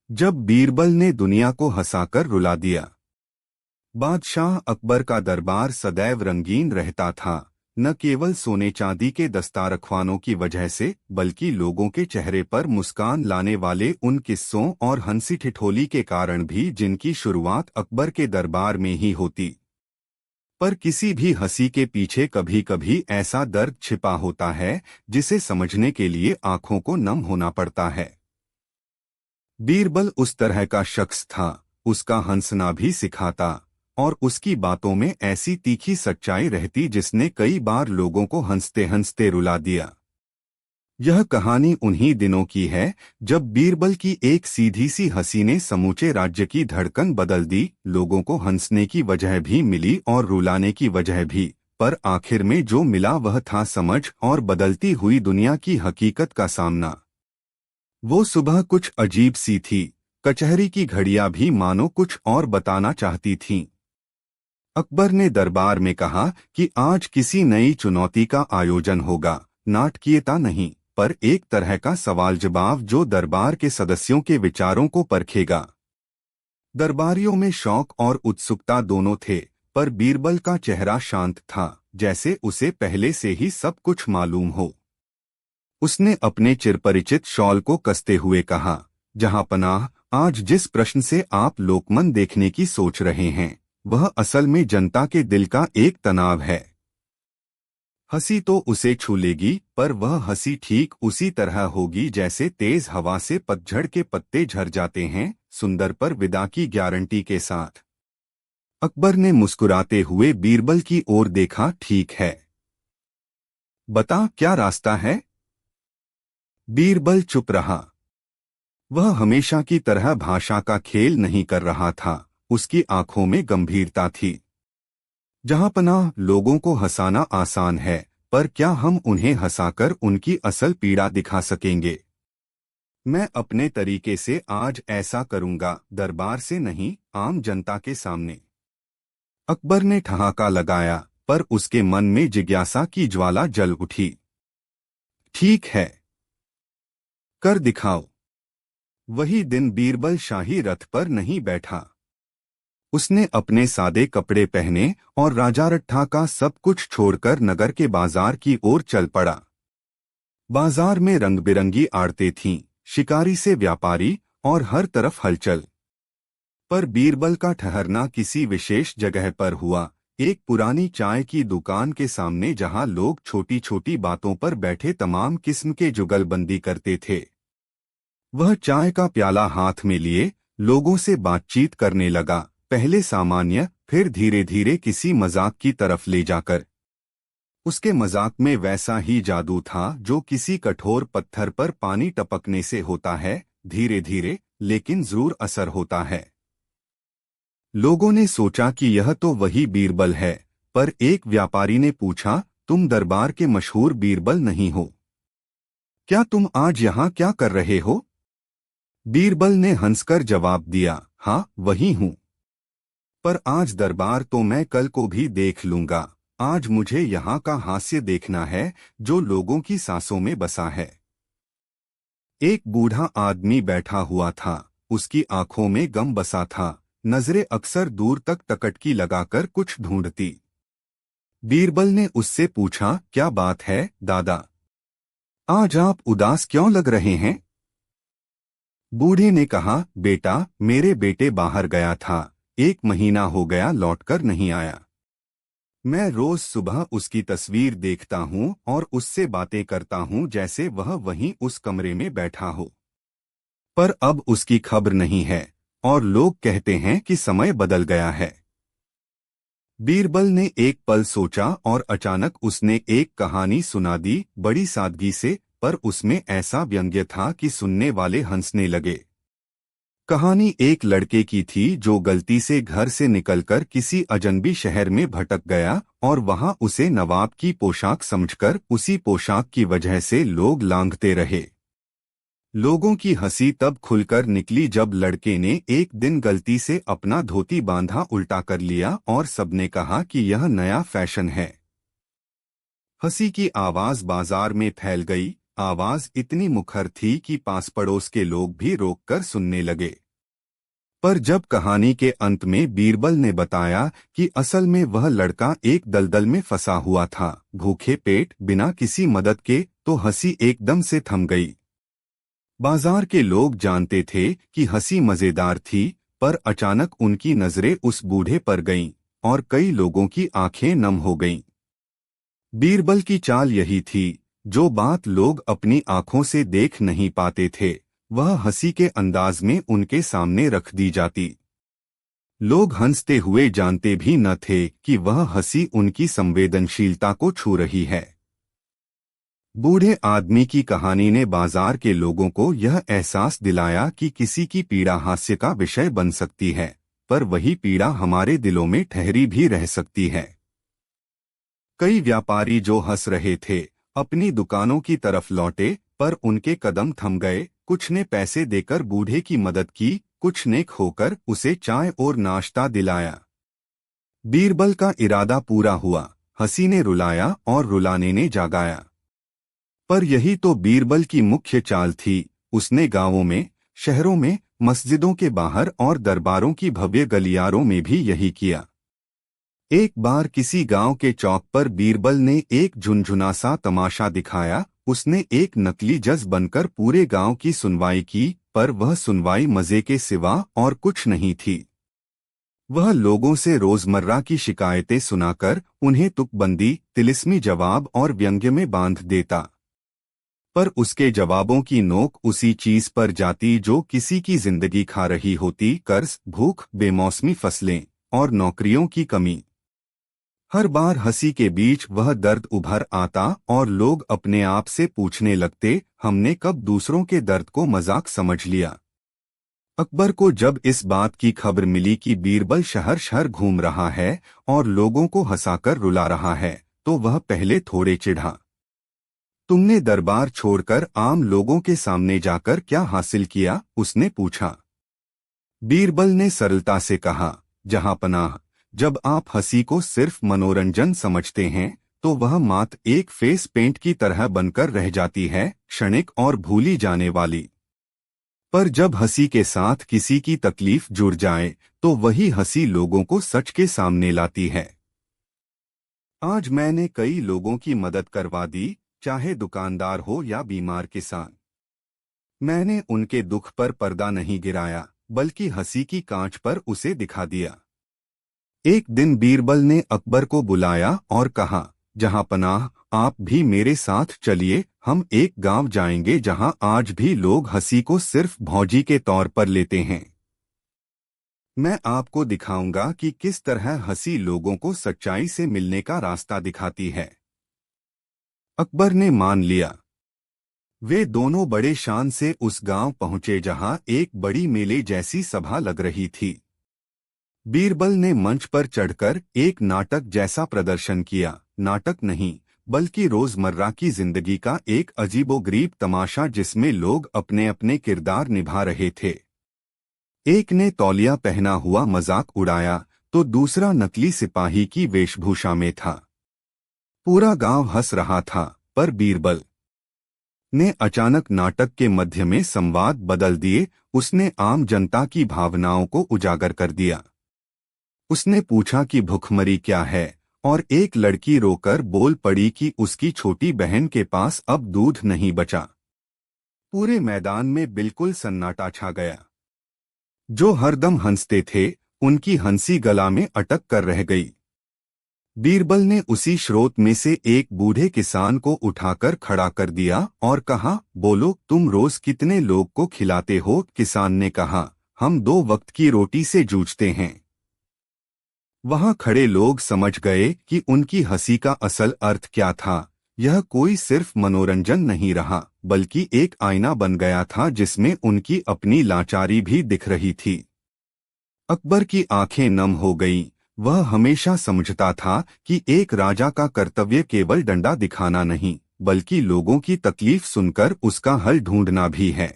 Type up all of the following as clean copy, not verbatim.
जब बीरबल ने दुनिया को हंसाकर रुला दिया। बादशाह अकबर का दरबार सदैव रंगीन रहता था, न केवल सोने चांदी के दस्तारख्वानों की वजह से बल्कि लोगों के चेहरे पर मुस्कान लाने वाले उन किस्सों और हंसी ठिठोली के कारण भी जिनकी शुरुआत अकबर के दरबार में ही होती। पर किसी भी हंसी के पीछे कभी कभी ऐसा दर्द छिपा होता है जिसे समझने के लिए आंखों को नम होना पड़ता है। बीरबल उस तरह का शख्स था। उसका हंसना भी सिखाता और उसकी बातों में ऐसी तीखी सच्चाई रहती जिसने कई बार लोगों को हंसते हंसते रुला दिया। यह कहानी उन्हीं दिनों की है जब बीरबल की एक सीधी सी हंसी ने समूचे राज्य की धड़कन बदल दी। लोगों को हंसने की वजह भी मिली और रुलाने की वजह भी, पर आखिर में जो मिला वह था समझ और बदलती हुई दुनिया की हकीकत का सामना। वो सुबह कुछ अजीब सी थी। कचहरी की घड़ियां भी मानो कुछ और बताना चाहती थीं। अकबर ने दरबार में कहा कि आज किसी नई चुनौती का आयोजन होगा, नाटकीयता नहीं, पर एक तरह का सवाल जवाब जो दरबार के सदस्यों के विचारों को परखेगा। दरबारियों में शौक और उत्सुकता दोनों थे, पर बीरबल का चेहरा शांत था, जैसे उसे पहले से ही सब कुछ मालूम हो। उसने अपने चिरपरिचित शॉल को कसते हुए कहा, जहांपनाह, आज जिस प्रश्न से आप लोकमन देखने की सोच रहे हैं वह असल में जनता के दिल का एक तनाव है। हंसी तो उसे छू लेगी, पर वह हंसी ठीक उसी तरह होगी जैसे तेज हवा से पतझड़ के पत्ते झड़ जाते हैं, सुंदर पर विदा की गारंटी के साथ। अकबर ने मुस्कुराते हुए बीरबल की ओर देखा। ठीक है, बता क्या रास्ता है। बीरबल चुप रहा। वह हमेशा की तरह भाषा का खेल नहीं कर रहा था। उसकी आंखों में गंभीरता थी। जहांपनाह, लोगों को हंसाना आसान है, पर क्या हम उन्हें हंसाकर उनकी असल पीड़ा दिखा सकेंगे। मैं अपने तरीके से आज ऐसा करूंगा, दरबार से नहीं, आम जनता के सामने। अकबर ने ठहाका लगाया, पर उसके मन में जिज्ञासा की ज्वाला जल उठी। ठीक है, कर दिखाओ। वही दिन बीरबल शाही रथ पर नहीं बैठा। उसने अपने सादे कपड़े पहने और राजारट्ठा का सब कुछ छोड़कर नगर के बाजार की ओर चल पड़ा। बाजार में रंग बिरंगी आड़तें थीं, शिकारी से व्यापारी और हर तरफ हलचल। पर बीरबल का ठहरना किसी विशेष जगह पर हुआ, एक पुरानी चाय की दुकान के सामने जहां लोग छोटी छोटी बातों पर बैठे तमाम किस्म के जुगलबंदी करते थे। वह चाय का प्याला हाथ में लिए लोगों से बातचीत करने लगा, पहले सामान्य, फिर धीरे धीरे किसी मजाक की तरफ ले जाकर। उसके मजाक में वैसा ही जादू था जो किसी कठोर पत्थर पर पानी टपकने से होता है, धीरे धीरे लेकिन जरूर असर होता है। लोगों ने सोचा कि यह तो वही बीरबल है, पर एक व्यापारी ने पूछा, तुम दरबार के मशहूर बीरबल नहीं हो क्या? तुम आज यहाँ क्या कर रहे हो? बीरबल ने हंसकर जवाब दिया, हाँ वही हूँ। पर आज दरबार तो मैं कल को भी देख लूंगा। आज मुझे यहाँ का हास्य देखना है जो लोगों की सांसों में बसा है। एक बूढ़ा आदमी बैठा हुआ था। उसकी आंखों में गम बसा था, नजरें अक्सर दूर तक तकटकी लगाकर कुछ ढूंढती। बीरबल ने उससे पूछा, क्या बात है दादा? आज आप उदास क्यों लग रहे हैं? बूढ़े ने कहा, बेटा, मेरे बेटे बाहर गया था, 1 महीना हो गया लौटकर नहीं आया। मैं रोज सुबह उसकी तस्वीर देखता हूँ और उससे बातें करता हूँ जैसे वह वहीं उस कमरे में बैठा हो। पर अब उसकी खबर नहीं है और लोग कहते हैं कि समय बदल गया है। बीरबल ने एक पल सोचा और अचानक उसने एक कहानी सुना दी, बड़ी सादगी से, पर उसमें ऐसा व्यंग्य था कि सुनने वाले हंसने लगे। कहानी एक लड़के की थी जो गलती से घर से निकलकर किसी अजनबी शहर में भटक गया और वहां उसे नवाब की पोशाक समझकर उसी पोशाक की वजह से लोग लांघते रहे। लोगों की हंसी तब खुलकर निकली जब लड़के ने एक दिन गलती से अपना धोती बांधा उल्टा कर लिया और सबने कहा कि यह नया फैशन है। हंसी की आवाज बाजार में फैल गई, आवाज इतनी मुखर थी कि पास पड़ोस के लोग भी रोककर सुनने लगे। पर जब कहानी के अंत में बीरबल ने बताया कि असल में वह लड़का एक दलदल में फंसा हुआ था, भूखे पेट, बिना किसी मदद के, तो हंसी एकदम से थम गई। बाजार के लोग जानते थे कि हंसी मजेदार थी, पर अचानक उनकी नजरें उस बूढ़े पर गईं और कई लोगों की आंखें नम हो गईं। बीरबल की चाल यही थी, जो बात लोग अपनी आंखों से देख नहीं पाते थे, वह हंसी के अंदाज में उनके सामने रख दी जाती। लोग हंसते हुए जानते भी न थे कि वह हंसी उनकी संवेदनशीलता को छू रही है। बूढ़े आदमी की कहानी ने बाजार के लोगों को यह एहसास दिलाया कि किसी की पीड़ा हास्य का विषय बन सकती है, पर वही पीड़ा हमारे दिलों में ठहरी भी रह सकती है। कई व्यापारी जो हंस रहे थे अपनी दुकानों की तरफ लौटे, पर उनके कदम थम गए। कुछ ने पैसे देकर बूढ़े की मदद की, कुछ ने खोकर उसे चाय और नाश्ता दिलाया। बीरबल का इरादा पूरा हुआ, हंसी ने रुलाया और रुलाने ने जागाया। पर यही तो बीरबल की मुख्य चाल थी। उसने गांवों में, शहरों में, मस्जिदों के बाहर और दरबारों की भव्य गलियारों में भी यही किया। एक बार किसी गांव के चौक पर बीरबल ने एक झुनझुना सा तमाशा दिखाया। उसने एक नकली जज बनकर पूरे गांव की सुनवाई की, पर वह सुनवाई मजे के सिवा और कुछ नहीं थी। वह लोगों से रोजमर्रा की शिकायतें सुनाकर उन्हें तुकबंदी, तिलिस्मी जवाब और व्यंग्य में बांध देता। पर उसके जवाबों की नोक उसी चीज पर जाती जो किसी की जिंदगी खा रही होती: कर्ज, भूख, बेमौसमी फसलें और नौकरियों की कमी। हर बार हंसी के बीच वह दर्द उभर आता और लोग अपने आप से पूछने लगते, हमने कब दूसरों के दर्द को मजाक समझ लिया। अकबर को जब इस बात की खबर मिली कि बीरबल शहर शहर घूम रहा है और लोगों को हंसाकर रुला रहा है, तो वह पहले थोड़े चिढ़ा। तुमने दरबार छोड़कर आम लोगों के सामने जाकर क्या हासिल किया? उसने पूछा। बीरबल ने सरलता से कहा, जहांपनाह, जब आप हंसी को सिर्फ मनोरंजन समझते हैं तो वह मात्र एक फेस पेंट की तरह बनकर रह जाती है, क्षणिक और भूली जाने वाली। पर जब हंसी के साथ किसी की तकलीफ जुड़ जाए तो वही हंसी लोगों को सच के सामने लाती है। आज मैंने कई लोगों की मदद करवा दी, चाहे दुकानदार हो या बीमार किसान। मैंने उनके दुख पर पर्दा नहीं गिराया, बल्कि हंसी की कांच पर उसे दिखा दिया। एक दिन बीरबल ने अकबर को बुलाया और कहा, जहांपनाह, आप भी मेरे साथ चलिए। हम एक गांव जाएंगे जहां आज भी लोग हंसी को सिर्फ भौजी के तौर पर लेते हैं। मैं आपको दिखाऊंगा कि किस तरह हंसी लोगों को सच्चाई से मिलने का रास्ता दिखाती है। अकबर ने मान लिया। वे दोनों बड़े शान से उस गांव पहुंचे जहां एक बड़ी मेले जैसी सभा लग रही थी। बीरबल ने मंच पर चढ़कर एक नाटक जैसा प्रदर्शन किया। नाटक नहीं, बल्कि रोजमर्रा की जिंदगी का एक अजीबोगरीब तमाशा जिसमें लोग अपने अपने किरदार निभा रहे थे। एक ने तौलिया पहना हुआ मजाक उड़ाया तो दूसरा नकली सिपाही की वेशभूषा में था। पूरा गांव हंस रहा था, पर बीरबल ने अचानक नाटक के मध्य में संवाद बदल दिए। उसने आम जनता की भावनाओं को उजागर कर दिया। उसने पूछा कि भुखमरी क्या है, और एक लड़की रोकर बोल पड़ी कि उसकी छोटी बहन के पास अब दूध नहीं बचा। पूरे मैदान में बिल्कुल सन्नाटा छा गया। जो हरदम हंसते थे उनकी हंसी गला में अटक कर रह गई। बीरबल ने उसी स्रोत में से एक बूढ़े किसान को उठाकर खड़ा कर दिया और कहा, बोलो, तुम रोज कितने लोग को खिलाते हो? किसान ने कहा, हम 2 वक्त की रोटी से जूझते हैं। वहां खड़े लोग समझ गए कि उनकी हंसी का असल अर्थ क्या था। यह कोई सिर्फ मनोरंजन नहीं रहा, बल्कि एक आईना बन गया था जिसमें उनकी अपनी लाचारी भी दिख रही थी। अकबर की आंखें नम हो गईं। वह हमेशा समझता था कि एक राजा का कर्तव्य केवल डंडा दिखाना नहीं, बल्कि लोगों की तकलीफ सुनकर उसका हल ढूंढना भी है।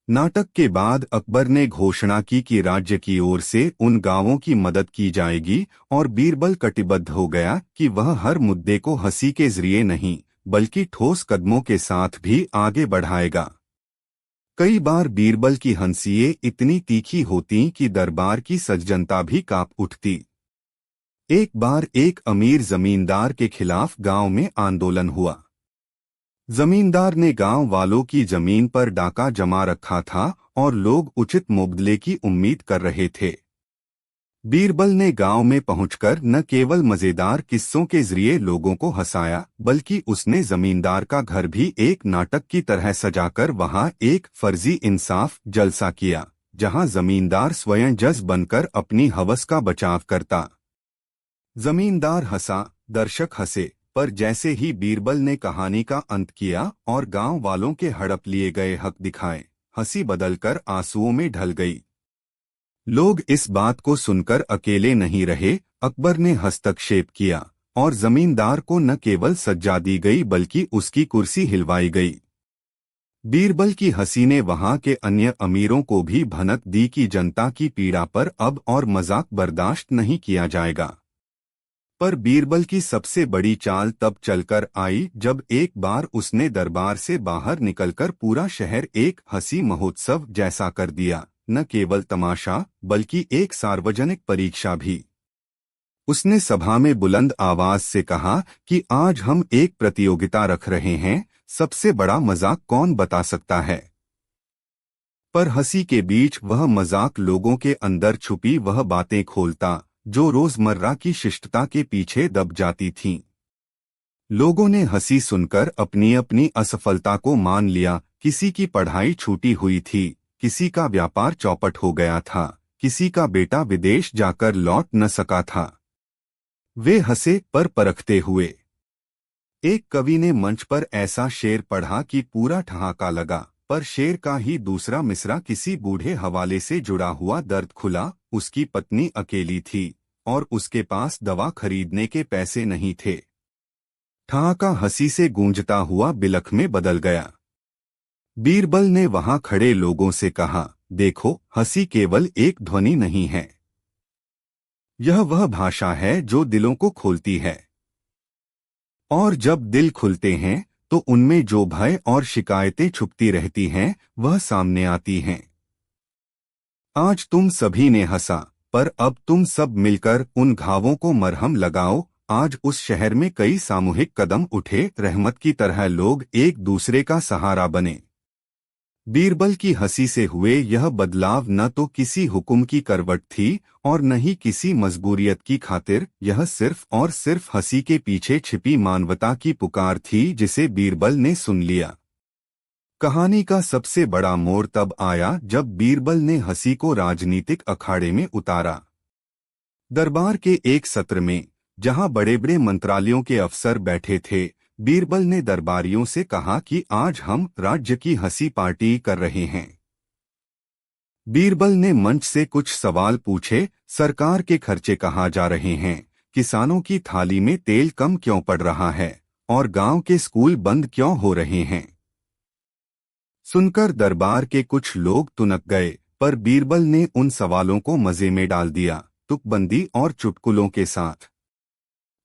नाटक के बाद अकबर ने घोषणा की कि राज्य की ओर से उन गांवों की मदद की जाएगी, और बीरबल कटिबद्ध हो गया कि वह हर मुद्दे को हंसी के जरिए नहीं, बल्कि ठोस कदमों के साथ भी आगे बढ़ाएगा। कई बार बीरबल की हंसियां इतनी तीखी होती कि दरबार की सज्जनता भी कांप उठती। एक बार एक अमीर जमींदार के खिलाफ गांव में आंदोलन हुआ। जमींदार ने गांव वालों की जमीन पर डाका जमा रखा था और लोग उचित मुआवजे की उम्मीद कर रहे थे। बीरबल ने गांव में पहुंचकर न केवल मजेदार किस्सों के जरिए लोगों को हंसाया, बल्कि उसने जमींदार का घर भी एक नाटक की तरह सजाकर वहां एक फर्जी इंसाफ जलसा किया, जहां जमींदार स्वयं जज बनकर अपनी हवस का बचाव करता। जमींदार हंसा, दर्शक हंसे, पर जैसे ही बीरबल ने कहानी का अंत किया और गांव वालों के हड़प लिए गए हक दिखाए, हंसी बदलकर आंसुओं में ढल गई। लोग इस बात को सुनकर अकेले नहीं रहे। अकबर ने हस्तक्षेप किया और जमींदार को न केवल सजा दी गई बल्कि उसकी कुर्सी हिलवाई गई। बीरबल की हंसी ने वहां के अन्य अमीरों को भी भनक दी कि जनता की पीड़ा पर अब और मजाक बर्दाश्त नहीं किया जाएगा। पर बीरबल की सबसे बड़ी चाल तब चलकर आई जब एक बार उसने दरबार से बाहर निकलकर पूरा शहर एक हंसी महोत्सव जैसा कर दिया। न केवल तमाशा बल्कि एक सार्वजनिक परीक्षा भी। उसने सभा में बुलंद आवाज से कहा कि आज हम एक प्रतियोगिता रख रहे हैं, सबसे बड़ा मजाक कौन बता सकता है। पर हंसी के बीच वह मजाक लोगों के अंदर छुपी वह बातें खोलता जो रोजमर्रा की शिष्टता के पीछे दब जाती थीं। लोगों ने हंसी सुनकर अपनी अपनी असफलता को मान लिया। किसी की पढ़ाई छूटी हुई थी, किसी का व्यापार चौपट हो गया था, किसी का बेटा विदेश जाकर लौट न सका था। वे हंसे पर परखते हुए। एक कवि ने मंच पर ऐसा शेर पढ़ा कि पूरा ठहाका लगा, पर शेर का ही दूसरा मिसरा किसी बूढ़े हवाले से जुड़ा हुआ दर्द खुला। उसकी पत्नी अकेली थी और उसके पास दवा खरीदने के पैसे नहीं थे। ठहाका हंसी से गूंजता हुआ बिलख में बदल गया। बीरबल ने वहां खड़े लोगों से कहा, देखो, हंसी केवल एक ध्वनि नहीं है, यह वह भाषा है जो दिलों को खोलती है। और जब दिल खुलते हैं तो उनमें जो भय और शिकायतें छुपती रहती हैं वह सामने आती हैं। आज तुम सभी ने हंसा, पर अब तुम सब मिलकर उन घावों को मरहम लगाओ। आज उस शहर में कई सामूहिक कदम उठे, रहमत की तरह लोग एक दूसरे का सहारा बने। बीरबल की हंसी से हुए यह बदलाव न तो किसी हुक्म की करवट थी और न ही किसी मजबूरियत की खातिर, यह सिर्फ और सिर्फ हंसी के पीछे छिपी मानवता की पुकार थी जिसे बीरबल ने सुन लिया। कहानी का सबसे बड़ा मोड़ तब आया जब बीरबल ने हंसी को राजनीतिक अखाड़े में उतारा। दरबार के एक सत्र में, जहां बड़े बड़े मंत्रालयों के अफसर बैठे थे, बीरबल ने दरबारियों से कहा कि आज हम राज्य की हंसी पार्टी कर रहे हैं। बीरबल ने मंच से कुछ सवाल पूछे। सरकार के खर्चे कहाँ जा रहे हैं, किसानों की थाली में तेल कम क्यों पड़ रहा है और गांव के स्कूल बंद क्यों हो रहे हैं। सुनकर दरबार के कुछ लोग तुनक गए, पर बीरबल ने उन सवालों को मजे में डाल दिया, तुकबंदी और चुटकुलों के साथ।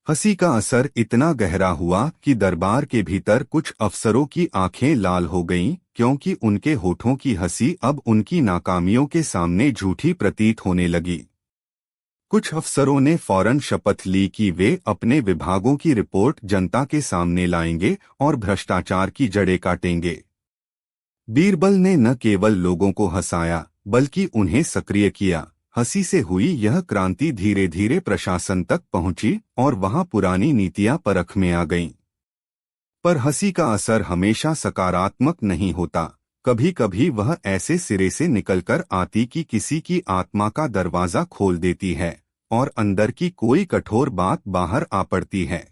हंसी का असर इतना गहरा हुआ कि दरबार के भीतर कुछ अफसरों की आंखें लाल हो गईं, क्योंकि उनके होठों की हंसी अब उनकी नाकामियों के सामने झूठी प्रतीत होने लगी। कुछ अफसरों ने फौरन शपथ ली कि वे अपने विभागों की रिपोर्ट जनता के सामने लाएंगे और भ्रष्टाचार की जड़ें काटेंगे। बीरबल ने न केवल लोगों को हंसाया बल्कि उन्हें सक्रिय किया। हंसी से हुई यह क्रांति धीरे धीरे प्रशासन तक पहुंची और वहां पुरानी नीतियां परख में आ गईं। पर हंसी का असर हमेशा सकारात्मक नहीं होता। कभी कभी वह ऐसे सिरे से निकलकर आती कि किसी की आत्मा का दरवाजा खोल देती है और अंदर की कोई कठोर बात बाहर आ पड़ती है।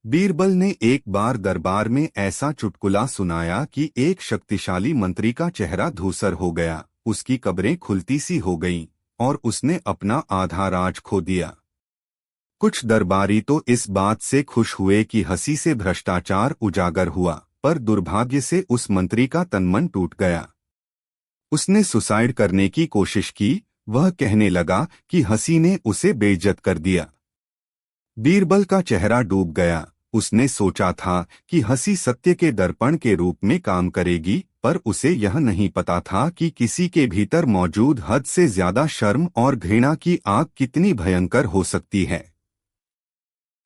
बीरबल ने एक बार दरबार में ऐसा चुटकुला सुनाया कि एक शक्तिशाली मंत्री का चेहरा धूसर हो गया, उसकी कब्रें खुलती सी हो गईं और उसने अपना आधा राज खो दिया। कुछ दरबारी तो इस बात से खुश हुए कि हंसी से भ्रष्टाचार उजागर हुआ, पर दुर्भाग्य से उस मंत्री का तनमन टूट गया। उसने सुसाइड करने की कोशिश की। वह कहने लगा कि हंसी ने उसे बेइज्जत कर दिया। बीरबल का चेहरा डूब गया। उसने सोचा था कि हंसी सत्य के दर्पण के रूप में काम करेगी, पर उसे यह नहीं पता था कि किसी के भीतर मौजूद हद से ज्यादा शर्म और घृणा की आग कितनी भयंकर हो सकती है।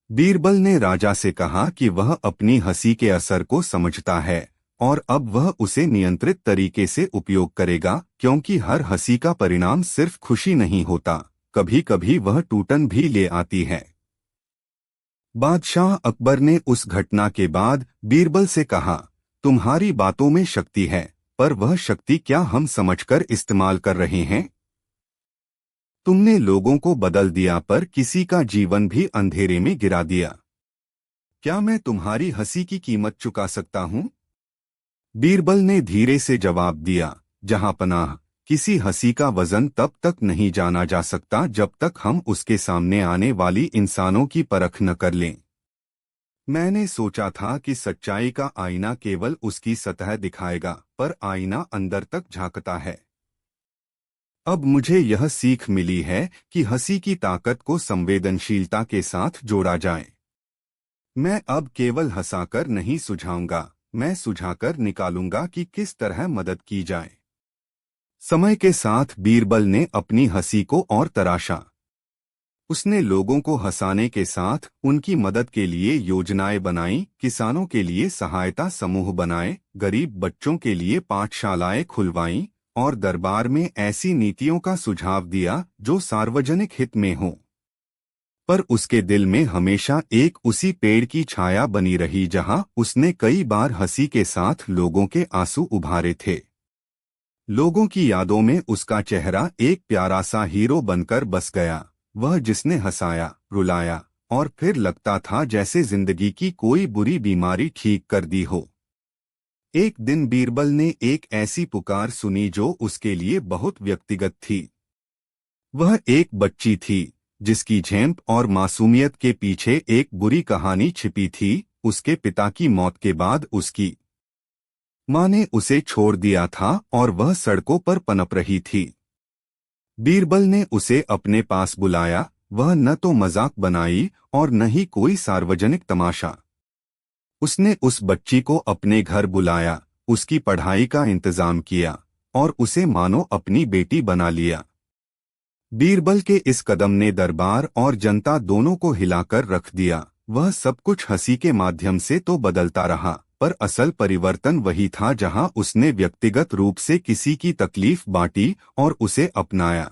बीरबल ने राजा से कहा कि वह अपनी हंसी के असर को समझता है और अब वह उसे नियंत्रित तरीके से उपयोग करेगा, क्योंकि हर हंसी का परिणाम सिर्फ खुशी नहीं होता, कभी कभी वह टूटन भी ले आती है। बादशाह अकबर ने उस घटना के बाद बीरबल से कहा, तुम्हारी बातों में शक्ति है, पर वह शक्ति क्या हम समझकर इस्तेमाल कर रहे हैं? तुमने लोगों को बदल दिया, पर किसी का जीवन भी अंधेरे में गिरा दिया। क्या मैं तुम्हारी हंसी की कीमत चुका सकता हूं? बीरबल ने धीरे से जवाब दिया, जहां पनाह, किसी हंसी का वजन तब तक नहीं जाना जा सकता जब तक हम उसके सामने आने वाली इंसानों की परख न कर लें। मैंने सोचा था कि सच्चाई का आईना केवल उसकी सतह दिखाएगा, पर आईना अंदर तक झांकता है। अब मुझे यह सीख मिली है कि हंसी की ताकत को संवेदनशीलता के साथ जोड़ा जाए। मैं अब केवल हंसाकर नहीं सुझाऊंगा, मैं सुझाकर निकालूंगा कि किस तरह मदद की जाए। समय के साथ बीरबल ने अपनी हंसी को और तराशा। उसने लोगों को हंसाने के साथ उनकी मदद के लिए योजनाएं बनाई, किसानों के लिए सहायता समूह बनाए, गरीब बच्चों के लिए पाठशालाएं खुलवाईं और दरबार में ऐसी नीतियों का सुझाव दिया जो सार्वजनिक हित में हों। पर उसके दिल में हमेशा एक उसी पेड़ की छाया बनी रही जहां उसने कई बार हंसी के साथ लोगों के आंसू उभारे थे। लोगों की यादों में उसका चेहरा एक प्यारा सा हीरो बनकर बस गया, वह जिसने हंसाया, रुलाया और फिर लगता था जैसे जिंदगी की कोई बुरी बीमारी ठीक कर दी हो। एक दिन बीरबल ने एक ऐसी पुकार सुनी जो उसके लिए बहुत व्यक्तिगत थी। वह एक बच्ची थी जिसकी झेंप और मासूमियत के पीछे एक बुरी कहानी छिपी थी। उसके पिता की मौत के बाद उसकी मां ने उसे छोड़ दिया था और वह सड़कों पर पनप रही थी। बीरबल ने उसे अपने पास बुलाया। वह न तो मजाक बनाई और न ही कोई सार्वजनिक तमाशा। उसने उस बच्ची को अपने घर बुलाया, उसकी पढ़ाई का इंतजाम किया और उसे मानो अपनी बेटी बना लिया। बीरबल के इस कदम ने दरबार और जनता दोनों को हिलाकर रख दिया। वह सब कुछ हंसी के माध्यम से तो बदलता रहा, पर असल परिवर्तन वही था जहां उसने व्यक्तिगत रूप से किसी की तकलीफ बांटी और उसे अपनाया।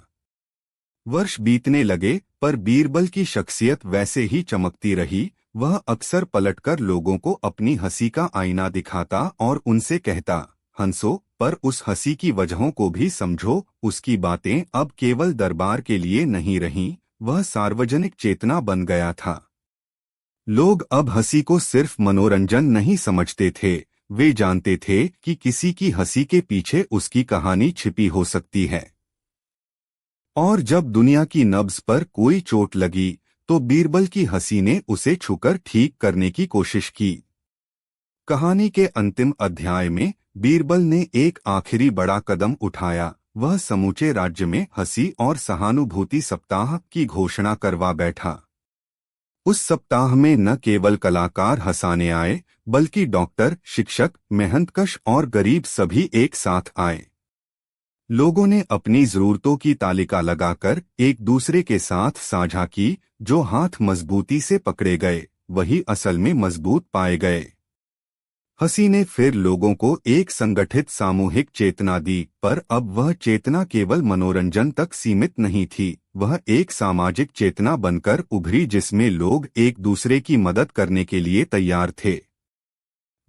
वर्ष बीतने लगे, पर बीरबल की शख्सियत वैसे ही चमकती रही। वह अक्सर पलटकर लोगों को अपनी हंसी का आईना दिखाता और उनसे कहता, हंसो, पर उस हंसी की वजहों को भी समझो। उसकी बातें अब केवल दरबार के लिए नहीं रहीं, वह सार्वजनिक चेतना बन गया था। लोग अब हंसी को सिर्फ मनोरंजन नहीं समझते थे, वे जानते थे कि किसी की हंसी के पीछे उसकी कहानी छिपी हो सकती है। और जब दुनिया की नब्ज पर कोई चोट लगी तो बीरबल की हंसी ने उसे छूकर ठीक करने की कोशिश की। कहानी के अंतिम अध्याय में बीरबल ने एक आखिरी बड़ा कदम उठाया। वह समूचे राज्य में हंसी और सहानुभूति सप्ताह की घोषणा करवा बैठा। उस सप्ताह में न केवल कलाकार हंसाने आए, बल्कि डॉक्टर, शिक्षक, मेहनतकश और गरीब सभी एक साथ आए। लोगों ने अपनी जरूरतों की तालिका लगाकर एक दूसरे के साथ साझा की। जो हाथ मजबूती से पकड़े गए वही असल में मजबूत पाए गए। हंसी ने फिर लोगों को एक संगठित सामूहिक चेतना दी, पर अब वह चेतना केवल मनोरंजन तक सीमित नहीं थी। वह एक सामाजिक चेतना बनकर उभरी जिसमें लोग एक दूसरे की मदद करने के लिए तैयार थे।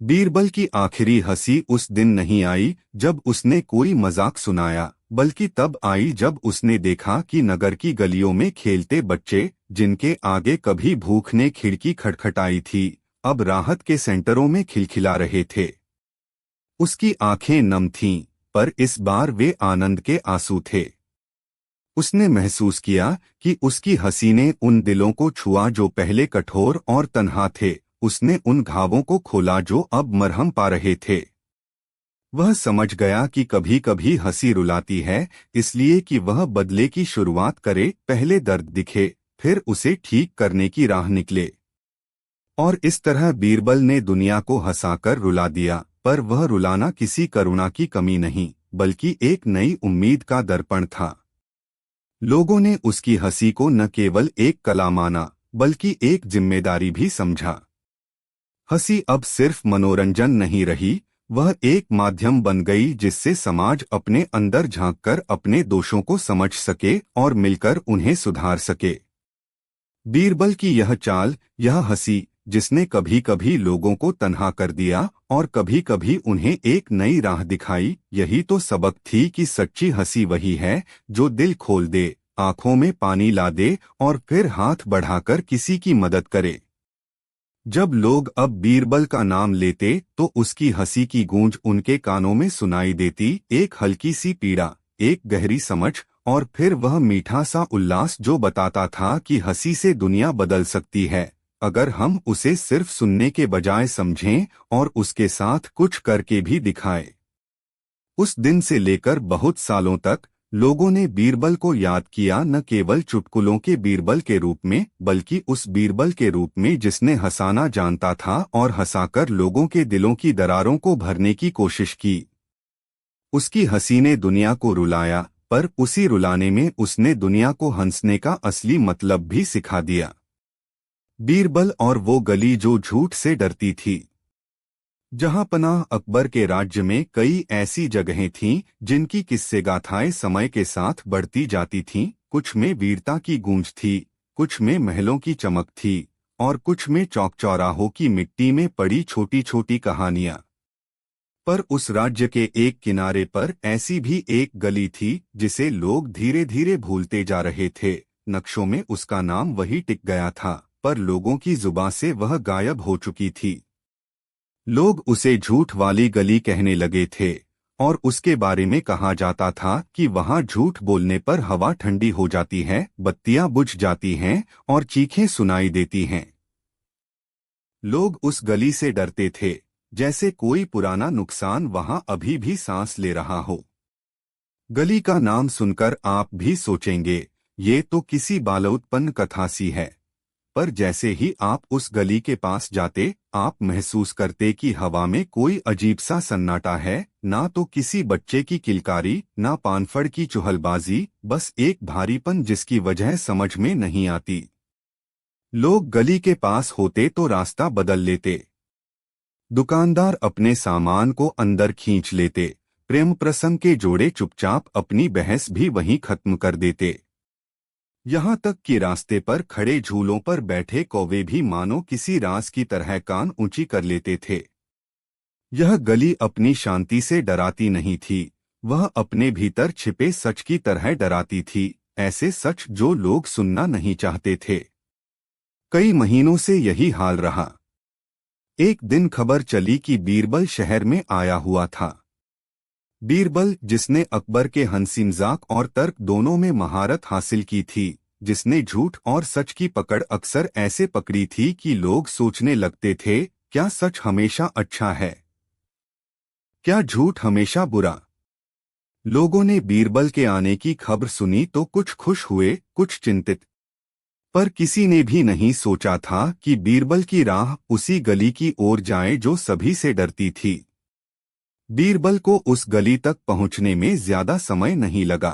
बीरबल की आखिरी हंसी उस दिन नहीं आई जब उसने कोई मजाक सुनाया, बल्कि तब आई जब उसने देखा कि नगर की गलियों में खेलते बच्चे, जिनके आगे कभी भूख ने खिड़की खटखटाई थी, अब राहत के सेंटरों में खिलखिला रहे थे। उसकी आंखें नम थीं, पर इस बार वे आनंद के आंसू थे। उसने महसूस किया कि उसकी हंसी ने उन दिलों को छुआ जो पहले कठोर और तन्हा थे। उसने उन घावों को खोला जो अब मरहम पा रहे थे। वह समझ गया कि कभी कभी हंसी रुलाती है, इसलिए कि वह बदले की शुरुआत करे। पहले दर्द दिखे, फिर उसे ठीक करने की राह निकले। और इस तरह बीरबल ने दुनिया को हंसाकर रुला दिया, पर वह रुलाना किसी करुणा की कमी नहीं, बल्कि एक नई उम्मीद का दर्पण था। लोगों ने उसकी हंसी को न केवल एक कला माना, बल्कि एक जिम्मेदारी भी समझा। हंसी अब सिर्फ मनोरंजन नहीं रही, वह एक माध्यम बन गई जिससे समाज अपने अंदर झांककर अपने दोषों को समझ सके और मिलकर उन्हें सुधार सके। बीरबल की यह चाल, यह हंसी, जिसने कभी कभी लोगों को तन्हा कर दिया और कभी कभी उन्हें एक नई राह दिखाई, यही तो सबक थी कि सच्ची हंसी वही है जो दिल खोल दे, आंखों में पानी ला दे और फिर हाथ बढ़ाकर किसी की मदद करे। जब लोग अब बीरबल का नाम लेते तो उसकी हंसी की गूंज उनके कानों में सुनाई देती, एक हल्की सी पीड़ा, एक गहरी समझ, और फिर वह मीठा सा उल्लास जो बताता था कि हंसी से दुनिया बदल सकती है, अगर हम उसे सिर्फ सुनने के बजाय समझें और उसके साथ कुछ करके भी दिखाएं। उस दिन से लेकर बहुत सालों तक लोगों ने बीरबल को याद किया, न केवल चुटकुलों के बीरबल के रूप में, बल्कि उस बीरबल के रूप में जिसने हंसाना जानता था और हंसाकर लोगों के दिलों की दरारों को भरने की कोशिश की। उसकी हंसी ने दुनिया को रुलाया, पर उसी रुलाने में उसने दुनिया को हंसने का असली मतलब भी सिखा दिया। बीरबल और वो गली जो झूठ से डरती थी। जहां पनाह अकबर के राज्य में कई ऐसी जगहें थीं जिनकी किस्से गाथाएं समय के साथ बढ़ती जाती थीं, कुछ में वीरता की गूंज थी, कुछ में महलों की चमक थी, और कुछ में चौक चौराहों की मिट्टी में पड़ी छोटी छोटी कहानियां। पर उस राज्य के एक किनारे पर ऐसी भी एक गली थी जिसे लोग धीरे धीरे भूलते जा रहे थे। नक्शों में उसका नाम वही टिक गया था, पर लोगों की जुबां से वह गायब हो चुकी थी। लोग उसे झूठ वाली गली कहने लगे थे, और उसके बारे में कहा जाता था कि वहां झूठ बोलने पर हवा ठंडी हो जाती है, बत्तियां बुझ जाती हैं और चीखें सुनाई देती हैं। लोग उस गली से डरते थे, जैसे कोई पुराना नुकसान वहां अभी भी सांस ले रहा हो। गली का नाम सुनकर आप भी सोचेंगे, ये तो किसी बालोत्पन्न कथा सी है। पर जैसे ही आप उस गली के पास जाते, आप महसूस करते कि हवा में कोई अजीब सा सन्नाटा है, ना तो किसी बच्चे की किलकारी, ना पानफड़ की चुहलबाजी, बस एक भारीपन जिसकी वजह समझ में नहीं आती। लोग गली के पास होते तो रास्ता बदल लेते, दुकानदार अपने सामान को अंदर खींच लेते, प्रेम प्रसंग के जोड़े चुपचाप अपनी बहस भी वहीं खत्म कर देते। यहाँ तक कि रास्ते पर खड़े झूलों पर बैठे कौवे भी मानो किसी राज की तरह कान ऊंची कर लेते थे। यह गली अपनी शांति से डराती नहीं थी, वह अपने भीतर छिपे सच की तरह डराती थी, ऐसे सच जो लोग सुनना नहीं चाहते थे। कई महीनों से यही हाल रहा। एक दिन खबर चली कि बीरबल शहर में आया हुआ था। बीरबल, जिसने अकबर के हंसी मजाक और तर्क दोनों में महारत हासिल की थी, जिसने झूठ और सच की पकड़ अक्सर ऐसे पकड़ी थी कि लोग सोचने लगते थे, क्या सच हमेशा अच्छा है, क्या झूठ हमेशा बुरा। लोगों ने बीरबल के आने की खबर सुनी तो कुछ खुश हुए, कुछ चिंतित, पर किसी ने भी नहीं सोचा था कि बीरबल की राह उसी गली की ओर जाए जो सभी से डरती थी। बीरबल को उस गली तक पहुंचने में ज्यादा समय नहीं लगा।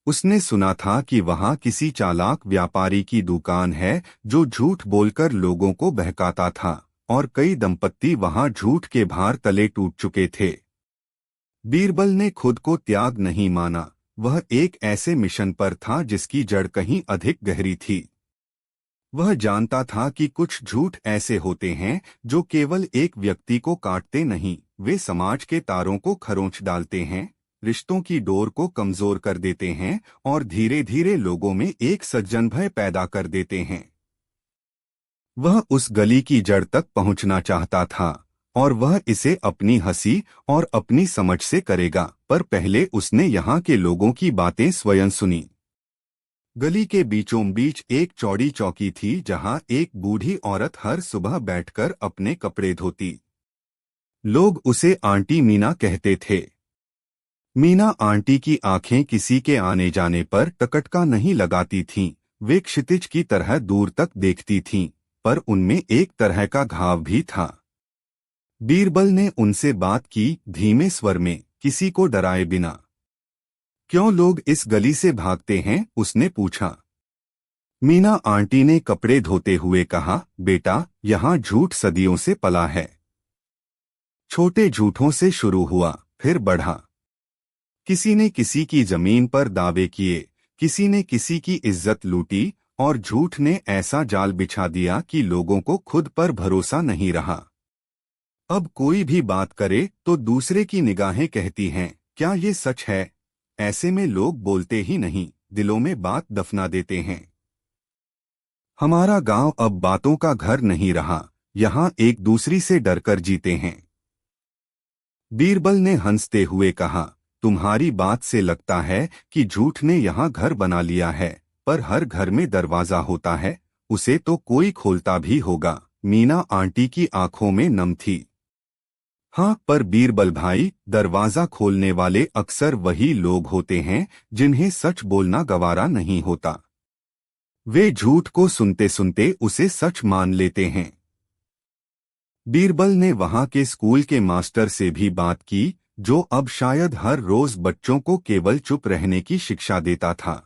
उसने सुना था कि वहां किसी चालाक व्यापारी की दुकान है जो झूठ बोलकर लोगों को बहकाता था, और कई दंपत्ति वहां झूठ के भार तले टूट चुके थे। बीरबल ने खुद को त्याग नहीं माना, वह एक ऐसे मिशन पर था जिसकी जड़ कहीं अधिक गहरी थी। वह जानता था कि कुछ झूठ ऐसे होते हैं जो केवल एक व्यक्ति को काटते नहीं, वे समाज के तारों को खरोंच डालते हैं, रिश्तों की डोर को कमजोर कर देते हैं और धीरे धीरे लोगों में एक सज्जन भय पैदा कर देते हैं। वह उस गली की जड़ तक पहुंचना चाहता था, और वह इसे अपनी हंसी और अपनी समझ से करेगा, पर पहले उसने यहाँ के लोगों की बातें स्वयं सुनी। गली के बीचों बीच एक चौड़ी चौकी थी जहाँ एक बूढ़ी औरत हर सुबह बैठकर अपने कपड़े धोती। लोग उसे आंटी मीना कहते थे। मीना आंटी की आंखें किसी के आने जाने पर टकटका नहीं लगाती थीं, वे क्षितिज की तरह दूर तक देखती थीं, पर उनमें एक तरह का घाव भी था। बीरबल ने उनसे बात की धीमे स्वर में, किसी को डराए बिना। क्यों लोग इस गली से भागते हैं? उसने पूछा। मीना आंटी ने कपड़े धोते हुए कहा, बेटा, यहाँ झूठ सदियों से पला है। छोटे झूठों से शुरू हुआ, फिर बढ़ा। किसी ने किसी की जमीन पर दावे किए, किसी ने किसी की इज्जत लूटी, और झूठ ने ऐसा जाल बिछा दिया कि लोगों को खुद पर भरोसा नहीं रहा। अब कोई भी बात करे तो दूसरे की निगाहें कहती हैं, क्या ये सच है? ऐसे में लोग बोलते ही नहीं, दिलों में बात दफना देते हैं। हमारा गांव अब बातों का घर नहीं रहा, यहाँ एक दूसरी से डरकर जीते हैं। बीरबल ने हंसते हुए कहा, तुम्हारी बात से लगता है कि झूठ ने यहाँ घर बना लिया है, पर हर घर में दरवाजा होता है, उसे तो कोई खोलता भी होगा। मीना आंटी की आंखों में नम थी। हाँ, पर बीरबल भाई, दरवाजा खोलने वाले अक्सर वही लोग होते हैं जिन्हें सच बोलना गवारा नहीं होता। वे झूठ को सुनते सुनते उसे सच मान लेते हैं। बीरबल ने वहां के स्कूल के मास्टर से भी बात की, जो अब शायद हर रोज बच्चों को केवल चुप रहने की शिक्षा देता था।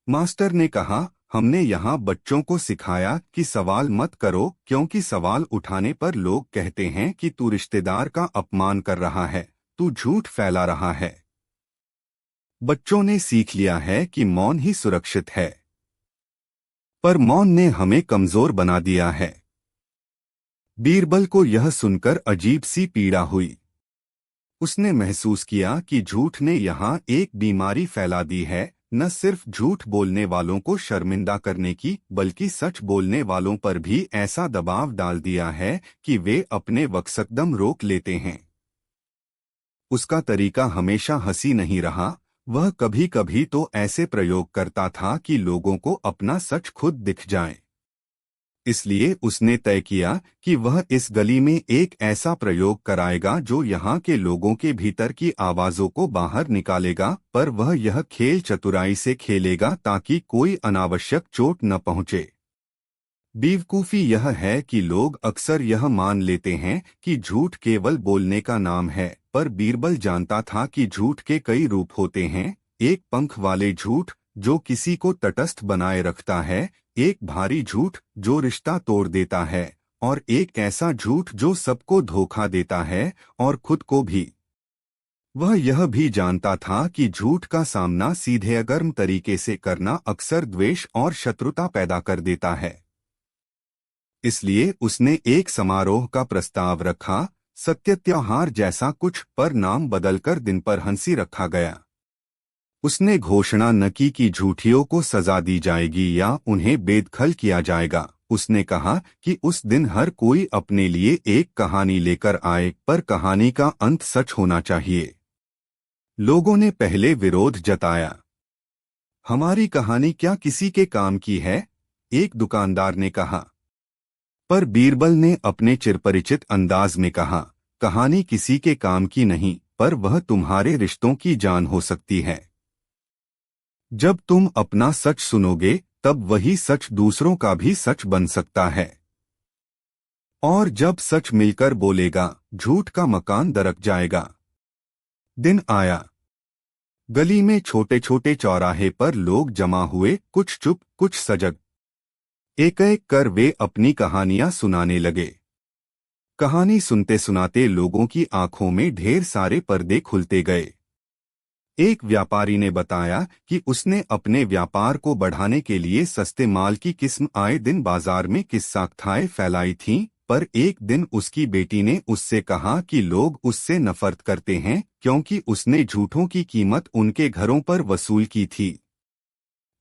मास्टर ने कहा, हमने यहाँ बच्चों को सिखाया कि सवाल मत करो, क्योंकि सवाल उठाने पर लोग कहते हैं कि तू रिश्तेदार का अपमान कर रहा है, तू झूठ फैला रहा है। बच्चों ने सीख लिया है कि मौन ही सुरक्षित है, पर मौन ने हमें कमजोर बना दिया है। बीरबल को यह सुनकर अजीब सी पीड़ा हुई। उसने महसूस किया कि झूठ ने यहाँ एक बीमारी फैला दी है, न सिर्फ झूठ बोलने वालों को शर्मिंदा करने की, बल्कि सच बोलने वालों पर भी ऐसा दबाव डाल दिया है कि वे अपने वक्सकदम रोक लेते हैं। उसका तरीका हमेशा हंसी नहीं रहा, वह कभी कभी तो ऐसे प्रयोग करता था कि लोगों को अपना सच खुद दिख जाए। इसलिए उसने तय किया कि वह इस गली में एक ऐसा प्रयोग कराएगा जो यहाँ के लोगों के भीतर की आवाजों को बाहर निकालेगा, पर वह यह खेल चतुराई से खेलेगा ताकि कोई अनावश्यक चोट न पहुँचे। बेवकूफी यह है कि लोग अक्सर यह मान लेते हैं कि झूठ केवल बोलने का नाम है, पर बीरबल जानता था कि झूठ के कई रूप होते हैं। एक पंख वाले झूठ जो किसी को तटस्थ बनाए रखता है, एक भारी झूठ जो रिश्ता तोड़ देता है, और एक ऐसा झूठ जो सबको धोखा देता है और खुद को भी। वह यह भी जानता था कि झूठ का सामना सीधे अगर्म तरीके से करना अक्सर द्वेष और शत्रुता पैदा कर देता है। इसलिए उसने एक समारोह का प्रस्ताव रखा, सत्य त्योहार जैसा कुछ, पर नाम बदलकर दिन पर हंसी रखा गया। उसने घोषणा न की कि झूठियों को सजा दी जाएगी या उन्हें बेदखल किया जाएगा। उसने कहा कि उस दिन हर कोई अपने लिए एक कहानी लेकर आए, पर कहानी का अंत सच होना चाहिए। लोगों ने पहले विरोध जताया। हमारी कहानी क्या किसी के काम की है? एक दुकानदार ने कहा। पर बीरबल ने अपने चिरपरिचित अंदाज में कहा, कहानी किसी के काम की नहीं, पर वह तुम्हारे रिश्तों की जान हो सकती है। जब तुम अपना सच सुनोगे, तब वही सच दूसरों का भी सच बन सकता है। और जब सच मिलकर बोलेगा, झूठ का मकान दरक जाएगा। दिन आया। गली में छोटे छोटे चौराहे पर लोग जमा हुए, कुछ चुप, कुछ सजग। एक एक कर वे अपनी कहानियां सुनाने लगे। कहानी सुनते सुनाते लोगों की आंखों में ढेर सारे पर्दे खुलते गए। एक व्यापारी ने बताया कि उसने अपने व्यापार को बढ़ाने के लिए सस्ते माल की किस्म आए दिन बाजार में किस्सा-कथाएं फैलाई थीं, पर एक दिन उसकी बेटी ने उससे कहा कि लोग उससे नफरत करते हैं क्योंकि उसने झूठों की कीमत उनके घरों पर वसूल की थी।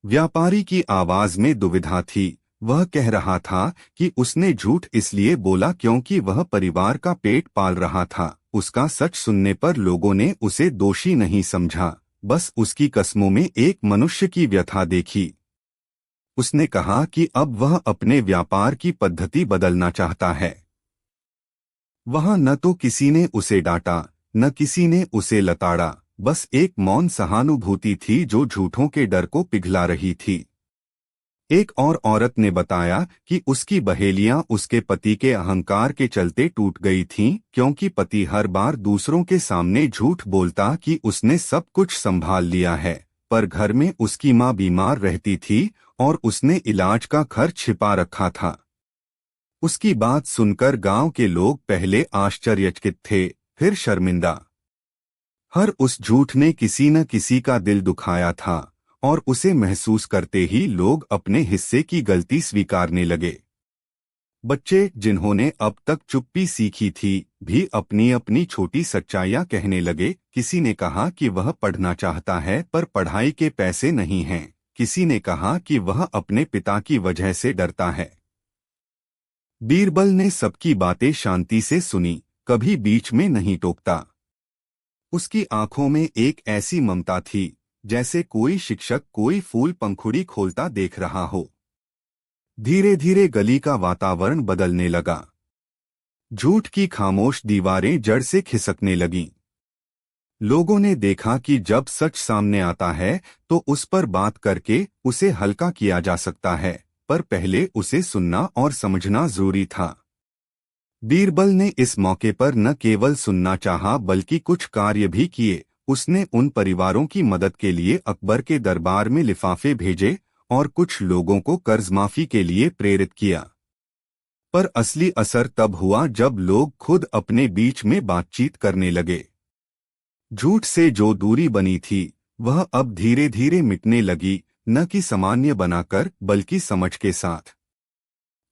व्यापारी की आवाज में दुविधा थी। वह कह रहा था कि उसने झूठ इसलिए बोला क्योंकि वह परिवार का पेट पाल रहा था। उसका सच सुनने पर लोगों ने उसे दोषी नहीं समझा, बस उसकी कस्मों में एक मनुष्य की व्यथा देखी। उसने कहा कि अब वह अपने व्यापार की पद्धति बदलना चाहता है। वहां न तो किसी ने उसे डांटा, न किसी ने उसे लताड़ा, बस एक मौन सहानुभूति थी जो झूठों के डर को पिघला रही थी। एक और औरत ने बताया कि उसकी बहेलियां उसके पति के अहंकार के चलते टूट गई थीं, क्योंकि पति हर बार दूसरों के सामने झूठ बोलता कि उसने सब कुछ संभाल लिया है, पर घर में उसकी मां बीमार रहती थी और उसने इलाज का खर्च छिपा रखा था। उसकी बात सुनकर गांव के लोग पहले आश्चर्यचकित थे, फिर शर्मिंदा। हर उस झूठ ने किसी न किसी का दिल दुखाया था और उसे महसूस करते ही लोग अपने हिस्से की गलती स्वीकारने लगे। बच्चे, जिन्होंने अब तक चुप्पी सीखी थी, भी अपनी अपनी छोटी सच्चाइयां कहने लगे। किसी ने कहा कि वह पढ़ना चाहता है पर पढ़ाई के पैसे नहीं हैं। किसी ने कहा कि वह अपने पिता की वजह से डरता है। बीरबल ने सबकी बातें शांति से सुनी, कभी बीच में नहीं टोकता। उसकी आंखों में एक ऐसी ममता थी जैसे कोई शिक्षक कोई फूल पंखुड़ी खोलता देख रहा हो। धीरे धीरे गली का वातावरण बदलने लगा। झूठ की खामोश दीवारें जड़ से खिसकने लगीं। लोगों ने देखा कि जब सच सामने आता है तो उस पर बात करके उसे हल्का किया जा सकता है, पर पहले उसे सुनना और समझना जरूरी था। बीरबल ने इस मौके पर न केवल सुनना चाहा बल्कि कुछ कार्य भी किए। उसने उन परिवारों की मदद के लिए अकबर के दरबार में लिफाफे भेजे और कुछ लोगों को कर्ज माफी के लिए प्रेरित किया। पर असली असर तब हुआ जब लोग खुद अपने बीच में बातचीत करने लगे। झूठ से जो दूरी बनी थी वह अब धीरे धीरे मिटने लगी, न कि सामान्य बनाकर बल्कि समझ के साथ।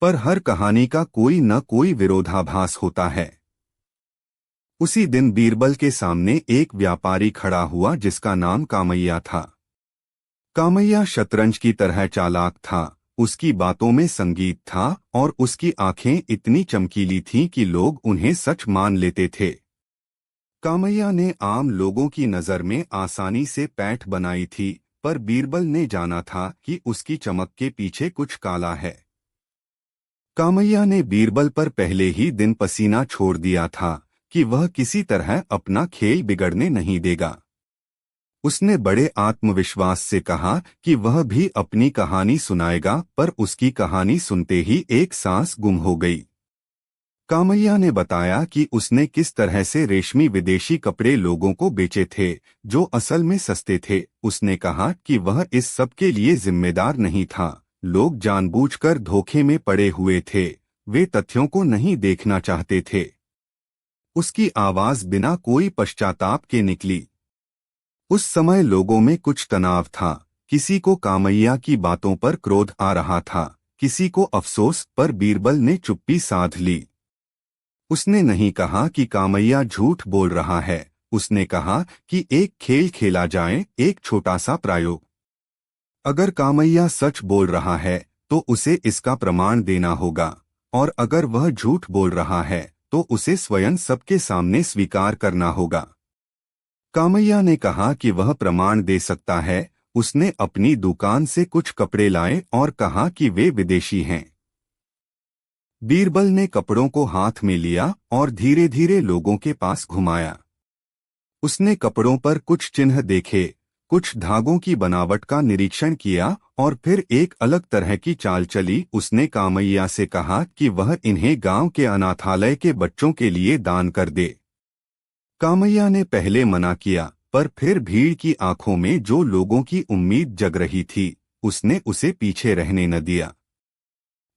पर हर कहानी का कोई न कोई विरोधाभास होता है। उसी दिन बीरबल के सामने एक व्यापारी खड़ा हुआ जिसका नाम कामैया था। कामैया शतरंज की तरह चालाक था। उसकी बातों में संगीत था और उसकी आंखें इतनी चमकीली थीं कि लोग उन्हें सच मान लेते थे। कामैया ने आम लोगों की नजर में आसानी से पैठ बनाई थी, पर बीरबल ने जाना था कि उसकी चमक के पीछे कुछ काला है। कामैया ने बीरबल पर पहले ही दिन पसीना छोड़ दिया था कि वह किसी तरह अपना खेल बिगड़ने नहीं देगा। उसने बड़े आत्मविश्वास से कहा कि वह भी अपनी कहानी सुनाएगा, पर उसकी कहानी सुनते ही एक सांस गुम हो गई। कामैया ने बताया कि उसने किस तरह से रेशमी विदेशी कपड़े लोगों को बेचे थे जो असल में सस्ते थे। उसने कहा कि वह इस सब के लिए जिम्मेदार नहीं था। लोग जानबूझकर धोखे में पड़े हुए थे, वे तथ्यों को नहीं देखना चाहते थे। उसकी आवाज बिना कोई पश्चाताप के निकली। उस समय लोगों में कुछ तनाव था। किसी को कामैया की बातों पर क्रोध आ रहा था, किसी को अफसोस, पर बीरबल ने चुप्पी साध ली। उसने नहीं कहा कि कामैया झूठ बोल रहा है। उसने कहा कि एक खेल खेला जाए, एक छोटा सा प्रयोग। अगर कामैया सच बोल रहा है तो उसे इसका प्रमाण देना होगा, और अगर वह झूठ बोल रहा है तो उसे स्वयं सबके सामने स्वीकार करना होगा। कामैया ने कहा कि वह प्रमाण दे सकता है। उसने अपनी दुकान से कुछ कपड़े लाए और कहा कि वे विदेशी हैं। बीरबल ने कपड़ों को हाथ में लिया और धीरे धीरे लोगों के पास घुमाया। उसने कपड़ों पर कुछ चिन्ह देखे, कुछ धागों की बनावट का निरीक्षण किया और फिर एक अलग तरह की चाल चली। उसने कामैया से कहा कि वह इन्हें गांव के अनाथालय के बच्चों के लिए दान कर दे। कामैया ने पहले मना किया, पर फिर भीड़ की आंखों में जो लोगों की उम्मीद जग रही थी, उसने उसे पीछे रहने न दिया।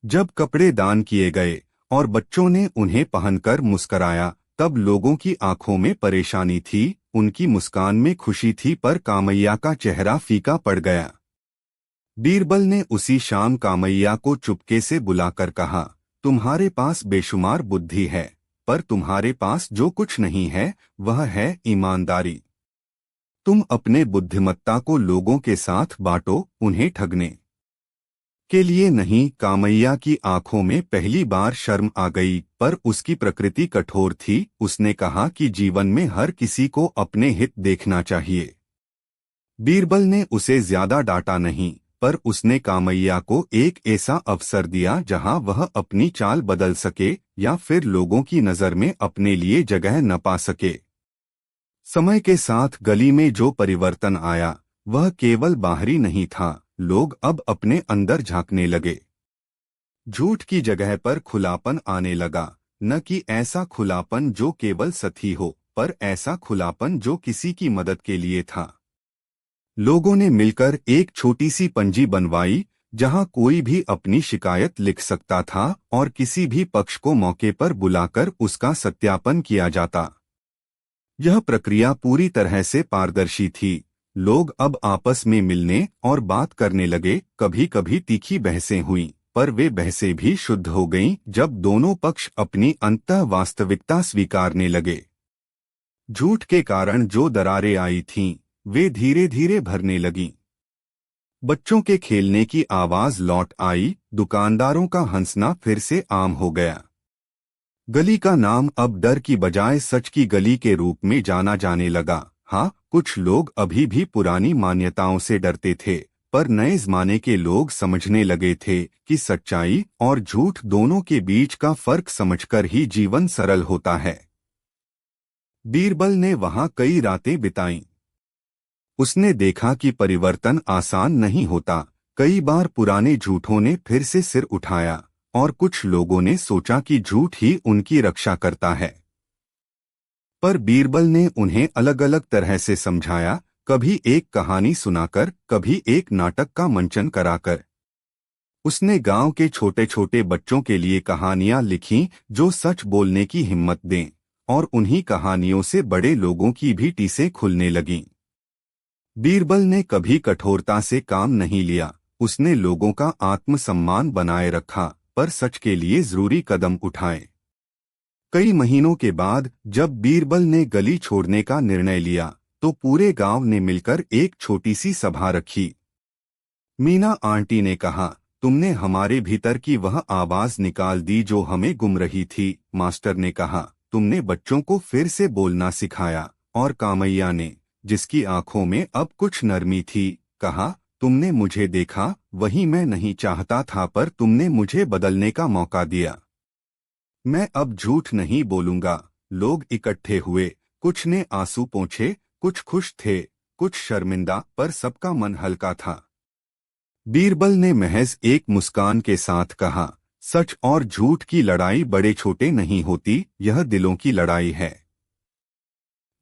जब कपड़े दान किए गए और बच्चों ने उन्हें पहनकर मुस्कराया, तब लोगों की आंखों में परेशानी थी, उनकी मुस्कान में खुशी थी, पर कामैया का चेहरा फीका पड़ गया। बीरबल ने उसी शाम कामैया को चुपके से बुलाकर कहा, तुम्हारे पास बेशुमार बुद्धि है, पर तुम्हारे पास जो कुछ नहीं है वह है ईमानदारी। तुम अपने बुद्धिमत्ता को लोगों के साथ बांटो, उन्हें ठगने के लिए नहीं। कामैया की आंखों में पहली बार शर्म आ गई, पर उसकी प्रकृति कठोर थी। उसने कहा कि जीवन में हर किसी को अपने हित देखना चाहिए। बीरबल ने उसे ज्यादा डांटा नहीं, पर उसने कामैया को एक ऐसा अवसर दिया जहां वह अपनी चाल बदल सके या फिर लोगों की नजर में अपने लिए जगह न पा सके। समय के साथ गली में जो परिवर्तन आया वह केवल बाहरी नहीं था, लोग अब अपने अंदर झांकने लगे। झूठ की जगह पर खुलापन आने लगा, न कि ऐसा खुलापन जो केवल सही हो, पर ऐसा खुलापन जो किसी की मदद के लिए था। लोगों ने मिलकर एक छोटी सी पंजी बनवाई, जहां कोई भी अपनी शिकायत लिख सकता था और किसी भी पक्ष को मौके पर बुलाकर उसका सत्यापन किया जाता। यह प्रक्रिया पूरी तरह से पारदर्शी थी। लोग अब आपस में मिलने और बात करने लगे। कभी कभी तीखी बहसें हुईं, पर वे बहसें भी शुद्ध हो गईं जब दोनों पक्ष अपनी अंतः वास्तविकता स्वीकारने लगे। झूठ के कारण जो दरारें आई थीं, वे धीरे धीरे भरने लगीं। बच्चों के खेलने की आवाज लौट आई, दुकानदारों का हंसना फिर से आम हो गया। गली का नाम अब डर की बजाय सच की गली के रूप में जाना जाने लगा। हाँ, कुछ लोग अभी भी पुरानी मान्यताओं से डरते थे, पर नए जमाने के लोग समझने लगे थे कि सच्चाई और झूठ दोनों के बीच का फर्क समझकर ही जीवन सरल होता है। बीरबल ने वहां कई रातें बिताईं। उसने देखा कि परिवर्तन आसान नहीं होता। कई बार पुराने झूठों ने फिर से सिर उठाया और कुछ लोगों ने सोचा कि झूठ ही उनकी रक्षा करता है। पर बीरबल ने उन्हें अलग अलग तरह से समझाया, कभी एक कहानी सुनाकर, कभी एक नाटक का मंचन कराकर। उसने गांव के छोटे छोटे बच्चों के लिए कहानियां लिखीं जो सच बोलने की हिम्मत दें, और उन्हीं कहानियों से बड़े लोगों की भी टीसें खुलने लगीं। बीरबल ने कभी कठोरता से काम नहीं लिया। उसने लोगों का आत्मसम्मान बनाए रखा, पर सच के लिए जरूरी कदम उठाए। कई महीनों के बाद जब बीरबल ने गली छोड़ने का निर्णय लिया, तो पूरे गांव ने मिलकर एक छोटी सी सभा रखी। मीना आंटी ने कहा, तुमने हमारे भीतर की वह आवाज निकाल दी जो हमें गुम रही थी। मास्टर ने कहा, तुमने बच्चों को फिर से बोलना सिखाया। और कामैया ने, जिसकी आंखों में अब कुछ नरमी थी, कहा, तुमने मुझे देखा, वही मैं नहीं चाहता था, पर तुमने मुझे बदलने का मौका दिया। मैं अब झूठ नहीं बोलूंगा। लोग इकट्ठे हुए। कुछ ने आंसू पोंछे, कुछ खुश थे, कुछ शर्मिंदा, पर सबका मन हल्का था। बीरबल ने महज एक मुस्कान के साथ कहा, सच और झूठ की लड़ाई बड़े छोटे नहीं होती, यह दिलों की लड़ाई है।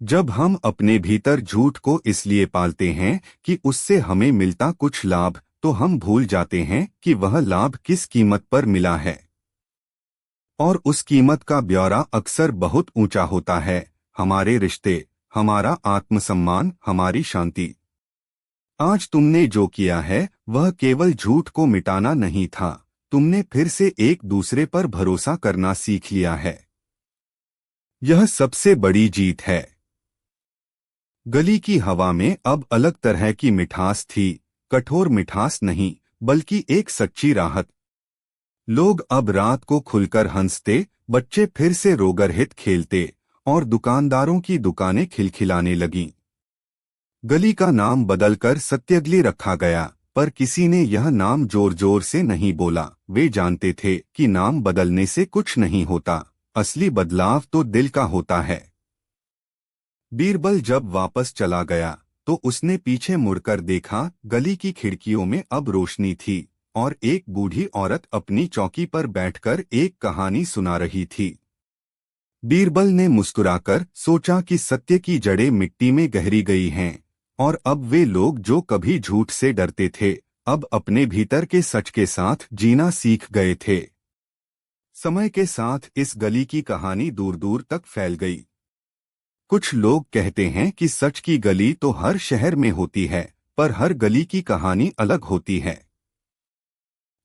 जब हम अपने भीतर झूठ को इसलिए पालते हैं कि उससे हमें मिलता कुछ लाभ, तो हम भूल जाते हैं कि वह लाभ किस कीमत पर मिला है। और उस कीमत का ब्यौरा अक्सर बहुत ऊंचा होता है। हमारे रिश्ते, हमारा आत्मसम्मान, हमारी शांति। आज तुमने जो किया है वह केवल झूठ को मिटाना नहीं था, तुमने फिर से एक दूसरे पर भरोसा करना सीख लिया है। यह सबसे बड़ी जीत है। गली की हवा में अब अलग तरह की मिठास थी, कठोर मिठास नहीं, बल्कि एक सच्ची राहत। लोग अब रात को खुलकर हंसते, बच्चे फिर से रोगरहित खेलते, और दुकानदारों की दुकानें खिलखिलाने लगीं। गली का नाम बदलकर सत्यगली रखा गया, पर किसी ने यह नाम जोर जोर से नहीं बोला। वे जानते थे कि नाम बदलने से कुछ नहीं होता, असली बदलाव तो दिल का होता है। बीरबल जब वापस चला गया, तो उसने पीछे मुड़कर देखा। गली की खिड़कियों में अब रोशनी थी, और एक बूढ़ी औरत अपनी चौकी पर बैठकर एक कहानी सुना रही थी। बीरबल ने मुस्कुराकर सोचा कि सत्य की जड़ें मिट्टी में गहरी गई हैं, और अब वे लोग जो कभी झूठ से डरते थे, अब अपने भीतर के सच के साथ जीना सीख गए थे। समय के साथ इस गली की कहानी दूर दूर तक फैल गई। कुछ लोग कहते हैं कि सच की गली तो हर शहर में होती है, पर हर गली की कहानी अलग होती है।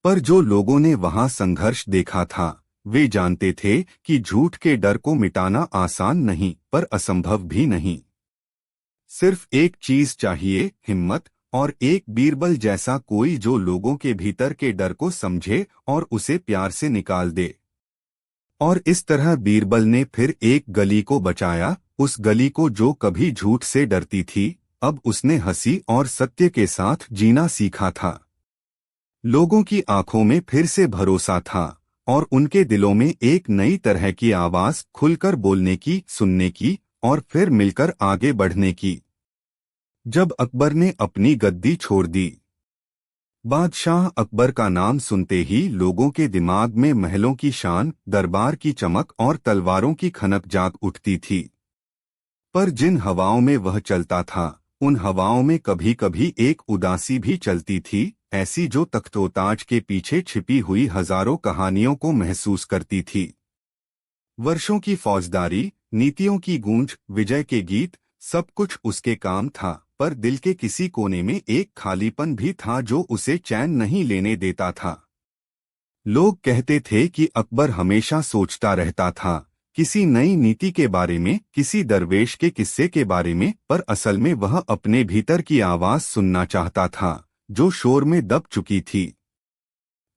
पर जो लोगों ने वहां संघर्ष देखा था, वे जानते थे कि झूठ के डर को मिटाना आसान नहीं, पर असंभव भी नहीं। सिर्फ एक चीज चाहिए, हिम्मत, और एक बीरबल जैसा कोई जो लोगों के भीतर के डर को समझे और उसे प्यार से निकाल दे। और इस तरह बीरबल ने फिर एक गली को बचाया, उस गली को जो कभी झूठ से डरती थी। अब उसने हंसी और सत्य के साथ जीना सीखा था। लोगों की आंखों में फिर से भरोसा था, और उनके दिलों में एक नई तरह की आवाज खुलकर बोलने की, सुनने की, और फिर मिलकर आगे बढ़ने की। जब अकबर ने अपनी गद्दी छोड़ दी, बादशाह अकबर का नाम सुनते ही लोगों के दिमाग में महलों की शान, दरबार की चमक और तलवारों की खनक जाग उठती थी। पर जिन हवाओं में वह चलता था, उन हवाओं में कभी कभी एक उदासी भी चलती थी, ऐसी जो तख्तोताज के पीछे छिपी हुई हजारों कहानियों को महसूस करती थी। वर्षों की फौजदारी, नीतियों की गूंज, विजय के गीत, सब कुछ उसके काम था, पर दिल के किसी कोने में एक खालीपन भी था जो उसे चैन नहीं लेने देता था। लोग कहते थे कि अकबर हमेशा सोचता रहता था, किसी नई नीति के बारे में, किसी दरवेश के किस्से के बारे में, पर असल में वह अपने भीतर की आवाज सुनना चाहता था, जो शोर में दब चुकी थी।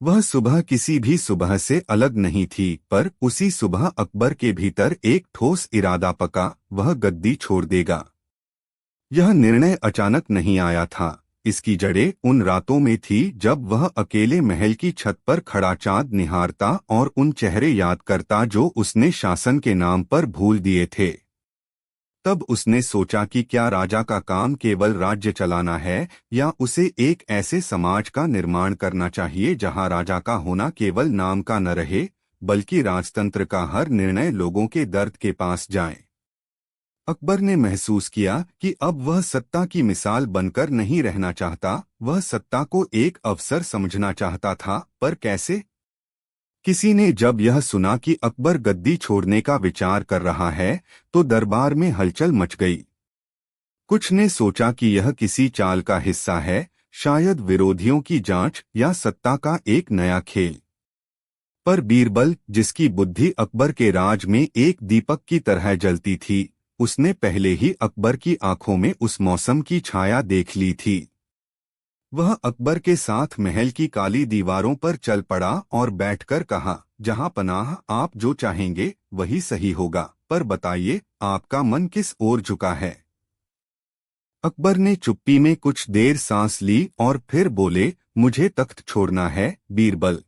वह सुबह किसी भी सुबह से अलग नहीं थी, पर उसी सुबह अकबर के भीतर एक ठोस इरादा पका, वह गद्दी छोड़ देगा। यह निर्णय अचानक नहीं आया था, इसकी जड़ें उन रातों में थी जब वह अकेले महल की छत पर खड़ा चांद निहारता और उन चेहरे याद करता जो उसने शासन के नाम पर भूल दिए थे। तब उसने सोचा कि क्या राजा का काम केवल राज्य चलाना है, या उसे एक ऐसे समाज का निर्माण करना चाहिए जहां राजा का होना केवल नाम का न रहे, बल्कि राजतंत्र का हर निर्णय लोगों के दर्द के पास जाए। अकबर ने महसूस किया कि अब वह सत्ता की मिसाल बनकर नहीं रहना चाहता, वह सत्ता को एक अवसर समझना चाहता था, पर कैसे? किसी ने जब यह सुना कि अकबर गद्दी छोड़ने का विचार कर रहा है, तो दरबार में हलचल मच गई। कुछ ने सोचा कि यह किसी चाल का हिस्सा है, शायद विरोधियों की जांच या सत्ता का एक नया खेल। पर बीरबल, जिसकी बुद्धि अकबर के राज में एक दीपक की तरह जलती थी, उसने पहले ही अकबर की आंखों में उस मौसम की छाया देख ली थी। वह अकबर के साथ महल की काली दीवारों पर चल पड़ा और बैठकर कहा, जहां पनाह, आप जो चाहेंगे वही सही होगा, पर बताइए, आपका मन किस ओर झुका है? अकबर ने चुप्पी में कुछ देर सांस ली और फिर बोले, मुझे तख्त छोड़ना है बीरबल।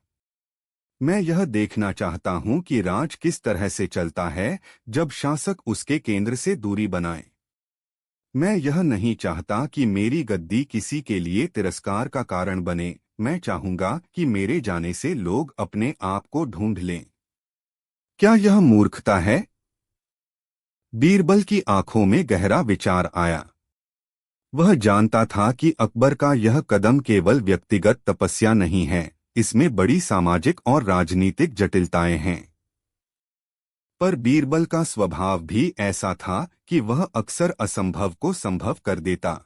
मैं यह देखना चाहता हूं कि राज किस तरह से चलता है जब शासक उसके केंद्र से दूरी बनाए। मैं यह नहीं चाहता कि मेरी गद्दी किसी के लिए तिरस्कार का कारण बने, मैं चाहूंगा कि मेरे जाने से लोग अपने आप को ढूंढ लें। क्या यह मूर्खता है? बीरबल की आंखों में गहरा विचार आया। वह जानता था कि अकबर का यह कदम केवल व्यक्तिगत तपस्या नहीं है, इसमें बड़ी सामाजिक और राजनीतिक जटिलताएं हैं। पर बीरबल का स्वभाव भी ऐसा था कि वह अक्सर असंभव को संभव कर देता।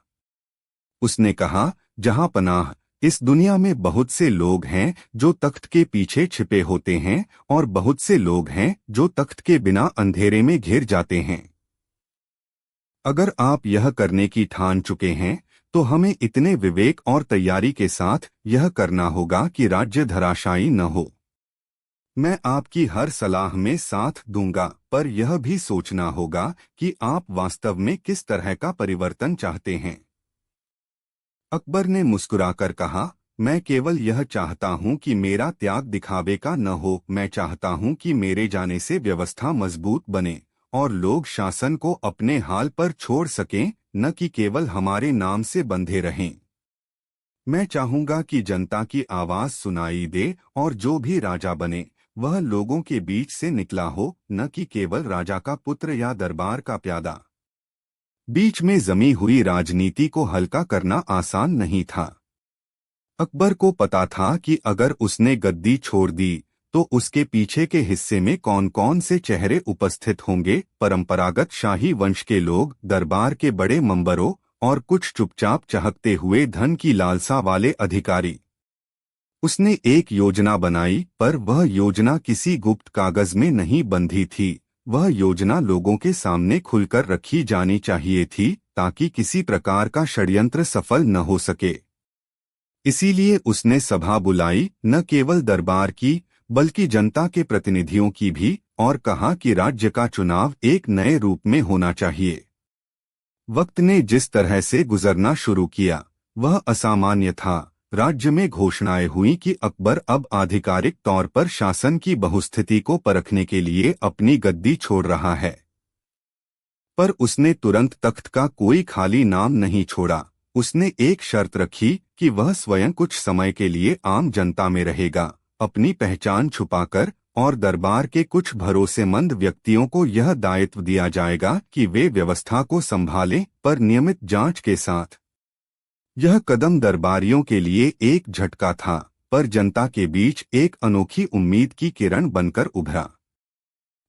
उसने कहा, जहां पनाह, इस दुनिया में बहुत से लोग हैं जो तख्त के पीछे छिपे होते हैं, और बहुत से लोग हैं जो तख्त के बिना अंधेरे में घिर जाते हैं। अगर आप यह करने की ठान चुके हैं, तो हमें इतने विवेक और तैयारी के साथ यह करना होगा कि राज्य धराशायी न हो। मैं आपकी हर सलाह में साथ दूंगा, पर यह भी सोचना होगा कि आप वास्तव में किस तरह का परिवर्तन चाहते हैं। अकबर ने मुस्कुराकर कहा, मैं केवल यह चाहता हूं कि मेरा त्याग दिखावे का न हो, मैं चाहता हूं कि मेरे जाने से व्यवस्था मजबूत बने और लोग शासन को अपने हाल पर छोड़ सकें, न कि केवल हमारे नाम से बंधे रहें। मैं चाहूंगा कि जनता की आवाज सुनाई दे और जो भी राजा बने, वह लोगों के बीच से निकला हो, न कि केवल राजा का पुत्र या दरबार का प्यादा। बीच में जमी हुई राजनीति को हल्का करना आसान नहीं था। अकबर को पता था कि अगर उसने गद्दी छोड़ दी, तो उसके पीछे के हिस्से में कौन कौन से चेहरे उपस्थित होंगे, परंपरागत शाही वंश के लोग, दरबार के बड़े मंबरों, और कुछ चुपचाप चहकते हुए धन की लालसा वाले अधिकारी। उसने एक योजना बनाई, पर वह योजना किसी गुप्त कागज में नहीं बंधी थी, वह योजना लोगों के सामने खुलकर रखी जानी चाहिए थी, ताकि किसी प्रकार का षड्यंत्र सफल न हो सके। इसीलिए उसने सभा बुलाई, न केवल दरबार की, बल्कि जनता के प्रतिनिधियों की भी, और कहा कि राज्य का चुनाव एक नए रूप में होना चाहिए। वक्त ने जिस तरह से गुजरना शुरू किया, वह असामान्य था। राज्य में घोषणाएं हुई कि अकबर अब आधिकारिक तौर पर शासन की बहुस्थिति को परखने के लिए अपनी गद्दी छोड़ रहा है। पर उसने तुरंत तख्त का कोई खाली नाम नहीं छोड़ा। उसने एक शर्त रखी कि वह स्वयं कुछ समय के लिए आम जनता में रहेगा, अपनी पहचान छुपाकर, और दरबार के कुछ भरोसेमंद व्यक्तियों को यह दायित्व दिया जाएगा कि वे व्यवस्था को संभालें, पर नियमित जांच के साथ। यह कदम दरबारियों के लिए एक झटका था, पर जनता के बीच एक अनोखी उम्मीद की किरण बनकर उभरा।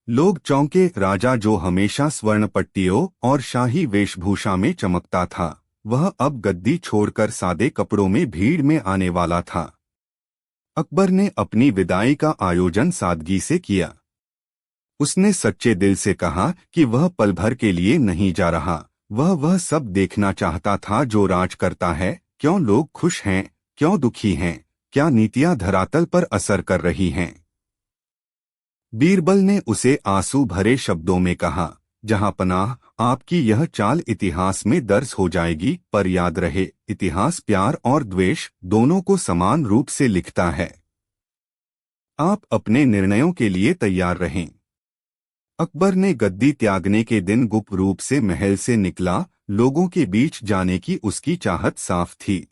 लोग चौंके। राजा, जो हमेशा स्वर्ण पट्टियों और शाही वेशभूषा में चमकता था, वह अब गद्दी छोड़कर सादे कपड़ों में भीड़ में आने वाला था। अकबर ने अपनी विदाई का आयोजन सादगी से किया। उसने सच्चे दिल से कहा कि वह पल भर के लिए नहीं जा रहा। वह सब देखना चाहता था जो राज करता है, क्यों लोग खुश हैं, क्यों दुखी हैं, क्या नीतियां धरातल पर असर कर रही हैं। बीरबल ने उसे आंसू भरे शब्दों में कहा, जहांपनाह, आपकी यह चाल इतिहास में दर्ज हो जाएगी, पर याद रहे, इतिहास प्यार और द्वेष दोनों को समान रूप से लिखता है। आप अपने निर्णयों के लिए तैयार रहें। अकबर ने गद्दी त्यागने के दिन गुप्त रूप से महल से निकला। लोगों के बीच जाने की उसकी चाहत साफ थी।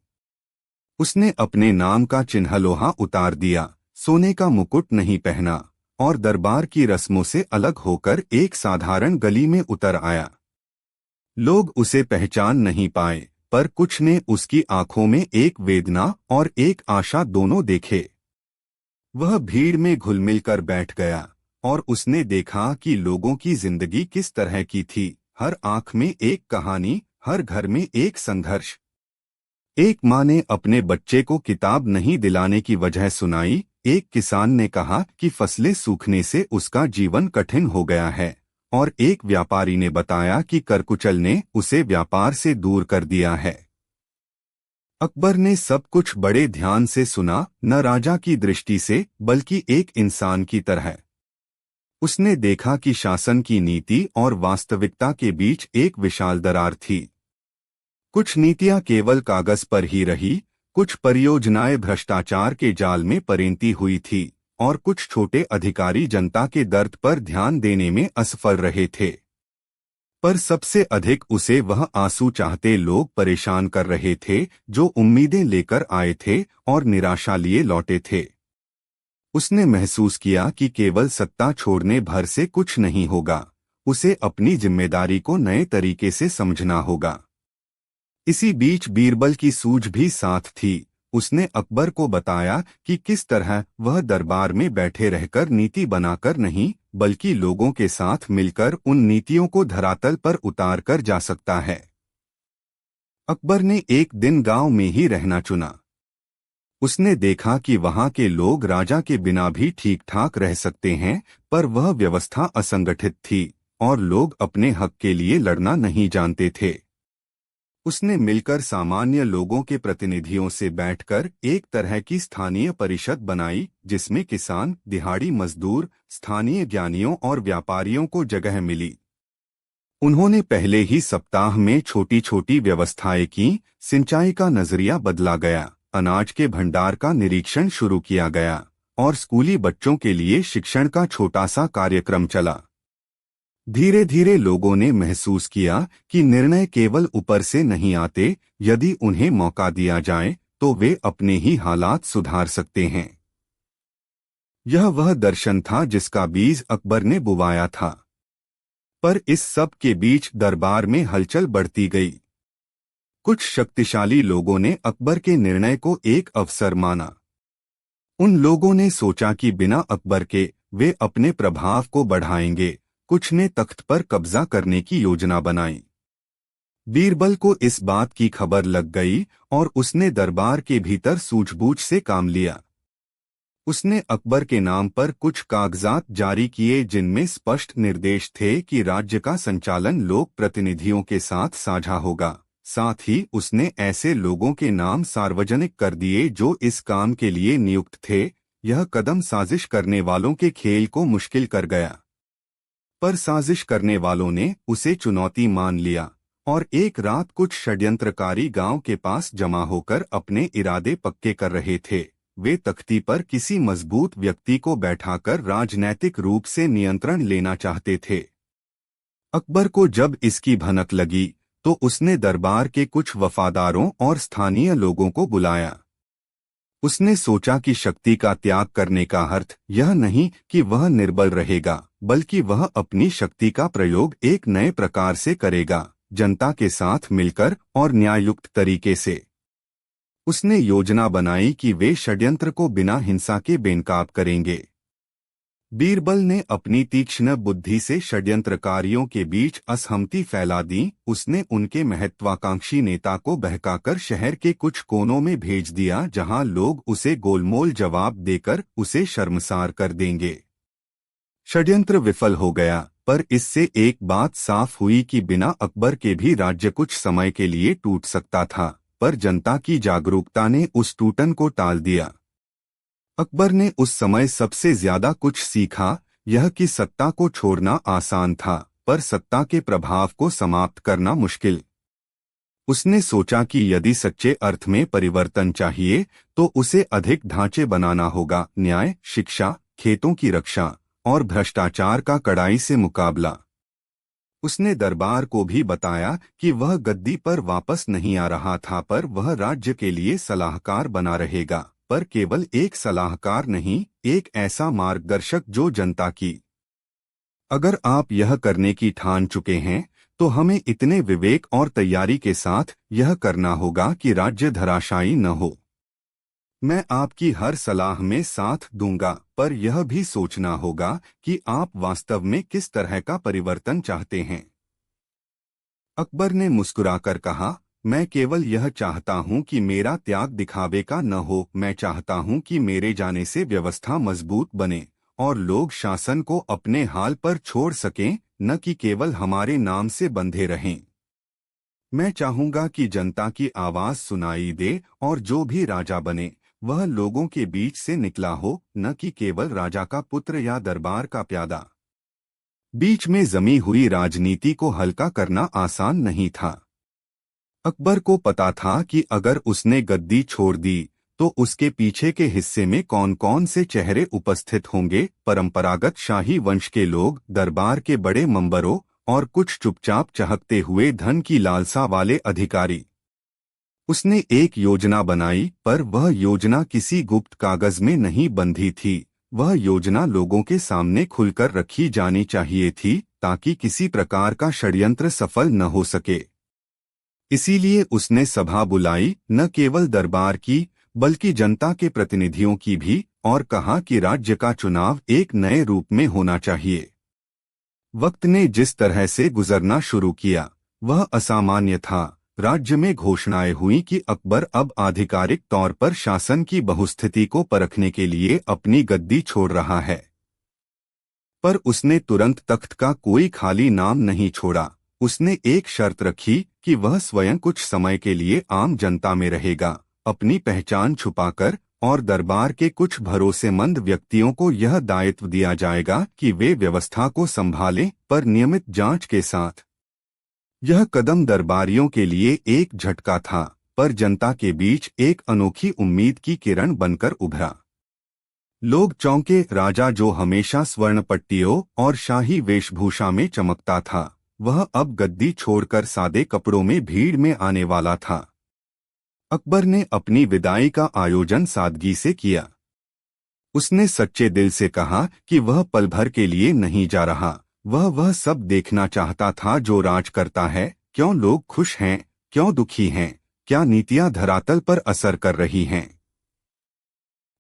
उसने अपने नाम का चिन्ह लोहा उतार दिया, सोने का मुकुट नहीं पहना, और दरबार की रस्मों से अलग होकर एक साधारण गली में उतर आया। लोग उसे पहचान नहीं पाए, पर कुछ ने उसकी आंखों में एक वेदना और एक आशा दोनों देखे। वह भीड़ में घुलमिल कर बैठ गया, और उसने देखा कि लोगों की जिंदगी किस तरह की थी। हर आंख में एक कहानी, हर घर में एक संघर्ष। एक माँ ने अपने बच्चे को किताब नहीं दिलाने की वजह सुनाई। एक किसान ने कहा कि फसलें सूखने से उसका जीवन कठिन हो गया है, और एक व्यापारी ने बताया कि करकुचल ने उसे व्यापार से दूर कर दिया है। अकबर ने सब कुछ बड़े ध्यान से सुना, न राजा की दृष्टि से, बल्कि एक इंसान की तरह। उसने देखा कि शासन की नीति और वास्तविकता के बीच एक विशाल दरार थी। कुछ नीतियां केवल कागज पर ही रही, कुछ परियोजनाएं भ्रष्टाचार के जाल में परिणती हुई थी, और कुछ छोटे अधिकारी जनता के दर्द पर ध्यान देने में असफल रहे थे। पर सबसे अधिक उसे वह आंसू चाहते लोग परेशान कर रहे थे, जो उम्मीदें लेकर आए थे और निराशा लिए लौटे थे। उसने महसूस किया कि केवल सत्ता छोड़ने भर से कुछ नहीं होगा, उसे अपनी जिम्मेदारी को नए तरीके से समझना होगा। इसी बीच बीरबल की सूझ भी साथ थी। उसने अकबर को बताया कि किस तरह वह दरबार में बैठे रहकर नीति बनाकर नहीं, बल्कि लोगों के साथ मिलकर उन नीतियों को धरातल पर उतार कर जा सकता है। अकबर ने एक दिन गांव में ही रहना चुना। उसने देखा कि वहां के लोग राजा के बिना भी ठीक ठाक रह सकते हैं, पर वह व्यवस्था असंगठित थी, और लोग अपने हक के लिए लड़ना नहीं जानते थे। उसने मिलकर सामान्य लोगों के प्रतिनिधियों से बैठकर एक तरह की स्थानीय परिषद बनाई, जिसमें किसान, दिहाड़ी मजदूर, स्थानीय ज्ञानियों और व्यापारियों को जगह मिली। उन्होंने पहले ही सप्ताह में छोटी छोटी व्यवस्थाएं की। सिंचाई का नजरिया बदला गया, अनाज के भंडार का निरीक्षण शुरू किया गया, और स्कूली बच्चों के लिए शिक्षण का छोटा सा कार्यक्रम चला। धीरे धीरे लोगों ने महसूस किया कि निर्णय केवल ऊपर से नहीं आते, यदि उन्हें मौका दिया जाए तो वे अपने ही हालात सुधार सकते हैं। यह वह दर्शन था जिसका बीज अकबर ने बुवाया था। पर इस सब के बीच दरबार में हलचल बढ़ती गई। कुछ शक्तिशाली लोगों ने अकबर के निर्णय को एक अवसर माना। उन लोगों ने सोचा कि बिना अकबर के वे अपने प्रभाव को बढ़ाएंगे। कुछ ने तख्त पर कब्जा करने की योजना बनाई। बीरबल को इस बात की खबर लग गई, और उसने दरबार के भीतर सूझबूझ से काम लिया। उसने अकबर के नाम पर कुछ कागजात जारी किए, जिनमें स्पष्ट निर्देश थे कि राज्य का संचालन लोक प्रतिनिधियों के साथ साझा होगा। साथ ही उसने ऐसे लोगों के नाम सार्वजनिक कर दिए जो इस काम के लिए नियुक्त थे। यह कदम साजिश करने वालों के खेल को मुश्किल कर गया, पर साजिश करने वालों ने उसे चुनौती मान लिया, और एक रात कुछ षड्यंत्रकारी गांव के पास जमा होकर अपने इरादे पक्के कर रहे थे। वे तख्ती पर किसी मजबूत व्यक्ति को बैठाकर राजनैतिक रूप से नियंत्रण लेना चाहते थे। अकबर को जब इसकी भनक लगी, तो उसने दरबार के कुछ वफादारों और स्थानीय लोगों को बुलाया। उसने सोचा कि शक्ति का त्याग करने का अर्थ यह नहीं कि वह निर्बल रहेगा, बल्कि वह अपनी शक्ति का प्रयोग एक नए प्रकार से करेगा, जनता के साथ मिलकर और न्याययुक्त तरीके से। उसने योजना बनाई कि वे षड्यंत्र को बिना हिंसा के बेनकाब करेंगे। बीरबल ने अपनी तीक्ष्ण बुद्धि से षड्यंत्रकारियों के बीच असहमति फैला दी। उसने उनके महत्वाकांक्षी नेता को बहकाकर शहर के कुछ कोनों में भेज दिया, जहां लोग उसे गोलमोल जवाब देकर उसे शर्मसार कर देंगे। षड्यंत्र विफल हो गया, पर इससे एक बात साफ हुई कि बिना अकबर के भी राज्य कुछ समय के लिए टूट सकता था, पर जनता की जागरूकता ने उस टूटन को टाल दिया। अकबर ने उस समय सबसे ज्यादा कुछ सीखा, यह कि सत्ता को छोड़ना आसान था, पर सत्ता के प्रभाव को समाप्त करना मुश्किल। उसने सोचा कि यदि सच्चे अर्थ में परिवर्तन चाहिए तो उसे अधिक ढांचे बनाना होगा, न्याय, शिक्षा, खेतों की रक्षा और भ्रष्टाचार का कड़ाई से मुकाबला। उसने दरबार को भी बताया कि वह गद्दी पर वापस नहीं आ रहा था, पर वह राज्य के लिए सलाहकार बना रहेगा, पर केवल एक सलाहकार नहीं, एक ऐसा मार्गदर्शक जो जनता की। अगर आप यह करने की ठान चुके हैं तो हमें इतने विवेक और तैयारी के साथ यह करना होगा कि राज्य धराशायी न हो। मैं आपकी हर सलाह में साथ दूंगा, पर यह भी सोचना होगा कि आप वास्तव में किस तरह का परिवर्तन चाहते हैं। अकबर ने मुस्कुराकर कहा, मैं केवल यह चाहता हूं कि मेरा त्याग दिखावे का न हो। मैं चाहता हूं कि मेरे जाने से व्यवस्था मजबूत बने और लोग शासन को अपने हाल पर छोड़ सकें, न कि केवल हमारे नाम से बंधे रहें। मैं चाहूंगा कि जनता की आवाज सुनाई दे और जो भी राजा बने वह लोगों के बीच से निकला हो, न कि केवल राजा का पुत्र या दरबार का प्यादा। बीच में जमी हुई राजनीति को हल्का करना आसान नहीं था। अकबर को पता था कि अगर उसने गद्दी छोड़ दी तो उसके पीछे के हिस्से में कौन कौन से चेहरे उपस्थित होंगे। परंपरागत शाही वंश के लोग, दरबार के बड़े मंबरों और कुछ चुपचाप चहकते हुए धन की लालसा वाले अधिकारी। उसने एक योजना बनाई, पर वह योजना किसी गुप्त कागज में नहीं बंधी थी। वह योजना लोगों के सामने खुलकर रखी जानी चाहिए थी, ताकि किसी प्रकार का षड्यंत्र सफल न हो सके। इसीलिए उसने सभा बुलाई, न केवल दरबार की बल्कि जनता के प्रतिनिधियों की भी, और कहा कि राज्य का चुनाव एक नए रूप में होना चाहिए। वक्त ने जिस तरह से गुजरना शुरू किया वह असामान्य था। राज्य में घोषणाएं हुई कि अकबर अब आधिकारिक तौर पर शासन की बहुस्थिति को परखने के लिए अपनी गद्दी छोड़ रहा है। पर उसने तुरंत तख्त का कोई खाली नाम नहीं छोड़ा। उसने एक शर्त रखी कि वह स्वयं कुछ समय के लिए आम जनता में रहेगा, अपनी पहचान छुपाकर, और दरबार के कुछ भरोसेमंद व्यक्तियों को यह दायित्व दिया जाएगा कि वे व्यवस्था को संभालें, पर नियमित जांच के साथ। यह कदम दरबारियों के लिए एक झटका था, पर जनता के बीच एक अनोखी उम्मीद की किरण बनकर उभरा। लोग चौंके। राजा, जो हमेशा स्वर्ण पट्टियों और शाही वेशभूषा में चमकता था, वह अब गद्दी छोड़कर सादे कपड़ों में भीड़ में आने वाला था। अकबर ने अपनी विदाई का आयोजन सादगी से किया। उसने सच्चे दिल से कहा कि वह पल भर के लिए नहीं जा रहा। वह सब देखना चाहता था जो राज करता है। क्यों लोग खुश हैं, क्यों दुखी हैं, क्या नीतियां धरातल पर असर कर रही हैं।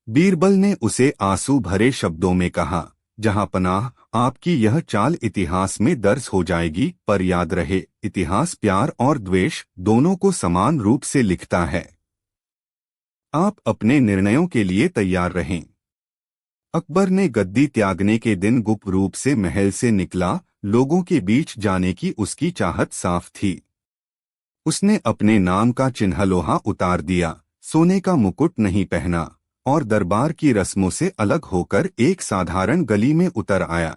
बीरबल ने उसे आंसू भरे शब्दों में कहा, जहां पनाह, आपकी यह चाल इतिहास में दर्ज हो जाएगी, पर याद रहे, इतिहास प्यार और द्वेष दोनों को समान रूप से लिखता है। आप अपने निर्णयों के लिए तैयार रहें। अकबर ने गद्दी त्यागने के दिन गुप्त रूप से महल से निकला। लोगों के बीच जाने की उसकी चाहत साफ थी। उसने अपने नाम का चिन्ह लोहा उतार दिया, सोने का मुकुट नहीं पहना, और दरबार की रस्मों से अलग होकर एक साधारण गली में उतर आया।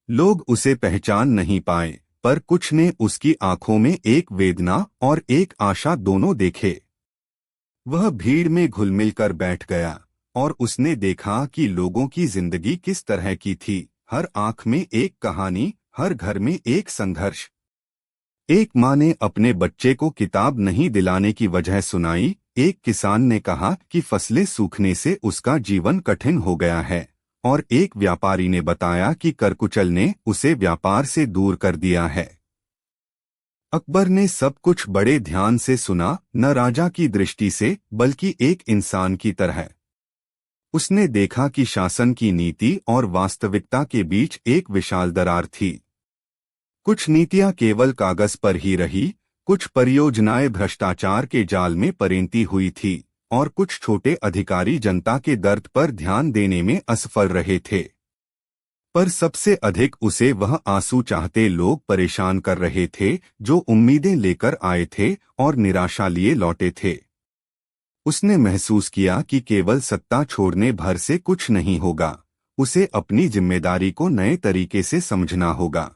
लोग उसे पहचान नहीं पाए, पर कुछ ने उसकी आंखों में एक वेदना और एक आशा दोनों देखे। वह भीड़ में घुलमिल कर बैठ गया, और उसने देखा कि लोगों की जिंदगी किस तरह की थी। हर आंख में एक कहानी, हर घर में एक संघर्ष। एक माँ ने अपने बच्चे को किताब नहीं दिलाने की वजह सुनाई। एक किसान ने कहा कि फसलें सूखने से उसका जीवन कठिन हो गया है, और एक व्यापारी ने बताया कि करकुचल ने उसे व्यापार से दूर कर दिया है। अकबर ने सब कुछ बड़े ध्यान से सुना, न राजा की दृष्टि से बल्कि एक इंसान की तरह। उसने देखा कि शासन की नीति और वास्तविकता के बीच एक विशाल दरार थी। कुछ नीतियां केवल कागज पर ही रही, कुछ परियोजनाएं भ्रष्टाचार के जाल में परिणती हुई थी, और कुछ छोटे अधिकारी जनता के दर्द पर ध्यान देने में असफल रहे थे। पर सबसे अधिक उसे वह आंसू चाहते लोग परेशान कर रहे थे, जो उम्मीदें लेकर आए थे और निराशा लिए लौटे थे। उसने महसूस किया कि केवल सत्ता छोड़ने भर से कुछ नहीं होगा, उसे अपनी जिम्मेदारी को नए तरीके से समझना होगा।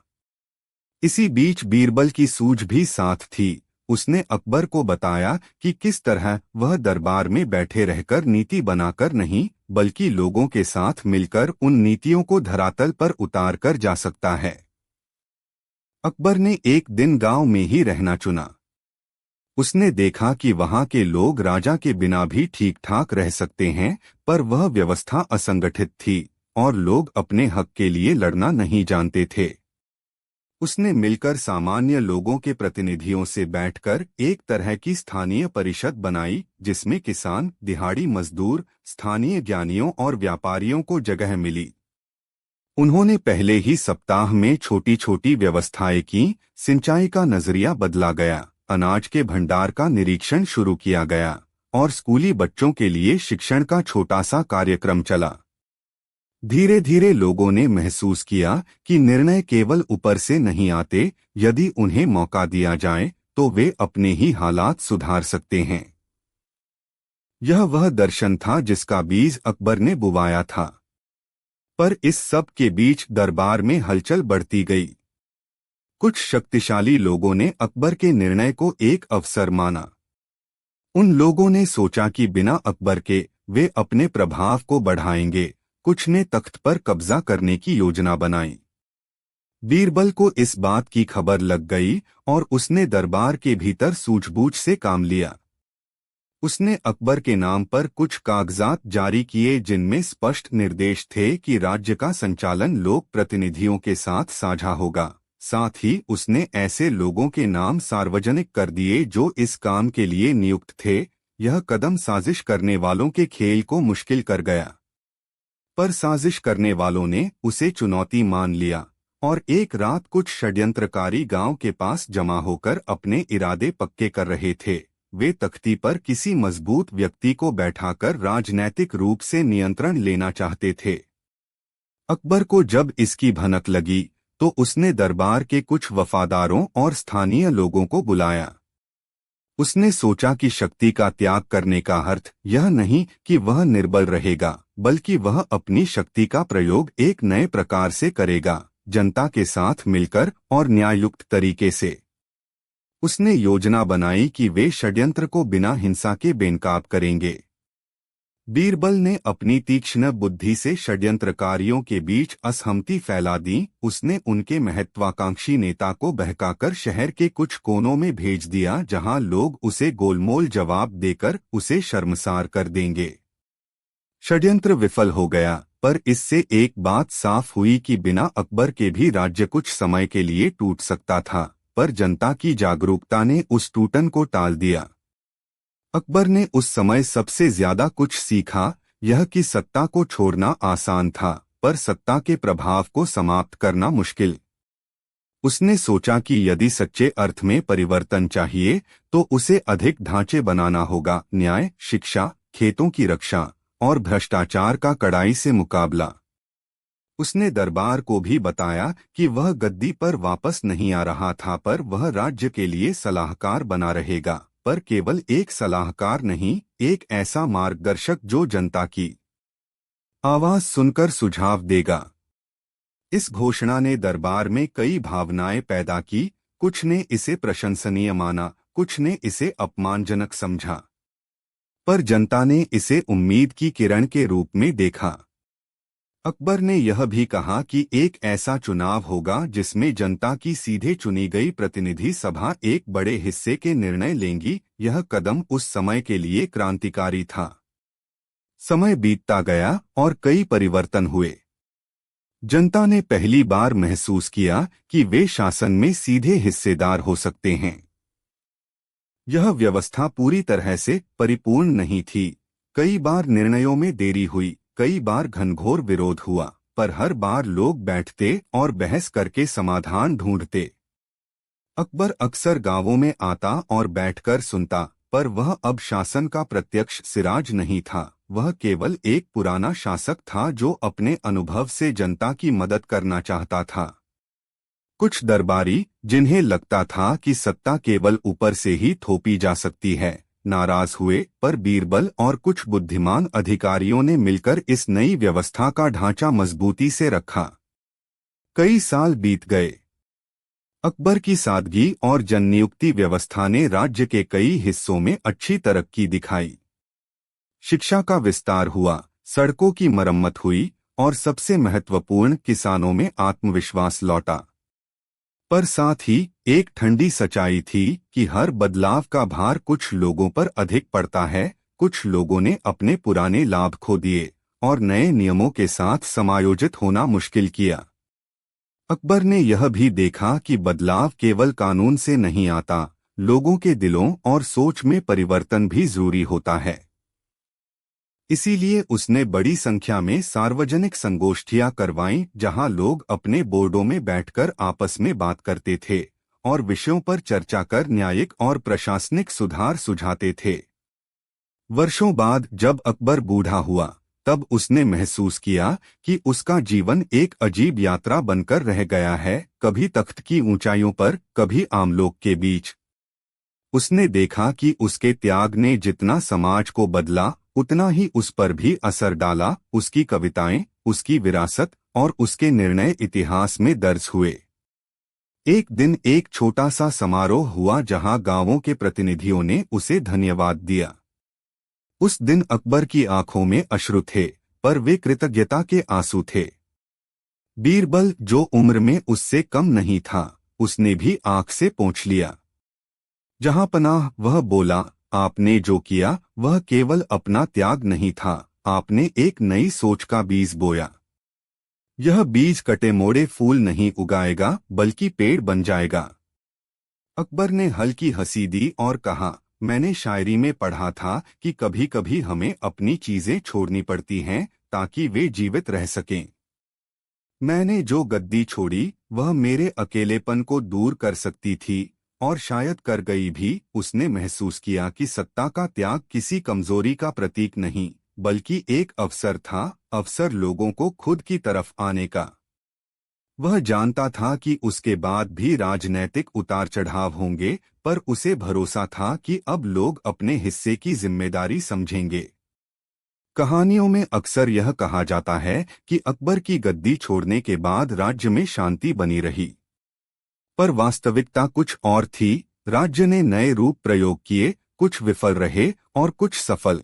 इसी बीच बीरबल की सूझ भी साथ थी। उसने अकबर को बताया कि किस तरह वह दरबार में बैठे रहकर नीति बनाकर नहीं, बल्कि लोगों के साथ मिलकर उन नीतियों को धरातल पर उतार कर जा सकता है। अकबर ने एक दिन गांव में ही रहना चुना। उसने देखा कि वहां के लोग राजा के बिना भी ठीक ठाक रह सकते हैं, पर वह व्यवस्था असंगठित थी और लोग अपने हक के लिए लड़ना नहीं जानते थे। उसने मिलकर सामान्य लोगों के प्रतिनिधियों से बैठकर एक तरह की स्थानीय परिषद बनाई, जिसमें किसान, दिहाड़ी मजदूर, स्थानीय ज्ञानियों और व्यापारियों को जगह मिली। उन्होंने पहले ही सप्ताह में छोटी छोटी व्यवस्थाएं की। सिंचाई का नजरिया बदला गया, अनाज के भंडार का निरीक्षण शुरू किया गया, और स्कूली बच्चों के लिए शिक्षण का छोटा सा कार्यक्रम चला। धीरे धीरे लोगों ने महसूस किया कि निर्णय केवल ऊपर से नहीं आते, यदि उन्हें मौका दिया जाए तो वे अपने ही हालात सुधार सकते हैं। यह वह दर्शन था जिसका बीज अकबर ने बुवाया था। पर इस सब के बीच दरबार में हलचल बढ़ती गई। कुछ शक्तिशाली लोगों ने अकबर के निर्णय को एक अवसर माना। उन लोगों ने सोचा कि बिना अकबर के वे अपने प्रभाव को बढ़ाएंगे। कुछ ने तख्त पर कब्जा करने की योजना बनाई। बीरबल को इस बात की खबर लग गई और उसने दरबार के भीतर सूझबूझ से काम लिया। उसने अकबर के नाम पर कुछ कागजात जारी किए, जिनमें स्पष्ट निर्देश थे कि राज्य का संचालन लोक प्रतिनिधियों के साथ साझा होगा। साथ ही उसने ऐसे लोगों के नाम सार्वजनिक कर दिए जो इस काम के लिए नियुक्त थे। यह कदम साजिश करने वालों के खेल को मुश्किल कर गया, पर साजिश करने वालों ने उसे चुनौती मान लिया, और एक रात कुछ षड्यंत्रकारी गांव के पास जमा होकर अपने इरादे पक्के कर रहे थे। वे तख्ती पर किसी मजबूत व्यक्ति को बैठाकर राजनैतिक रूप से नियंत्रण लेना चाहते थे। अकबर को जब इसकी भनक लगी तो उसने दरबार के कुछ वफादारों और स्थानीय लोगों को बुलाया। उसने सोचा कि शक्ति का त्याग करने का अर्थ यह नहीं कि वह निर्बल रहेगा, बल्कि वह अपनी शक्ति का प्रयोग एक नए प्रकार से करेगा, जनता के साथ मिलकर और न्याययुक्त तरीके से। उसने योजना बनाई कि वे षड्यंत्र को बिना हिंसा के बेनकाब करेंगे। बीरबल ने अपनी तीक्ष्ण बुद्धि से षड्यंत्रकारियों के बीच असहमति फैला दी। उसने उनके महत्वाकांक्षी नेता को बहकाकर शहर के कुछ कोनों में भेज दिया, जहां लोग उसे गोलमोल जवाब देकर उसे शर्मसार कर देंगे। षड्यंत्र विफल हो गया, पर इससे एक बात साफ हुई कि बिना अकबर के भी राज्य कुछ समय के लिए टूट सकता था, पर जनता की जागरूकता ने उस टूटन को टाल दिया। अकबर ने उस समय सबसे ज्यादा कुछ सीखा, यह कि सत्ता को छोड़ना आसान था, पर सत्ता के प्रभाव को समाप्त करना मुश्किल। उसने सोचा कि यदि सच्चे अर्थ में परिवर्तन चाहिए तो उसे अधिक ढांचे बनाना होगा, न्याय, शिक्षा, खेतों की रक्षा और भ्रष्टाचार का कड़ाई से मुकाबला। उसने दरबार को भी बताया कि वह गद्दी पर वापस नहीं आ रहा था, पर वह राज्य के लिए सलाहकार बना रहेगा, पर केवल एक सलाहकार नहीं, एक ऐसा मार्गदर्शक जो जनता की आवाज सुनकर सुझाव देगा। इस घोषणा ने दरबार में कई भावनाएं पैदा की। कुछ ने इसे प्रशंसनीय माना, कुछ ने इसे अपमानजनक समझा, पर जनता ने इसे उम्मीद की किरण के रूप में देखा। अकबर ने यह भी कहा कि एक ऐसा चुनाव होगा जिसमें जनता की सीधे चुनी गई प्रतिनिधि सभा एक बड़े हिस्से के निर्णय लेंगी। यह कदम उस समय के लिए क्रांतिकारी था। समय बीतता गया और कई परिवर्तन हुए। जनता ने पहली बार महसूस किया कि वे शासन में सीधे हिस्सेदार हो सकते हैं। यह व्यवस्था पूरी तरह से परिपूर्ण नहीं थी। कई बार निर्णयों में देरी हुई, कई बार घनघोर विरोध हुआ, पर हर बार लोग बैठते और बहस करके समाधान ढूंढते। अकबर अक्सर गांवों में आता और बैठकर सुनता, पर वह अब शासन का प्रत्यक्ष सिराज नहीं था। वह केवल एक पुराना शासक था जो अपने अनुभव से जनता की मदद करना चाहता था। कुछ दरबारी, जिन्हें लगता था कि सत्ता केवल ऊपर से ही थोपी जा सकती है, नाराज हुए, पर बीरबल और कुछ बुद्धिमान अधिकारियों ने मिलकर इस नई व्यवस्था का ढांचा मजबूती से रखा। कई साल बीत गए। अकबर की सादगी और जननियुक्ति व्यवस्था ने राज्य के कई हिस्सों में अच्छी तरक्की दिखाई। शिक्षा का विस्तार हुआ, सड़कों की मरम्मत हुई और सबसे महत्वपूर्ण, किसानों में आत्मविश्वास लौटा। पर साथ ही एक ठंडी सच्चाई थी कि हर बदलाव का भार कुछ लोगों पर अधिक पड़ता है। कुछ लोगों ने अपने पुराने लाभ खो दिए और नए नियमों के साथ समायोजित होना मुश्किल किया। अकबर ने यह भी देखा कि बदलाव केवल कानून से नहीं आता, लोगों के दिलों और सोच में परिवर्तन भी जरूरी होता है। इसीलिए उसने बड़ी संख्या में सार्वजनिक संगोष्ठियां करवाईं, जहां लोग अपने बोर्डों में बैठकर आपस में बात करते थे और विषयों पर चर्चा कर न्यायिक और प्रशासनिक सुधार सुझाते थे। वर्षों बाद जब अकबर बूढ़ा हुआ, तब उसने महसूस किया कि उसका जीवन एक अजीब यात्रा बनकर रह गया है, कभी तख्त की ऊंचाइयों पर, कभी आमलोक के बीच। उसने देखा कि उसके त्याग ने जितना समाज को बदला, उतना ही उस पर भी असर डाला। उसकी कविताएं, उसकी विरासत और उसके निर्णय इतिहास में दर्ज हुए। एक दिन एक छोटा सा समारोह हुआ जहां गांवों के प्रतिनिधियों ने उसे धन्यवाद दिया। उस दिन अकबर की आंखों में अश्रु थे, पर वे कृतज्ञता के आंसू थे। बीरबल, जो उम्र में उससे कम नहीं था, उसने भी आंख से पोंछ लिया। जहां पनाह, वह बोला, आपने जो किया वह केवल अपना त्याग नहीं था, आपने एक नई सोच का बीज बोया। यह बीज कटे मोड़े फूल नहीं उगाएगा, बल्कि पेड़ बन जाएगा। अकबर ने हल्की हंसी दी और कहा, मैंने शायरी में पढ़ा था कि कभी कभी हमें अपनी चीजें छोड़नी पड़ती हैं ताकि वे जीवित रह सकें। मैंने जो गद्दी छोड़ी वह मेरे अकेलेपन को दूर कर सकती थी, और शायद कर गई भी। उसने महसूस किया कि सत्ता का त्याग किसी कमजोरी का प्रतीक नहीं, बल्कि एक अवसर था, अवसर लोगों को खुद की तरफ आने का। वह जानता था कि उसके बाद भी राजनैतिक उतार चढ़ाव होंगे, पर उसे भरोसा था कि अब लोग अपने हिस्से की जिम्मेदारी समझेंगे। कहानियों में अक्सर यह कहा जाता है कि अकबर की गद्दी छोड़ने के बाद राज्य में शांति बनी रही, पर वास्तविकता कुछ और थी। राज्य ने नए रूप प्रयोग किए, कुछ विफल रहे और कुछ सफल।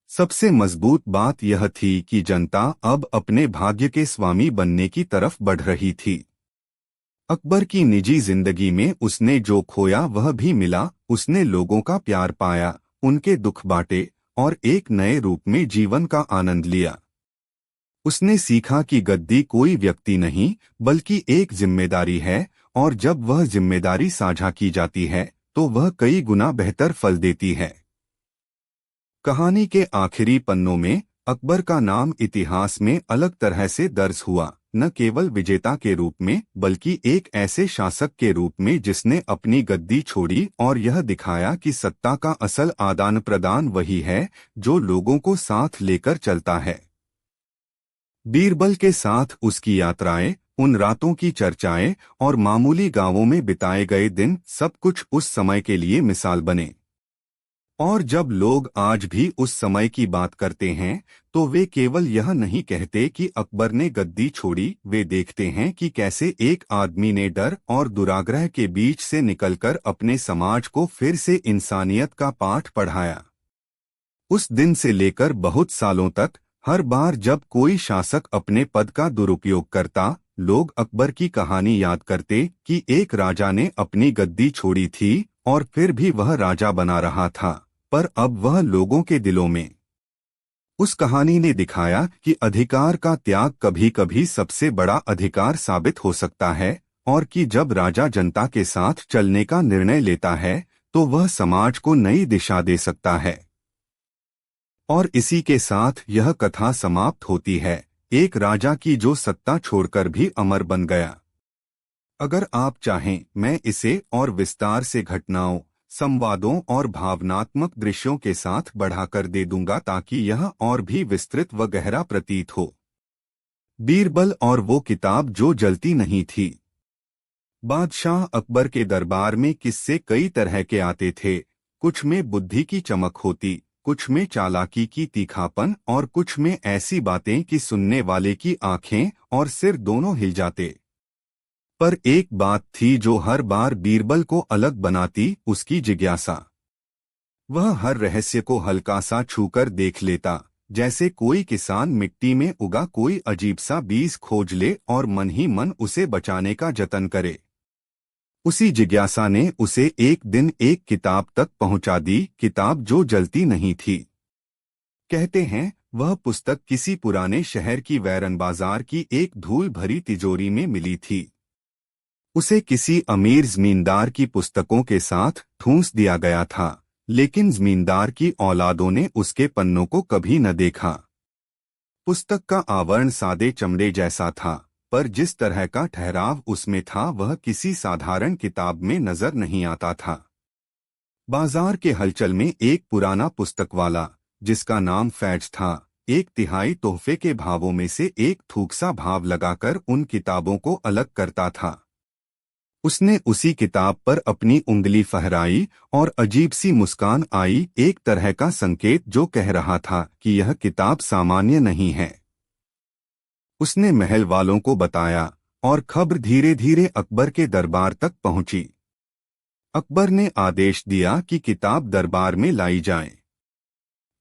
सबसे मजबूत बात यह थी कि जनता अब अपने भाग्य के स्वामी बनने की तरफ बढ़ रही थी। अकबर की निजी जिंदगी में उसने जो खोया वह भी मिला। उसने लोगों का प्यार पाया, उनके दुख बांटे और एक नए रूप में जीवन का आनंद लिया। उसने सीखा कि गद्दी कोई व्यक्ति नहीं, बल्कि एक जिम्मेदारी है, और जब वह जिम्मेदारी साझा की जाती है तो वह कई गुना बेहतर फल देती है। कहानी के आखिरी पन्नों में अकबर का नाम इतिहास में अलग तरह से दर्ज हुआ, न केवल विजेता के रूप में, बल्कि एक ऐसे शासक के रूप में जिसने अपनी गद्दी छोड़ी और यह दिखाया कि सत्ता का असल आदान प्रदान वही है जो लोगों को साथ लेकर चलता है। बीरबल के साथ उसकी यात्राएं, उन रातों की चर्चाएं और मामूली गांवों में बिताए गए दिन, सब कुछ उस समय के लिए मिसाल बने। और जब लोग आज भी उस समय की बात करते हैं तो वे केवल यह नहीं कहते कि अकबर ने गद्दी छोड़ी, वे देखते हैं कि कैसे एक आदमी ने डर और दुराग्रह के बीच से निकलकर अपने समाज को फिर से इंसानियत का पाठ पढ़ाया। उस दिन से लेकर बहुत सालों तक हर बार जब कोई शासक अपने पद का दुरुपयोग करता, लोग अकबर की कहानी याद करते कि एक राजा ने अपनी गद्दी छोड़ी थी और फिर भी वह राजा बना रहा था, पर अब वह लोगों के दिलों में। उस कहानी ने दिखाया कि अधिकार का त्याग कभी कभी सबसे बड़ा अधिकार साबित हो सकता है, और कि जब राजा जनता के साथ चलने का निर्णय लेता है तो वह समाज को नई दिशा दे सकता है। और इसी के साथ यह कथा समाप्त होती है, एक राजा की जो सत्ता छोड़कर भी अमर बन गया। अगर आप चाहें मैं इसे और विस्तार से घटनाओं, संवादों और भावनात्मक दृश्यों के साथ बढ़ाकर दे दूंगा ताकि यह और भी विस्तृत व गहरा प्रतीत हो। बीरबल और वो किताब जो जलती नहीं थी। बादशाह अकबर के दरबार में किस्से कई तरह के आते थे। कुछ में बुद्धि की चमक होती, कुछ में चालाकी की तीखापन और कुछ में ऐसी बातें कि सुनने वाले की आंखें और सिर दोनों हिल जाते। पर एक बात थी जो हर बार बीरबल को अलग बनाती, उसकी जिज्ञासा। वह हर रहस्य को हल्का सा छूकर देख लेता, जैसे कोई किसान मिट्टी में उगा कोई अजीब सा बीज खोज ले और मन ही मन उसे बचाने का जतन करे। उसी जिज्ञासा ने उसे एक दिन एक किताब तक पहुंचा दी, किताब जो जलती नहीं थी। कहते हैं वह पुस्तक किसी पुराने शहर की वैरन बाजार की एक धूल भरी तिजोरी में मिली थी। उसे किसी अमीर जमींदार की पुस्तकों के साथ ठूंस दिया गया था, लेकिन जमींदार की औलादों ने उसके पन्नों को कभी न देखा। पुस्तक का आवरण सादे चमड़े जैसा था, पर जिस तरह का ठहराव उसमें था वह किसी साधारण किताब में नजर नहीं आता था। बाजार के हलचल में एक पुराना पुस्तक वाला, जिसका नाम फैज था, एक तिहाई तोहफे के भावों में से एक थूक सा भाव लगाकर उन किताबों को अलग करता था। उसने उसी किताब पर अपनी उंगली फहराई और अजीब सी मुस्कान आई, एक तरह का संकेत जो कह रहा था कि यह किताब सामान्य नहीं है। उसने महल वालों को बताया और खबर धीरे धीरे अकबर के दरबार तक पहुंची। अकबर ने आदेश दिया कि किताब दरबार में लाई जाए।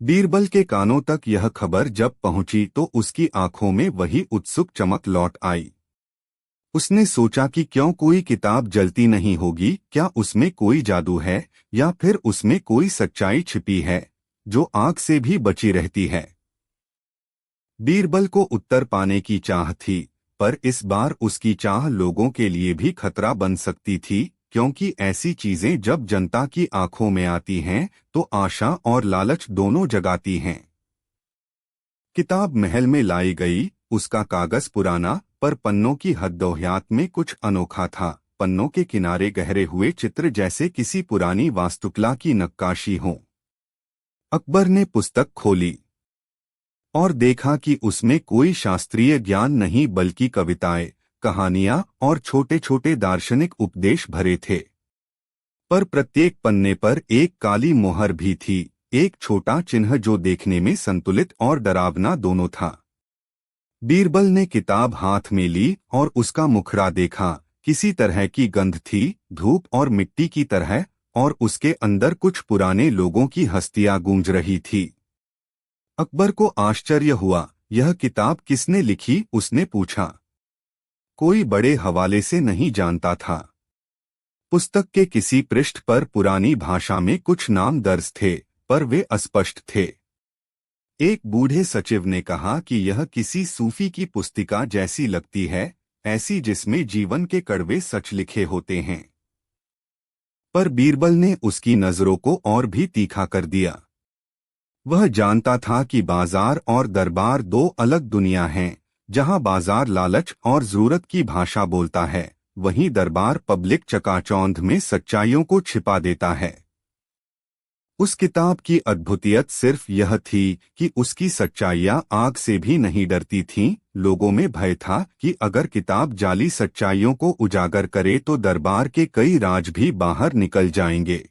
बीरबल के कानों तक यह खबर जब पहुंची तो उसकी आंखों में वही उत्सुक चमक लौट आई। उसने सोचा कि क्यों कोई किताब जलती नहीं होगी, क्या उसमें कोई जादू है या फिर उसमें कोई सच्चाई छिपी है जो आग से भी बची रहती है। बीरबल को उत्तर पाने की चाह थी, पर इस बार उसकी चाह लोगों के लिए भी खतरा बन सकती थी, क्योंकि ऐसी चीजें जब जनता की आंखों में आती हैं तो आशा और लालच दोनों जगाती हैं। किताब महल में लाई गई। उसका कागज पुराना, पर पन्नों की हद्दोह्यात में कुछ अनोखा था। पन्नों के किनारे गहरे हुए चित्र जैसे किसी पुरानी वास्तुकला की नक्काशी हो। अकबर ने पुस्तक खोली और देखा कि उसमें कोई शास्त्रीय ज्ञान नहीं बल्कि कविताएं, कहानियां और छोटे छोटे दार्शनिक उपदेश भरे थे। पर प्रत्येक पन्ने पर एक काली मोहर भी थी, एक छोटा चिन्ह जो देखने में संतुलित और डरावना दोनों था। बीरबल ने किताब हाथ में ली और उसका मुखड़ा देखा। किसी तरह की गंध थी, धूप और मिट्टी की तरह, और उसके अंदर कुछ पुराने लोगों की हस्तियां गूंज रही थी। अकबर को आश्चर्य हुआ। यह किताब किसने लिखी? उसने पूछा। कोई बड़े हवाले से नहीं जानता था। पुस्तक के किसी पृष्ठ पर पुरानी भाषा में कुछ नाम दर्ज थे, पर वे अस्पष्ट थे। एक बूढ़े सचिव ने कहा कि यह किसी सूफी की पुस्तिका जैसी लगती है, ऐसी जिसमें जीवन के कड़वे सच लिखे होते हैं। पर बीरबल ने उसकी नजरों को और भी तीखा कर दिया। वह जानता था कि बाजार और दरबार दो अलग दुनिया हैं। जहां बाजार लालच और जरूरत की भाषा बोलता है, वहीं दरबार पब्लिक चकाचौंध में सच्चाइयों को छिपा देता है। उस किताब की अद्भुतियत सिर्फ यह थी कि उसकी सच्चाइयां आग से भी नहीं डरती थीं। लोगों में भय था कि अगर किताब जाली सच्चाइयों को उजागर करे तो दरबार के कई राज भी बाहर निकल जाएंगे।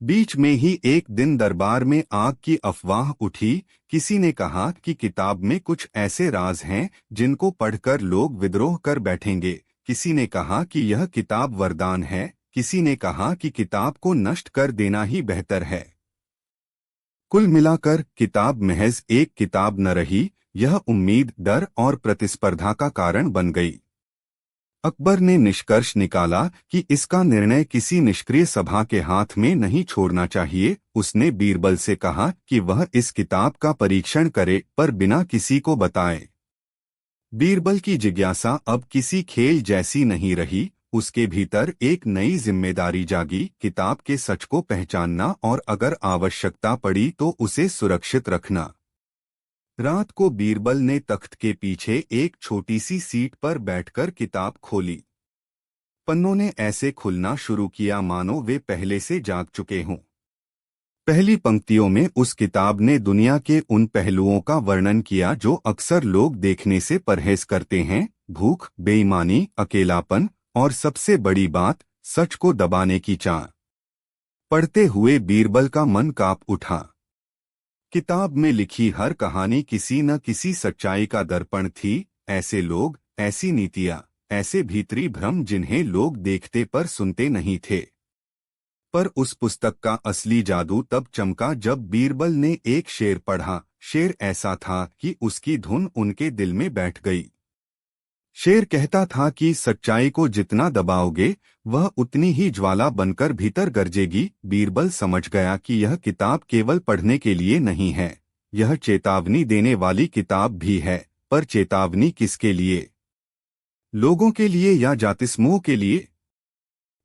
बीच में ही एक दिन दरबार में आग की अफवाह उठी। किसी ने कहा कि किताब में कुछ ऐसे राज हैं जिनको पढ़कर लोग विद्रोह कर बैठेंगे। किसी ने कहा कि यह किताब वरदान है। किसी ने कहा कि किताब को नष्ट कर देना ही बेहतर है। कुल मिलाकर किताब महज एक किताब न रही, यह उम्मीद, डर और प्रतिस्पर्धा का कारण बन गई। अकबर ने निष्कर्ष निकाला कि इसका निर्णय किसी निष्क्रिय सभा के हाथ में नहीं छोड़ना चाहिए। उसने बीरबल से कहा कि वह इस किताब का परीक्षण करे, पर बिना किसी को बताए। बीरबल की जिज्ञासा अब किसी खेल जैसी नहीं रही, उसके भीतर एक नई जिम्मेदारी जागी, किताब के सच को पहचानना और अगर आवश्यकता पड़ी तो उसे सुरक्षित रखना। रात को बीरबल ने तख्त के पीछे एक छोटी सी सीट पर बैठकर किताब खोली। पन्नों ने ऐसे खुलना शुरू किया मानो वे पहले से जाग चुके हों। पहली पंक्तियों में उस किताब ने दुनिया के उन पहलुओं का वर्णन किया जो अक्सर लोग देखने से परहेज करते हैं: भूख, बेईमानी, अकेलापन और सबसे बड़ी बात, सच को दबाने की चाह। पढ़ते हुए बीरबल का मन कांप उठा। किताब में लिखी हर कहानी किसी न किसी सच्चाई का दर्पण थी। ऐसे लोग, ऐसी नीतियां, ऐसे भीतरी भ्रम जिन्हें लोग देखते पर सुनते नहीं थे। पर उस पुस्तक का असली जादू तब चमका जब बीरबल ने एक शेर पढ़ा। शेर ऐसा था कि उसकी धुन उनके दिल में बैठ गई। शेर कहता था कि सच्चाई को जितना दबाओगे वह उतनी ही ज्वाला बनकर भीतर गरजेगी। बीरबल समझ गया कि यह किताब केवल पढ़ने के लिए नहीं है, यह चेतावनी देने वाली किताब भी है। पर चेतावनी किसके लिए? लोगों के लिए या जातिसमूह के लिए?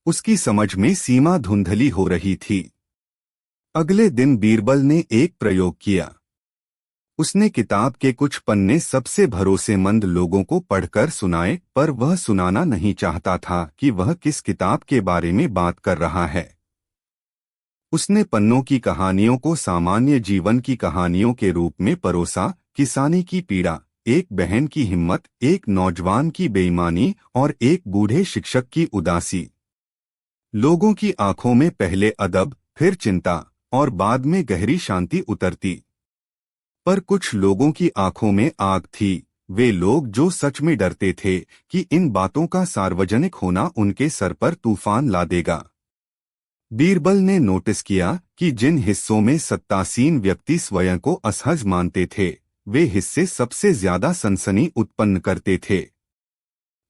उसकी समझ में सीमा धुंधली हो रही थी। अगले दिन बीरबल ने एक प्रयोग किया। उसने किताब के कुछ पन्ने सबसे भरोसेमंद लोगों को पढ़कर सुनाए, पर वह सुनाना नहीं चाहता था कि वह किस किताब के बारे में बात कर रहा है। उसने पन्नों की कहानियों को सामान्य जीवन की कहानियों के रूप में परोसा: किसानी की पीड़ा, एक बहन की हिम्मत, एक नौजवान की बेईमानी और एक बूढ़े शिक्षक की उदासी। लोगों की आंखों में पहले अदब, फिर चिंता और बाद में गहरी शांति उतरती। पर कुछ लोगों की आंखों में आग थी, वे लोग जो सच में डरते थे कि इन बातों का सार्वजनिक होना उनके सर पर तूफान ला देगा। बीरबल ने नोटिस किया कि जिन हिस्सों में सत्तासीन व्यक्ति स्वयं को असहज मानते थे, वे हिस्से सबसे ज्यादा सनसनी उत्पन्न करते थे।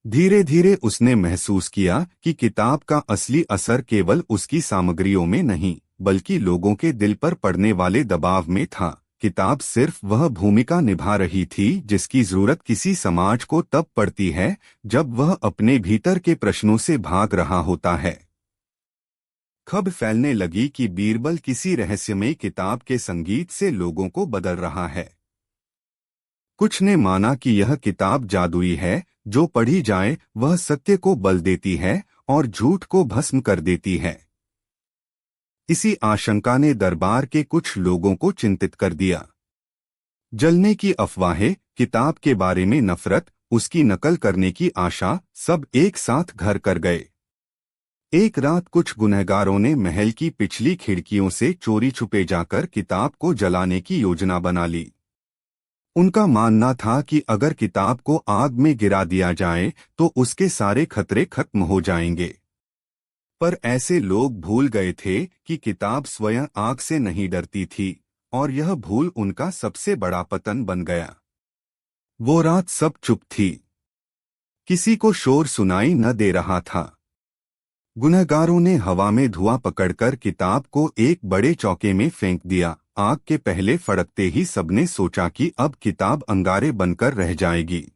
धीरे धीरे उसने महसूस किया कि किताब का असली असर केवल उसकी सामग्रियों में नहीं, बल्कि लोगों के दिल पर पड़ने वाले दबाव में था। किताब सिर्फ वह भूमिका निभा रही थी जिसकी जरूरत किसी समाज को तब पड़ती है जब वह अपने भीतर के प्रश्नों से भाग रहा होता है। खबर फैलने लगी कि बीरबल किसी रहस्यमय किताब के संगीत से लोगों को बदल रहा है। कुछ ने माना कि यह किताब जादुई है, जो पढ़ी जाए वह सत्य को बल देती है और झूठ को भस्म कर देती है। इसी आशंका ने दरबार के कुछ लोगों को चिंतित कर दिया। जलने की अफवाहें, किताब के बारे में नफरत, उसकी नकल करने की आशा, सब एक साथ घर कर गए। एक रात कुछ गुनहगारों ने महल की पिछली खिड़कियों से चोरी छुपे जाकर किताब को जलाने की योजना बना ली। उनका मानना था कि अगर किताब को आग में गिरा दिया जाए तो उसके सारे खतरे खत्म हो जाएंगे। पर ऐसे लोग भूल गए थे कि किताब स्वयं आग से नहीं डरती थी, और यह भूल उनका सबसे बड़ा पतन बन गया। वो रात सब चुप थी, किसी को शोर सुनाई न दे रहा था। गुनहगारों ने हवा में धुआं पकड़कर किताब को एक बड़े चौके में फेंक दिया। आग के पहले फड़कते ही सबने सोचा कि अब किताब अंगारे बनकर रह जाएगी।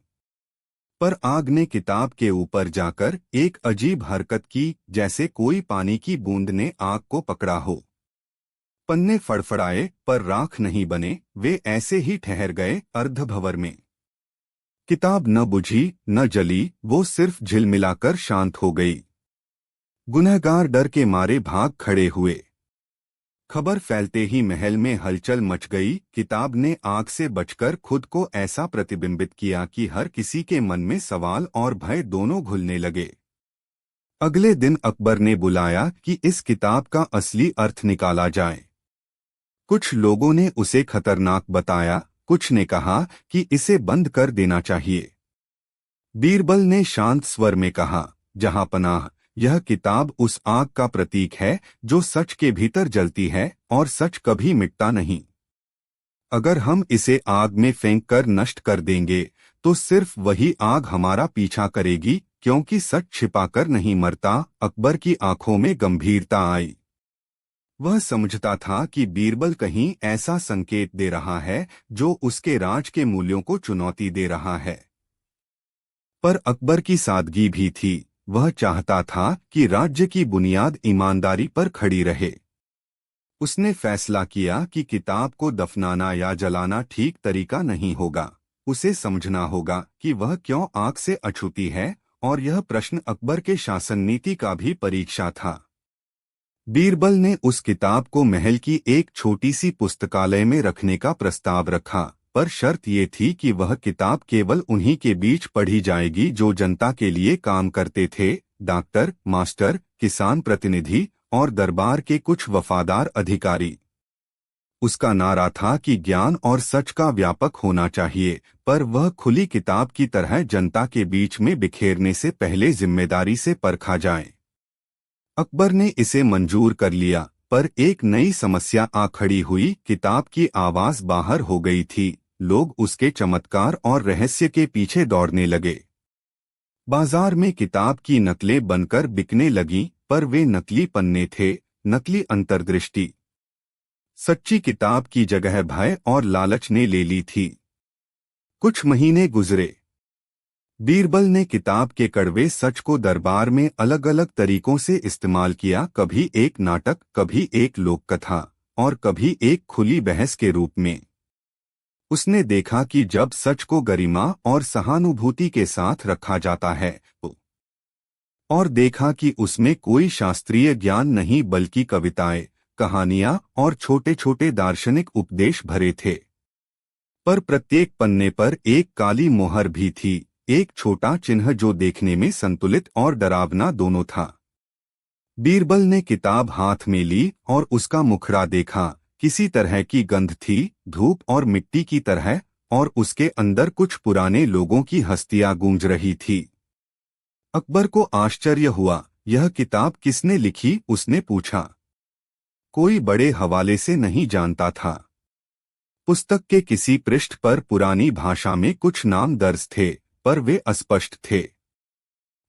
पर आग ने किताब के ऊपर जाकर एक अजीब हरकत की, जैसे कोई पानी की बूंद ने आग को पकड़ा हो। पन्ने फड़फड़ाए पर राख नहीं बने, वे ऐसे ही ठहर गए अर्धभंवर में। किताब न बुझी न जली, वो सिर्फ झिलमिलाकर शांत हो गई। गुनहगार डर के मारे भाग खड़े हुए। खबर फैलते ही महल में हलचल मच गई। किताब ने आग से बचकर खुद को ऐसा प्रतिबिंबित किया कि हर किसी के मन में सवाल और भय दोनों घुलने लगे। अगले दिन अकबर ने बुलाया कि इस किताब का असली अर्थ निकाला जाए। कुछ लोगों ने उसे खतरनाक बताया, कुछ ने कहा कि इसे बंद कर देना चाहिए। बीरबल ने शांत स्वर में कहा, जहां पनाह, यह किताब उस आग का प्रतीक है जो सच के भीतर जलती है, और सच कभी मिटता नहीं। अगर हम इसे आग में फेंक कर नष्ट कर देंगे तो सिर्फ वही आग हमारा पीछा करेगी, क्योंकि सच छिपाकर नहीं मरता। अकबर की आंखों में गंभीरता आई। वह समझता था कि बीरबल कहीं ऐसा संकेत दे रहा है जो उसके राज के मूल्यों को चुनौती दे रहा है। पर अकबर की सादगी भी थी। वह चाहता था कि राज्य की बुनियाद ईमानदारी पर खड़ी रहे। उसने फैसला किया कि किताब को दफनाना या जलाना ठीक तरीका नहीं होगा। उसे समझना होगा कि वह क्यों आग से अछूती है, और यह प्रश्न अकबर के शासन नीति का भी परीक्षा था। बीरबल ने उस किताब को महल की एक छोटी सी पुस्तकालय में रखने का प्रस्ताव रखा, पर शर्त ये थी कि वह किताब केवल उन्हीं के बीच पढ़ी जाएगी जो जनता के लिए काम करते थे। डॉक्टर, मास्टर, किसान प्रतिनिधि और दरबार के कुछ वफादार अधिकारी। उसका नारा था कि ज्ञान और सच का व्यापक होना चाहिए, पर वह खुली किताब की तरह जनता के बीच में बिखेरने से पहले जिम्मेदारी से परखा जाए। अकबर ने इसे मंजूर कर लिया, पर एक नई समस्या आ खड़ी हुई। किताब की आवाज बाहर हो गई थी। लोग उसके चमत्कार और रहस्य के पीछे दौड़ने लगे। बाजार में किताब की नकलें बनकर बिकने लगीं, पर वे नकली पन्ने थे, नकली अंतर्दृष्टि। सच्ची किताब की जगह भय और लालच ने ले ली थी। कुछ महीने गुजरे। बीरबल ने किताब के कड़वे सच को दरबार में अलग अलग तरीकों से इस्तेमाल किया, कभी एक नाटक, कभी एक लोककथा, और कभी एक खुली बहस के रूप में। उसने देखा कि जब सच को गरिमा और सहानुभूति के साथ रखा जाता है और देखा कि उसमें कोई शास्त्रीय ज्ञान नहीं बल्कि कविताएं, कहानियां और छोटे छोटे दार्शनिक उपदेश भरे थे। पर प्रत्येक पन्ने पर एक काली मोहर भी थी, एक छोटा चिन्ह जो देखने में संतुलित और डरावना दोनों था। बीरबल ने किताब हाथ में ली और उसका मुखड़ा देखा। किसी तरह की गंध थी, धूप और मिट्टी की तरह, और उसके अंदर कुछ पुराने लोगों की हस्तियां गूंज रही थी। अकबर को आश्चर्य हुआ। यह किताब किसने लिखी? उसने पूछा। कोई बड़े हवाले से नहीं जानता था। पुस्तक के किसी पृष्ठ पर पुरानी भाषा में कुछ नाम दर्ज थे, पर वे अस्पष्ट थे।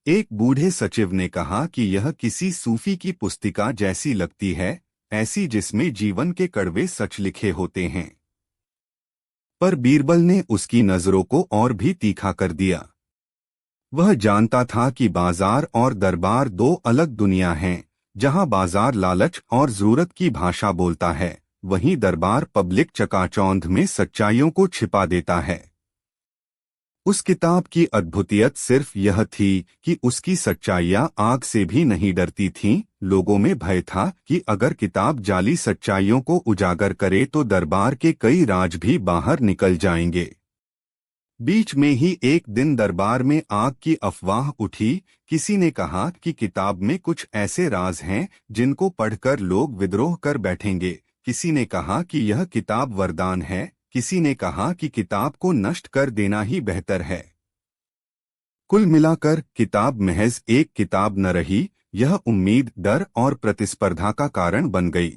एक बूढ़े सचिव ने कहा कि यह किसी सूफी की पुस्तिका जैसी लगती है, ऐसी जिसमें जीवन के कड़वे सच लिखे होते हैं। पर बीरबल ने उसकी नजरों को और भी तीखा कर दिया। वह जानता था कि बाजार और दरबार दो अलग दुनिया हैं। जहां बाजार लालच और जरूरत की भाषा बोलता है, वहीं दरबार पब्लिक चकाचौंध में सच्चाइयों को छिपा देता है। उस किताब की अद्भुतियत सिर्फ यह थी कि उसकी सच्चाइयां आग से भी नहीं डरती थीं। लोगों में भय था कि अगर किताब जाली सच्चाइयों को उजागर करे तो दरबार के कई राज भी बाहर निकल जाएंगे। बीच में ही एक दिन दरबार में आग की अफवाह उठी। किसी ने कहा कि किताब में कुछ ऐसे राज हैं जिनको पढ़कर लोग विद्रोह कर बैठेंगे। किसी ने कहा कि यह किताब वरदान है। किसी ने कहा कि किताब को नष्ट कर देना ही बेहतर है। कुल मिलाकर किताब महज एक किताब न रही, यह उम्मीद, डर और प्रतिस्पर्धा का कारण बन गई।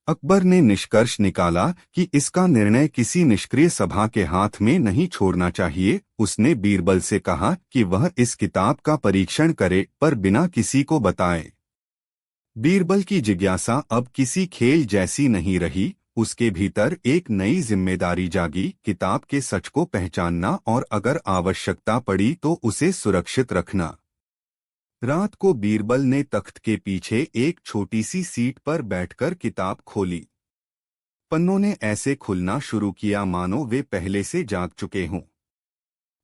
अकबर ने निष्कर्ष निकाला कि इसका निर्णय किसी निष्क्रिय सभा के हाथ में नहीं छोड़ना चाहिए। उसने बीरबल से कहा कि वह इस किताब का परीक्षण करे, पर बिना किसी को बताए। बीरबल की जिज्ञासा अब किसी खेल जैसी नहीं रही। उसके भीतर एक नई जिम्मेदारी जागी, किताब के सच को पहचानना और अगर आवश्यकता पड़ी तो उसे सुरक्षित रखना। रात को बीरबल ने तख्त के पीछे एक छोटी सी सीट पर बैठकर किताब खोली। पन्नों ने ऐसे खुलना शुरू किया मानो वे पहले से जाग चुके हों।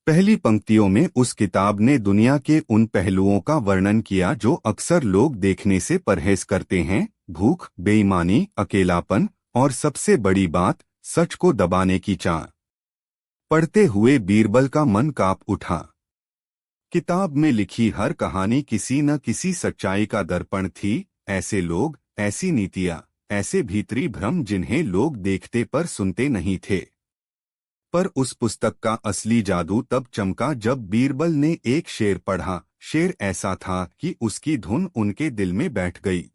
पहली पंक्तियों में उस किताब ने दुनिया के उन पहलुओं का वर्णन किया जो अक्सर लोग देखने से परहेज करते हैं: भूख, बेईमानी, अकेलापन और सबसे बड़ी बात, सच को दबाने की चाह। पढ़ते हुए बीरबल का मन कांप उठा। किताब में लिखी हर कहानी किसी न किसी सच्चाई का दर्पण थी। ऐसे लोग, ऐसी नीतियां, ऐसे भीतरी भ्रम जिन्हें लोग देखते पर सुनते नहीं थे। पर उस पुस्तक का असली जादू तब चमका जब बीरबल ने एक शेर पढ़ा। शेर ऐसा था कि उसकी धुन उनके दिल में बैठ गई।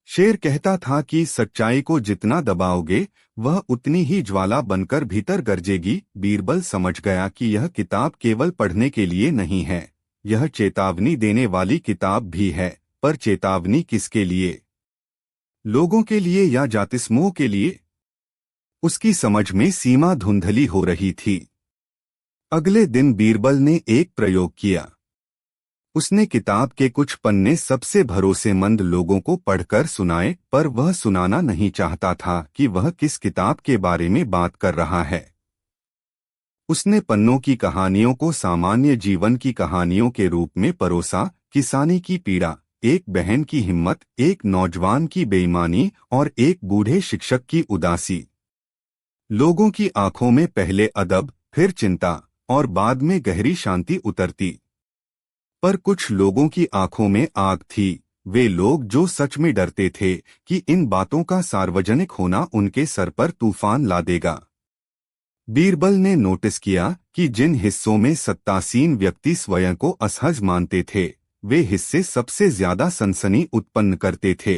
शेर कहता था कि सच्चाई को जितना दबाओगे वह उतनी ही ज्वाला बनकर भीतर गरजेगी। बीरबल समझ गया कि यह किताब केवल पढ़ने के लिए नहीं है, यह चेतावनी देने वाली किताब भी है। पर चेतावनी किसके लिए? लोगों के लिए या जातिस्मों के लिए? उसकी समझ में सीमा धुंधली हो रही थी। अगले दिन बीरबल ने एक प्रयोग किया। उसने किताब के कुछ पन्ने सबसे भरोसेमंद लोगों को पढ़कर सुनाए, पर वह सुनाना नहीं चाहता था कि वह किस किताब के बारे में बात कर रहा है। उसने पन्नों की कहानियों को सामान्य जीवन की कहानियों के रूप में परोसा। किसानी की पीड़ा, एक बहन की हिम्मत, एक नौजवान की बेईमानी और एक बूढ़े शिक्षक की उदासी। लोगों की आंखों में पहले अदब, फिर चिंता और बाद में गहरी शांति उतरती। पर कुछ लोगों की आंखों में आग थी, वे लोग जो सच में डरते थे कि इन बातों का सार्वजनिक होना उनके सर पर तूफान ला देगा। बीरबल ने नोटिस किया कि जिन हिस्सों में सत्तासीन व्यक्ति स्वयं को असहज मानते थे, वे हिस्से सबसे ज्यादा सनसनी उत्पन्न करते थे।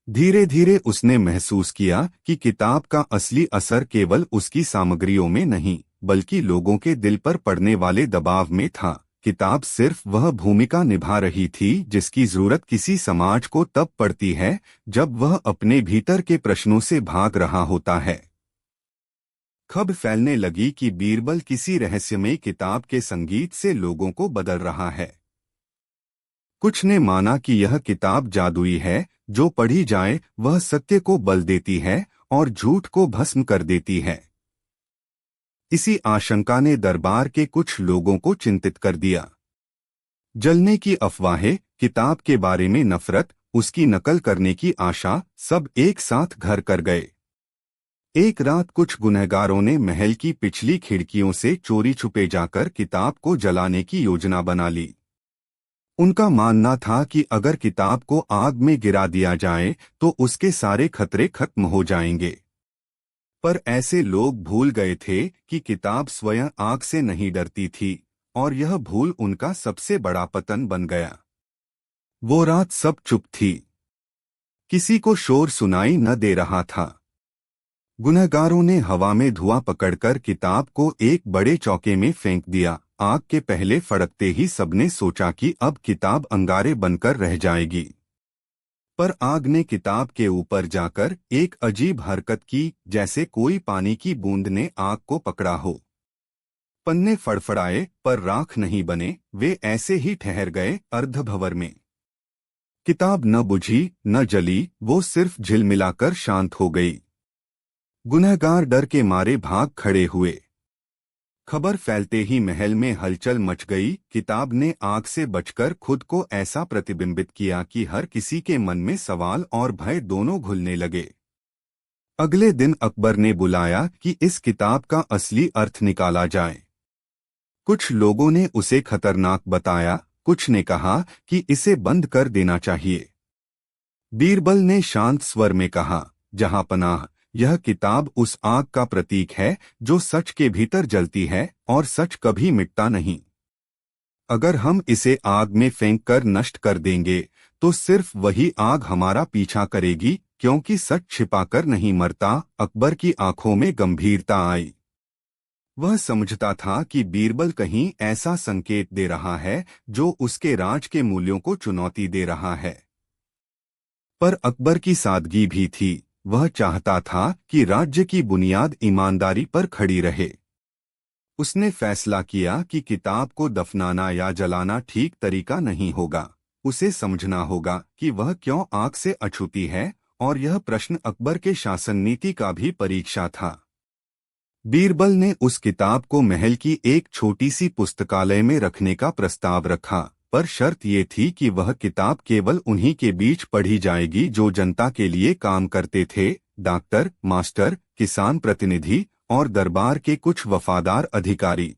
धीरे धीरे उसने महसूस किया कि किताब का असली असर केवल उसकी सामग्रियों में नहीं, बल्कि लोगों के दिल पर पड़ने वाले दबाव में था। किताब सिर्फ वह भूमिका निभा रही थी जिसकी जरूरत किसी समाज को तब पड़ती है जब वह अपने भीतर के प्रश्नों से भाग रहा होता है। खबर फैलने लगी कि बीरबल किसी रहस्यमय किताब के संगीत से लोगों को बदल रहा है। कुछ ने माना कि यह किताब जादुई है, जो पढ़ी जाए वह सत्य को बल देती है और झूठ को भस्म कर देती है। इसी आशंका ने दरबार के कुछ लोगों को चिंतित कर दिया। जलने की अफवाहें, किताब के बारे में नफरत, उसकी नकल करने की आशा, सब एक साथ घर कर गए। एक रात कुछ गुनहगारों ने महल की पिछली खिड़कियों से चोरी छुपे जाकर किताब को जलाने की योजना बना ली। उनका मानना था कि अगर किताब को आग में गिरा दिया जाए तो उसके सारे खतरे खत्म हो जाएंगे। पर ऐसे लोग भूल गए थे कि किताब स्वयं आग से नहीं डरती थी, और यह भूल उनका सबसे बड़ा पतन बन गया। वो रात सब चुप थी, किसी को शोर सुनाई न दे रहा था। गुनहगारों ने हवा में धुआं पकड़कर किताब को एक बड़े चौके में फेंक दिया। आग के पहले फड़कते ही सबने सोचा कि अब किताब अंगारे बनकर रह जाएगी। पर आग ने किताब के ऊपर जाकर एक अजीब हरकत की, जैसे कोई पानी की बूंद ने आग को पकड़ा हो। पन्ने फड़फड़ाए पर राख नहीं बने, वे ऐसे ही ठहर गए अर्धभंवर में। किताब न बुझी न जली, वो सिर्फ झिलमिलाकर शांत हो गई। गुनहगार डर के मारे भाग खड़े हुए। खबर फैलते ही महल में हलचल मच गई। किताब ने आग से बचकर खुद को ऐसा प्रतिबिंबित किया कि हर किसी के मन में सवाल और भय दोनों घुलने लगे। अगले दिन अकबर ने बुलाया कि इस किताब का असली अर्थ निकाला जाए। कुछ लोगों ने उसे खतरनाक बताया, कुछ ने कहा कि इसे बंद कर देना चाहिए। बीरबल ने शांत स्वर में कहा, जहां पनाह, यह किताब उस आग का प्रतीक है जो सच के भीतर जलती है, और सच कभी मिटता नहीं। अगर हम इसे आग में फेंक कर नष्ट कर देंगे तो सिर्फ वही आग हमारा पीछा करेगी, क्योंकि सच छिपाकर नहीं मरता। अकबर की आंखों में गंभीरता आई। वह समझता था कि बीरबल कहीं ऐसा संकेत दे रहा है जो उसके राज के मूल्यों को चुनौती दे रहा है। पर अकबर की सादगी भी थी। वह चाहता था कि राज्य की बुनियाद ईमानदारी पर खड़ी रहे। उसने फैसला किया कि किताब को दफनाना या जलाना ठीक तरीका नहीं होगा। उसे समझना होगा कि वह क्यों आग से अछूती है, और यह प्रश्न अकबर के शासन नीति का भी परीक्षा था। बीरबल ने उस किताब को महल की एक छोटी सी पुस्तकालय में रखने का प्रस्ताव रखा, पर शर्त ये थी कि वह किताब केवल उन्हीं के बीच पढ़ी जाएगी जो जनता के लिए काम करते थे, डॉक्टर, मास्टर, किसान प्रतिनिधि और दरबार के कुछ वफादार अधिकारी।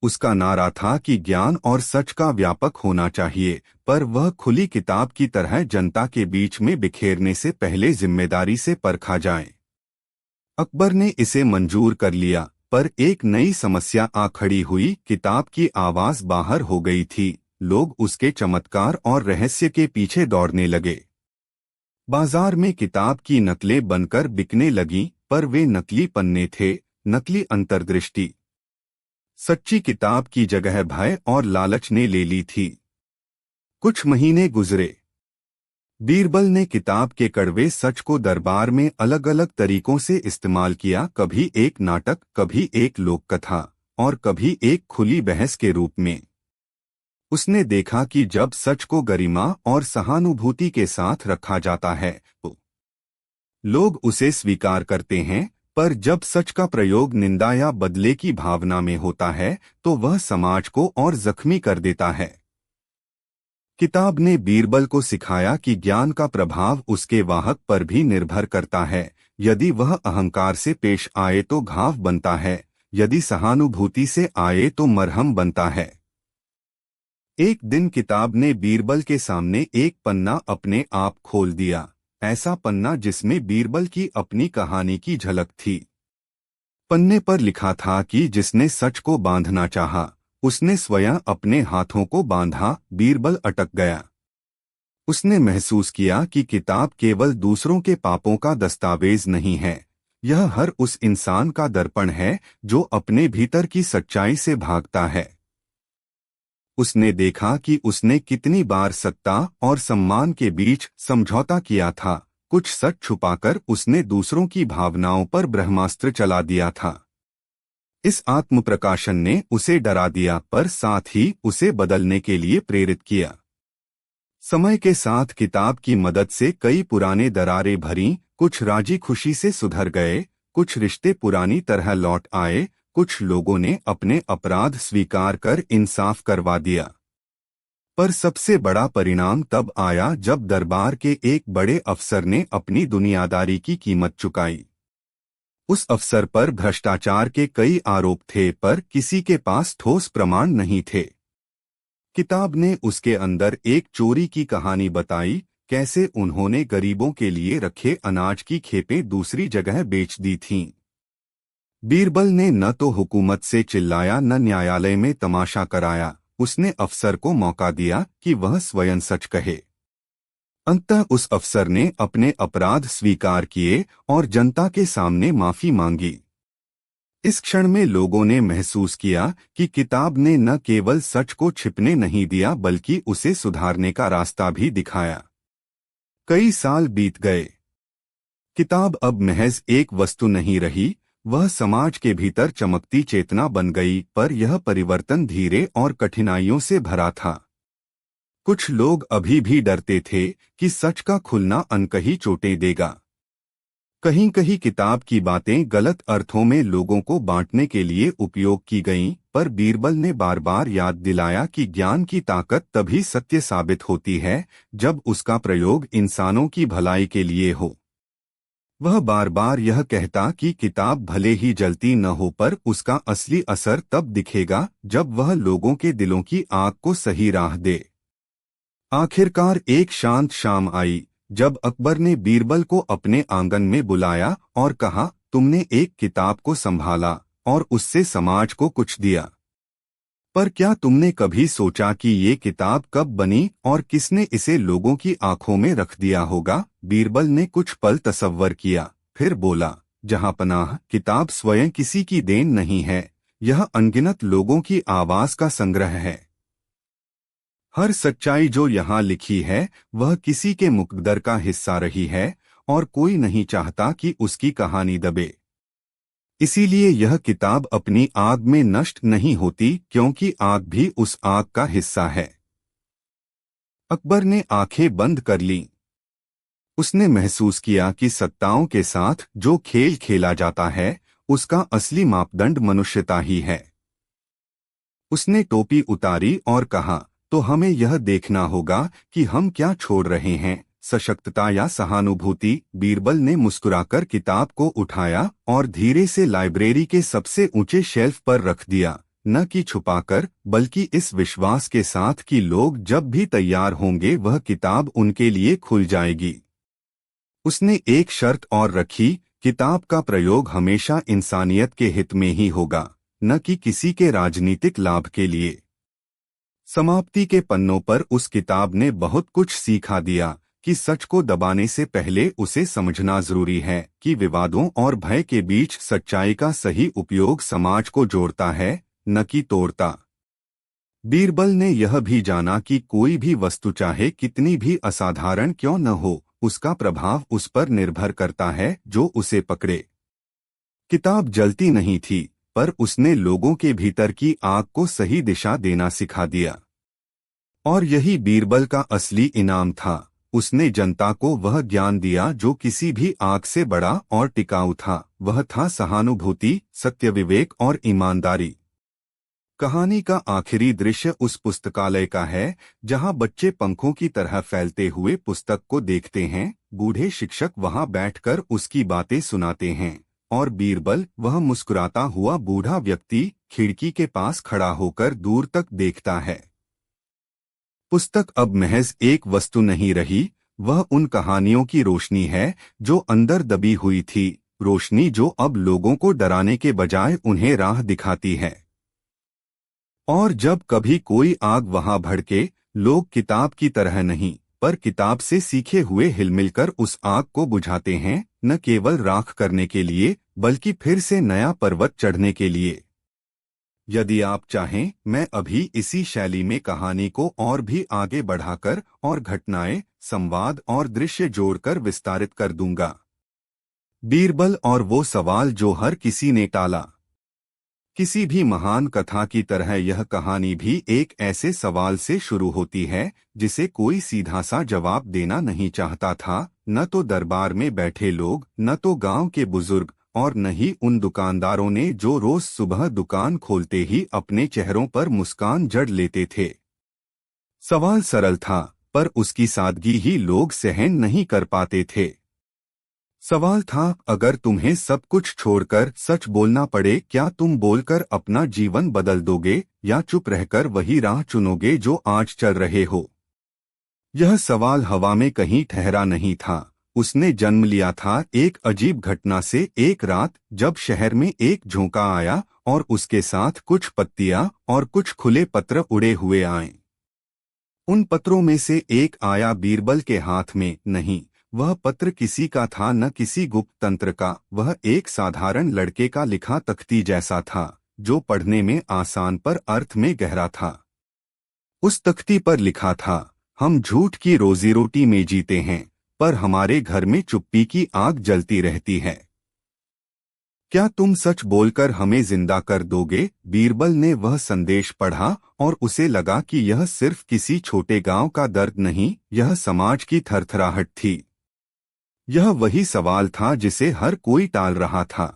उसका नारा था कि ज्ञान और सच का व्यापक होना चाहिए, पर वह खुली किताब की तरह जनता के बीच में बिखेरने से पहले जिम्मेदारी से परखा जाए। अकबर ने इसे मंजूर कर लिया, पर एक नई समस्या आ खड़ी हुई। किताब की आवाज बाहर हो गई थी, लोग उसके चमत्कार और रहस्य के पीछे दौड़ने लगे। बाजार में किताब की नकलें बनकर बिकने लगीं, पर वे नकली पन्ने थे, नकली अंतर्दृष्टि। सच्ची किताब की जगह भय और लालच ने ले ली थी। कुछ महीने गुजरे। बीरबल ने किताब के कड़वे सच को दरबार में अलग अलग तरीकों से इस्तेमाल किया, कभी एक नाटक, कभी एक लोककथा और कभी एक खुली बहस के रूप में। उसने देखा कि जब सच को गरिमा और सहानुभूति के साथ रखा जाता है तो लोग उसे स्वीकार करते हैं, पर जब सच का प्रयोग निंदा या बदले की भावना में होता है तो वह समाज को और जख्मी कर देता है। किताब ने बीरबल को सिखाया कि ज्ञान का प्रभाव उसके वाहक पर भी निर्भर करता है। यदि वह अहंकार से पेश आए तो घाव बनता है, यदि सहानुभूति से आए तो मरहम बनता है। एक दिन किताब ने बीरबल के सामने एक पन्ना अपने आप खोल दिया, ऐसा पन्ना जिसमें बीरबल की अपनी कहानी की झलक थी। पन्ने पर लिखा था कि जिसने सच को बांधना चाहा, उसने स्वयं अपने हाथों को बांधा। बीरबल अटक गया। उसने महसूस किया कि किताब केवल दूसरों के पापों का दस्तावेज नहीं है, यह हर उस इंसान का दर्पण है जो अपने भीतर की सच्चाई से भागता है। उसने देखा कि उसने कितनी बार सत्ता और सम्मान के बीच समझौता किया था। कुछ सच छुपाकर उसने दूसरों की भावनाओं पर ब्रह्मास्त्र चला दिया था। इस आत्म प्रकाशन ने उसे डरा दिया, पर साथ ही उसे बदलने के लिए प्रेरित किया। समय के साथ किताब की मदद से कई पुराने दरारें भरीं, कुछ राजी खुशी से सुधर गए, कुछ रिश्ते पुरानी तरह लौट आए, कुछ लोगों ने अपने अपराध स्वीकार कर इंसाफ करवा दिया। पर सबसे बड़ा परिणाम तब आया जब दरबार के एक बड़े अफसर ने अपनी दुनियादारी की कीमत चुकाई। उस अफसर पर भ्रष्टाचार के कई आरोप थे, पर किसी के पास ठोस प्रमाण नहीं थे। किताब ने उसके अंदर एक चोरी की कहानी बताई, कैसे उन्होंने गरीबों के लिए रखे अनाज की खेपें दूसरी जगह बेच दी थीं। बीरबल ने न तो हुकूमत से चिल्लाया न न्यायालय में तमाशा कराया, उसने अफसर को मौका दिया कि वह स्वयं सच कहे। अंततः उस अफसर ने अपने अपराध स्वीकार किए और जनता के सामने माफी मांगी। इस क्षण में लोगों ने महसूस किया कि किताब ने न केवल सच को छिपने नहीं दिया, बल्कि उसे सुधारने का रास्ता भी दिखाया। कई साल बीत गए। किताब अब महज एक वस्तु नहीं रही, वह समाज के भीतर चमकती चेतना बन गई, पर यह परिवर्तन धीरे और कठिनाइयों से भरा था। कुछ लोग अभी भी डरते थे कि सच का खुलना अनकही चोटें देगा। कहीं कहीं किताब की बातें गलत अर्थों में लोगों को बांटने के लिए उपयोग की गईं, पर बीरबल ने बार बार याद दिलाया कि ज्ञान की ताकत तभी सत्य साबित होती है जब उसका प्रयोग इंसानों की भलाई के लिए हो। वह बार बार यह कहता कि किताब भले ही जलती न हो, पर उसका असली असर तब दिखेगा जब वह लोगों के दिलों की आग को सही राह दे। आखिरकार एक शांत शाम आई, जब अकबर ने बीरबल को अपने आंगन में बुलाया और कहा, तुमने एक किताब को संभाला और उससे समाज को कुछ दिया, पर क्या तुमने कभी सोचा कि ये किताब कब बनी और किसने इसे लोगों की आंखों में रख दिया होगा? बीरबल ने कुछ पल तसव्वर किया, फिर बोला, जहांपनाह, किताब स्वयं किसी की देन नहीं है, यह अनगिनत लोगों की आवाज का संग्रह है। हर सच्चाई जो यहाँ लिखी है वह किसी के मुकद्दर का हिस्सा रही है, और कोई नहीं चाहता कि उसकी कहानी दबे। इसीलिए यह किताब अपनी आग में नष्ट नहीं होती, क्योंकि आग भी उस आग का हिस्सा है। अकबर ने आंखें बंद कर लीं। उसने महसूस किया कि सत्ताओं के साथ जो खेल खेला जाता है उसका असली मापदंड मनुष्यता ही है। उसने टोपी उतारी और कहा, तो हमें यह देखना होगा कि हम क्या छोड़ रहे हैं, सशक्तता या सहानुभूति। बीरबल ने मुस्कुराकर किताब को उठाया और धीरे से लाइब्रेरी के सबसे ऊंचे शेल्फ पर रख दिया, न कि छुपाकर, बल्कि इस विश्वास के साथ कि लोग जब भी तैयार होंगे वह किताब उनके लिए खुल जाएगी। उसने एक शर्त और रखी, किताब का प्रयोग हमेशा इंसानियत के हित में ही होगा, न कि किसी के राजनीतिक लाभ के लिए। समाप्ति के पन्नों पर उस किताब ने बहुत कुछ सिखा दिया, कि सच को दबाने से पहले उसे समझना जरूरी है कि विवादों और भय के बीच सच्चाई का सही उपयोग समाज को जोड़ता है, न कि तोड़ता। बीरबल ने यह भी जाना कि कोई भी वस्तु चाहे कितनी भी असाधारण क्यों न हो, उसका प्रभाव उस पर निर्भर करता है जो उसे पकड़े। किताब जलती नहीं थी, पर उसने लोगों के भीतर की आग को सही दिशा देना सिखा दिया। और यही बीरबल का असली इनाम था। उसने जनता को वह ज्ञान दिया जो किसी भी आग से बड़ा और टिकाऊ था। वह था सहानुभूति, सत्य, विवेक और ईमानदारी। कहानी का आखिरी दृश्य उस पुस्तकालय का है जहां बच्चे पंखों की तरह फैलते हुए पुस्तक को देखते हैं। बूढ़े शिक्षक वहां बैठकर उसकी बातें सुनाते हैं और बीरबल, वह मुस्कुराता हुआ बूढ़ा व्यक्ति, खिड़की के पास खड़ा होकर दूर तक देखता है। पुस्तक अब महज एक वस्तु नहीं रही, वह उन कहानियों की रोशनी है जो अंदर दबी हुई थी, रोशनी जो अब लोगों को डराने के बजाय उन्हें राह दिखाती है। और जब कभी कोई आग वहां भड़के, लोग किताब की तरह नहीं, पर किताब से सीखे हुए हिलमिलकर उस आग को बुझाते हैं, न केवल राख करने के लिए, बल्कि फिर से नया पर्वत चढ़ने के लिए। यदि आप चाहें, मैं अभी इसी शैली में कहानी को और भी आगे बढ़ाकर और घटनाएं, संवाद और दृश्य जोड़कर विस्तारित कर दूंगा। बीरबल और वो सवाल जो हर किसी ने टाला। किसी भी महान कथा की तरह यह कहानी भी एक ऐसे सवाल से शुरू होती है जिसे कोई सीधा सा जवाब देना नहीं चाहता था, न तो दरबार में बैठे लोग, न तो गांव के बुजुर्ग, और न ही उन दुकानदारों ने जो रोज सुबह दुकान खोलते ही अपने चेहरों पर मुस्कान जड़ लेते थे। सवाल सरल था, पर उसकी सादगी ही लोग सहन नहीं कर पाते थे। सवाल था, अगर तुम्हें सब कुछ छोड़कर सच बोलना पड़े, क्या तुम बोलकर अपना जीवन बदल दोगे या चुप रहकर वही राह चुनोगे जो आज चल रहे हो? यह सवाल हवा में कहीं ठहरा नहीं था। उसने जन्म लिया था एक अजीब घटना से। एक रात जब शहर में एक झोंका आया और उसके साथ कुछ पत्तियां और कुछ खुले पत्र उड़े हुए आए। उन पत्रों में से एक आया बीरबल के हाथ में। नहीं, वह पत्र किसी का था, न किसी गुप्त तंत्र का। वह एक साधारण लड़के का लिखा तख्ती जैसा था, जो पढ़ने में आसान पर अर्थ में गहरा था। उस तख्ती पर लिखा था, हम झूठ की रोजी रोटी में जीते हैं, पर हमारे घर में चुप्पी की आग जलती रहती है। क्या तुम सच बोलकर हमें जिंदा कर दोगे? बीरबल ने वह संदेश पढ़ा और उसे लगा कि यह सिर्फ किसी छोटे गांव का दर्द नहीं, यह समाज की थरथराहट थी। यह वही सवाल था जिसे हर कोई टाल रहा था।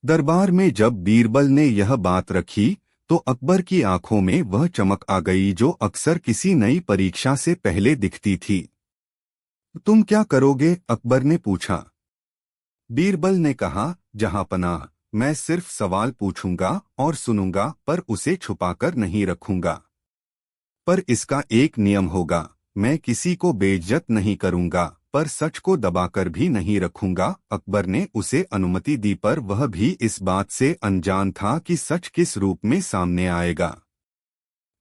दरबार में जब बीरबल ने यह बात रखी, तो अकबर की आंखों में वह चमक आ गई जो अक्सर किसी नई परीक्षा से पहले दिखती थी। तुम क्या करोगे? अकबर ने पूछा। बीरबल ने कहा, जहांपनाह, मैं सिर्फ सवाल पूछूंगा और सुनूंगा, पर उसे छुपाकर नहीं रखूंगा। पर इसका एक नियम होगा, मैं किसी को बेइज्जत नहीं करूंगा, पर सच को दबाकर भी नहीं रखूंगा। अकबर ने उसे अनुमति दी, पर वह भी इस बात से अनजान था कि सच किस रूप में सामने आएगा।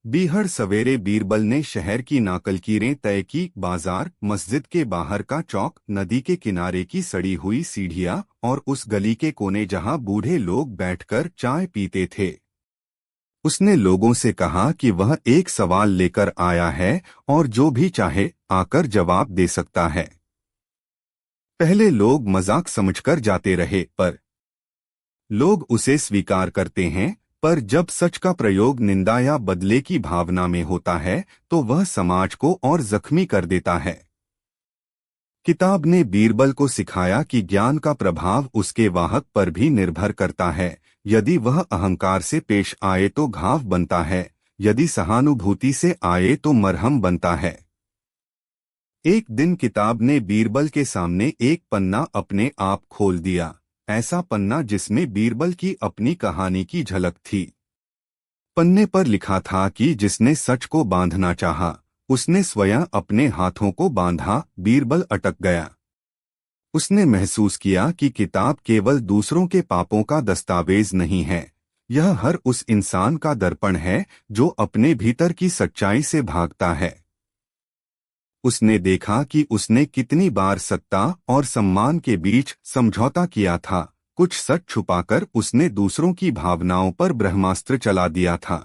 बीहड़ सवेरे बीरबल ने शहर की नाकलकीरें तय की। बाजार, मस्जिद के बाहर का चौक, नदी के किनारे की सड़ी हुई सीढ़ियां और उस गली के कोने जहां बूढ़े लोग बैठकर चाय पीते थे। उसने लोगों से कहा कि वह एक सवाल लेकर आया है और जो भी चाहे आकर जवाब दे सकता है। पहले लोग मजाक समझकर जाते रहे, पर लोग उसे स्वीकार करते हैं। पर जब सच का प्रयोग निंदा या बदले की भावना में होता है, तो वह समाज को और जख्मी कर देता है। किताब ने बीरबल को सिखाया कि ज्ञान का प्रभाव उसके वाहक पर भी निर्भर करता है। यदि वह अहंकार से पेश आए तो घाव बनता है, यदि सहानुभूति से आए तो मरहम बनता है। एक दिन किताब ने बीरबल के सामने एक पन्ना अपने आप खोल दिया, ऐसा पन्ना जिसमें बीरबल की अपनी कहानी की झलक थी। पन्ने पर लिखा था कि जिसने सच को बांधना चाहा, उसने स्वयं अपने हाथों को बांधा। बीरबल अटक गया। उसने महसूस किया कि किताब केवल दूसरों के पापों का दस्तावेज नहीं है, यह हर उस इंसान का दर्पण है जो अपने भीतर की सच्चाई से भागता है। उसने देखा कि उसने कितनी बार सत्ता और सम्मान के बीच समझौता किया था। कुछ सच छुपाकर उसने दूसरों की भावनाओं पर ब्रह्मास्त्र चला दिया था।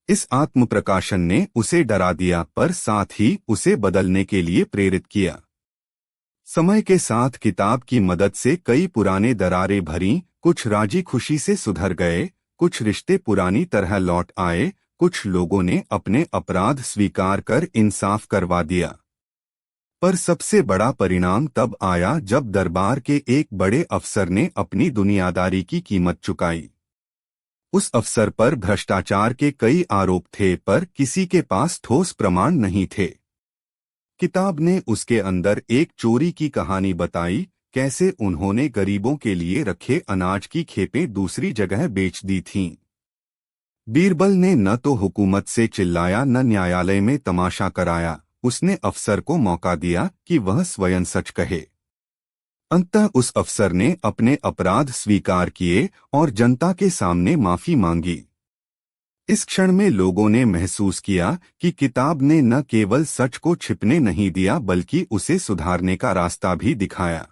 इस आत्मप्रकाशन ने उसे डरा दिया पर साथ ही उसे बदलने के लिए प्रेरित किया। समय के साथ किताब की मदद से कई पुराने दरारें भरीं, कुछ राजी खुशी से सुधर गए, कुछ रिश्ते पुरानी तरह लौट आए, कुछ लोगों ने अपने अपराध स्वीकार कर इंसाफ करवा दिया। पर सबसे बड़ा परिणाम तब आया जब दरबार के एक बड़े अफसर ने अपनी दुनियादारी की कीमत चुकाई। उस अफसर पर भ्रष्टाचार के कई आरोप थे पर किसी के पास ठोस प्रमाण नहीं थे। किताब ने उसके अंदर एक चोरी की कहानी बताई, कैसे उन्होंने गरीबों के लिए रखे अनाज की खेपें दूसरी जगह बेच दी थीं। बीरबल ने न तो हुकूमत से चिल्लाया न न्यायालय में तमाशा कराया, उसने अफसर को मौका दिया कि वह स्वयं सच कहे। अंततः उस अफसर ने अपने अपराध स्वीकार किए और जनता के सामने माफी मांगी। इस क्षण में लोगों ने महसूस किया कि किताब ने न केवल सच को छिपने नहीं दिया बल्कि उसे सुधारने का रास्ता भी दिखाया।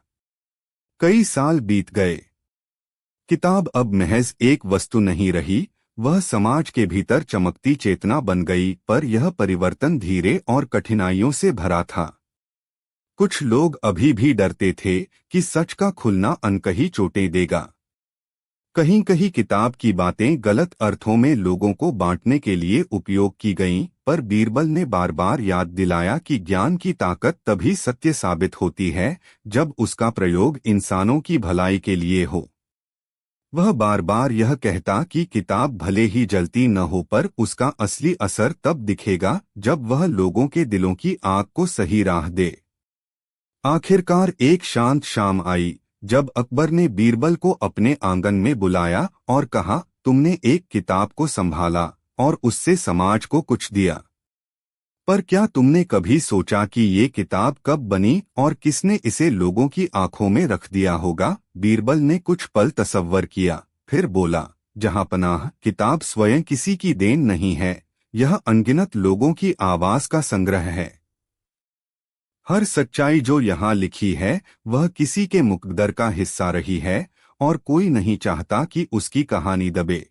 कई साल बीत गए। किताब अब महज एक वस्तु नहीं रही, वह समाज के भीतर चमकती चेतना बन गई, पर यह परिवर्तन धीरे और कठिनाइयों से भरा था। कुछ लोग अभी भी डरते थे कि सच का खुलना अनकही चोटें देगा। कहीं कहीं किताब की बातें गलत अर्थों में लोगों को बांटने के लिए उपयोग की गईं, पर बीरबल ने बार बार याद दिलाया कि ज्ञान की ताकत तभी सत्य साबित होती है जब उसका प्रयोग इंसानों की भलाई के लिए हो। वह बार बार यह कहता कि किताब भले ही जलती न हो पर उसका असली असर तब दिखेगा जब वह लोगों के दिलों की आग को सही राह दे। आखिरकार एक शांत शाम आई जब अकबर ने बीरबल को अपने आंगन में बुलाया और कहा, तुमने एक किताब को संभाला और उससे समाज को कुछ दिया, पर क्या तुमने कभी सोचा कि ये किताब कब बनी और किसने इसे लोगों की आंखों में रख दिया होगा? बीरबल ने कुछ पल तसव्वर किया, फिर बोला, जहांपनाह, किताब स्वयं किसी की देन नहीं है, यह अनगिनत लोगों की आवाज का संग्रह है। हर सच्चाई जो यहाँ लिखी है वह किसी के मुकद्दर का हिस्सा रही है और कोई नहीं चाहता कि उसकी कहानी दबे।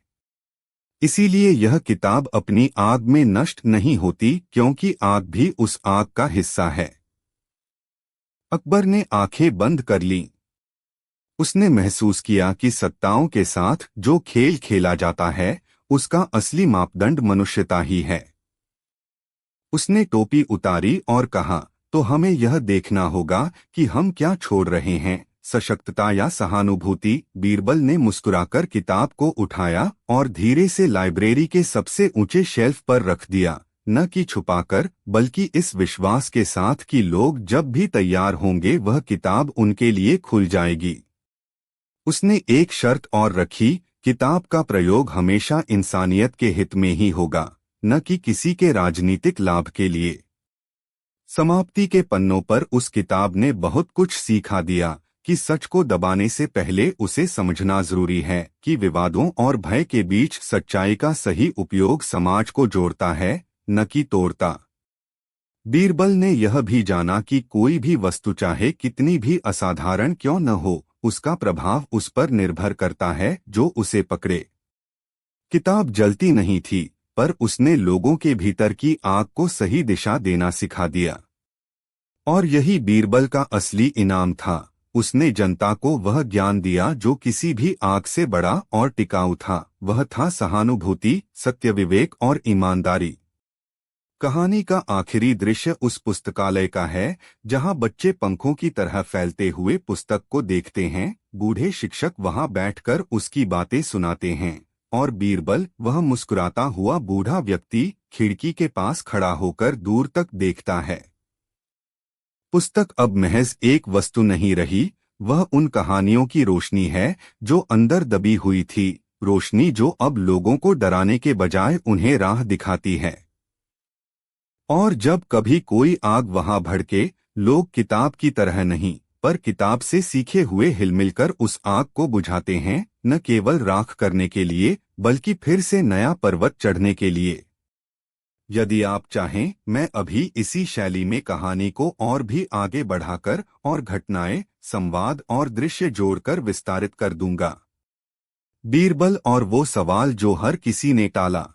इसीलिए यह किताब अपनी आग में नष्ट नहीं होती, क्योंकि आग भी उस आग का हिस्सा है। अकबर ने आंखें बंद कर लीं। उसने महसूस किया कि सत्ताओं के साथ जो खेल खेला जाता है उसका असली मापदंड मनुष्यता ही है। उसने टोपी उतारी और कहा, तो हमें यह देखना होगा कि हम क्या छोड़ रहे हैं, सशक्तता या सहानुभूति। बीरबल ने मुस्कुराकर किताब को उठाया और धीरे से लाइब्रेरी के सबसे ऊंचे शेल्फ पर रख दिया, न कि छुपाकर बल्कि इस विश्वास के साथ कि लोग जब भी तैयार होंगे वह किताब उनके लिए खुल जाएगी। उसने एक शर्त और रखी, किताब का प्रयोग हमेशा इंसानियत के हित में ही होगा, न कि किसी के राजनीतिक लाभ के लिए। समाप्ति के पन्नों पर उस किताब ने बहुत कुछ सिखा दिया कि सच को दबाने से पहले उसे समझना जरूरी है कि विवादों और भय के बीच सच्चाई का सही उपयोग समाज को जोड़ता है, न कि तोड़ता। बीरबल ने यह भी जाना कि कोई भी वस्तु चाहे कितनी भी असाधारण क्यों न हो, उसका प्रभाव उस पर निर्भर करता है जो उसे पकड़े। किताब जलती नहीं थी, पर उसने लोगों के भीतर की आग को सही दिशा देना सिखा दिया। और यही बीरबल का असली इनाम था। उसने जनता को वह ज्ञान दिया जो किसी भी आग से बड़ा और टिकाऊ था। वह था सहानुभूति, सत्य, विवेक और ईमानदारी। कहानी का आखिरी दृश्य उस पुस्तकालय का है जहां बच्चे पंखों की तरह फैलते हुए पुस्तक को देखते हैं। बूढ़े शिक्षक वहां बैठकर उसकी बातें सुनाते हैं और बीरबल, वह मुस्कुराता हुआ बूढ़ा व्यक्ति, खिड़की के पास खड़ा होकर दूर तक देखता है। पुस्तक अब महज एक वस्तु नहीं रही, वह उन कहानियों की रोशनी है जो अंदर दबी हुई थी, रोशनी जो अब लोगों को डराने के बजाय उन्हें राह दिखाती है। और जब कभी कोई आग वहां भड़के, लोग किताब की तरह नहीं पर किताब से सीखे हुए हिलमिलकर उस आग को बुझाते हैं, न केवल राख करने के लिए बल्कि फिर से नया पर्वत चढ़ने के लिए। यदि आप चाहें, मैं अभी इसी शैली में कहानी को और भी आगे बढ़ाकर और घटनाएं, संवाद और दृश्य जोड़कर विस्तारित कर दूंगा। बीरबल और वो सवाल जो हर किसी ने टाला।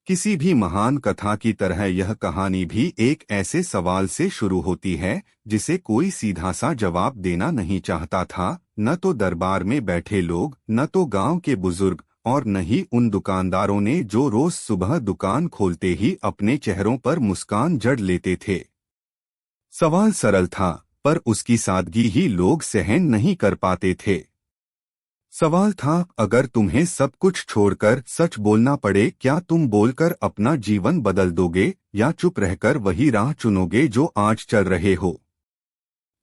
किसी भी महान कथा की तरह यह कहानी भी एक ऐसे सवाल से शुरू होती है जिसे कोई सीधा सा जवाब देना नहीं चाहता था, न तो दरबार में बैठे लोग, न तो गांव के बुजुर्ग, और न ही उन दुकानदारों ने जो रोज सुबह दुकान खोलते ही अपने चेहरों पर मुस्कान जड़ लेते थे। सवाल सरल था, पर उसकी सादगी ही लोग सहन नहीं कर पाते थे। सवाल था, अगर तुम्हें सब कुछ छोड़कर सच बोलना पड़े, क्या तुम बोलकर अपना जीवन बदल दोगे या चुप रहकर वही राह चुनोगे जो आज चल रहे हो?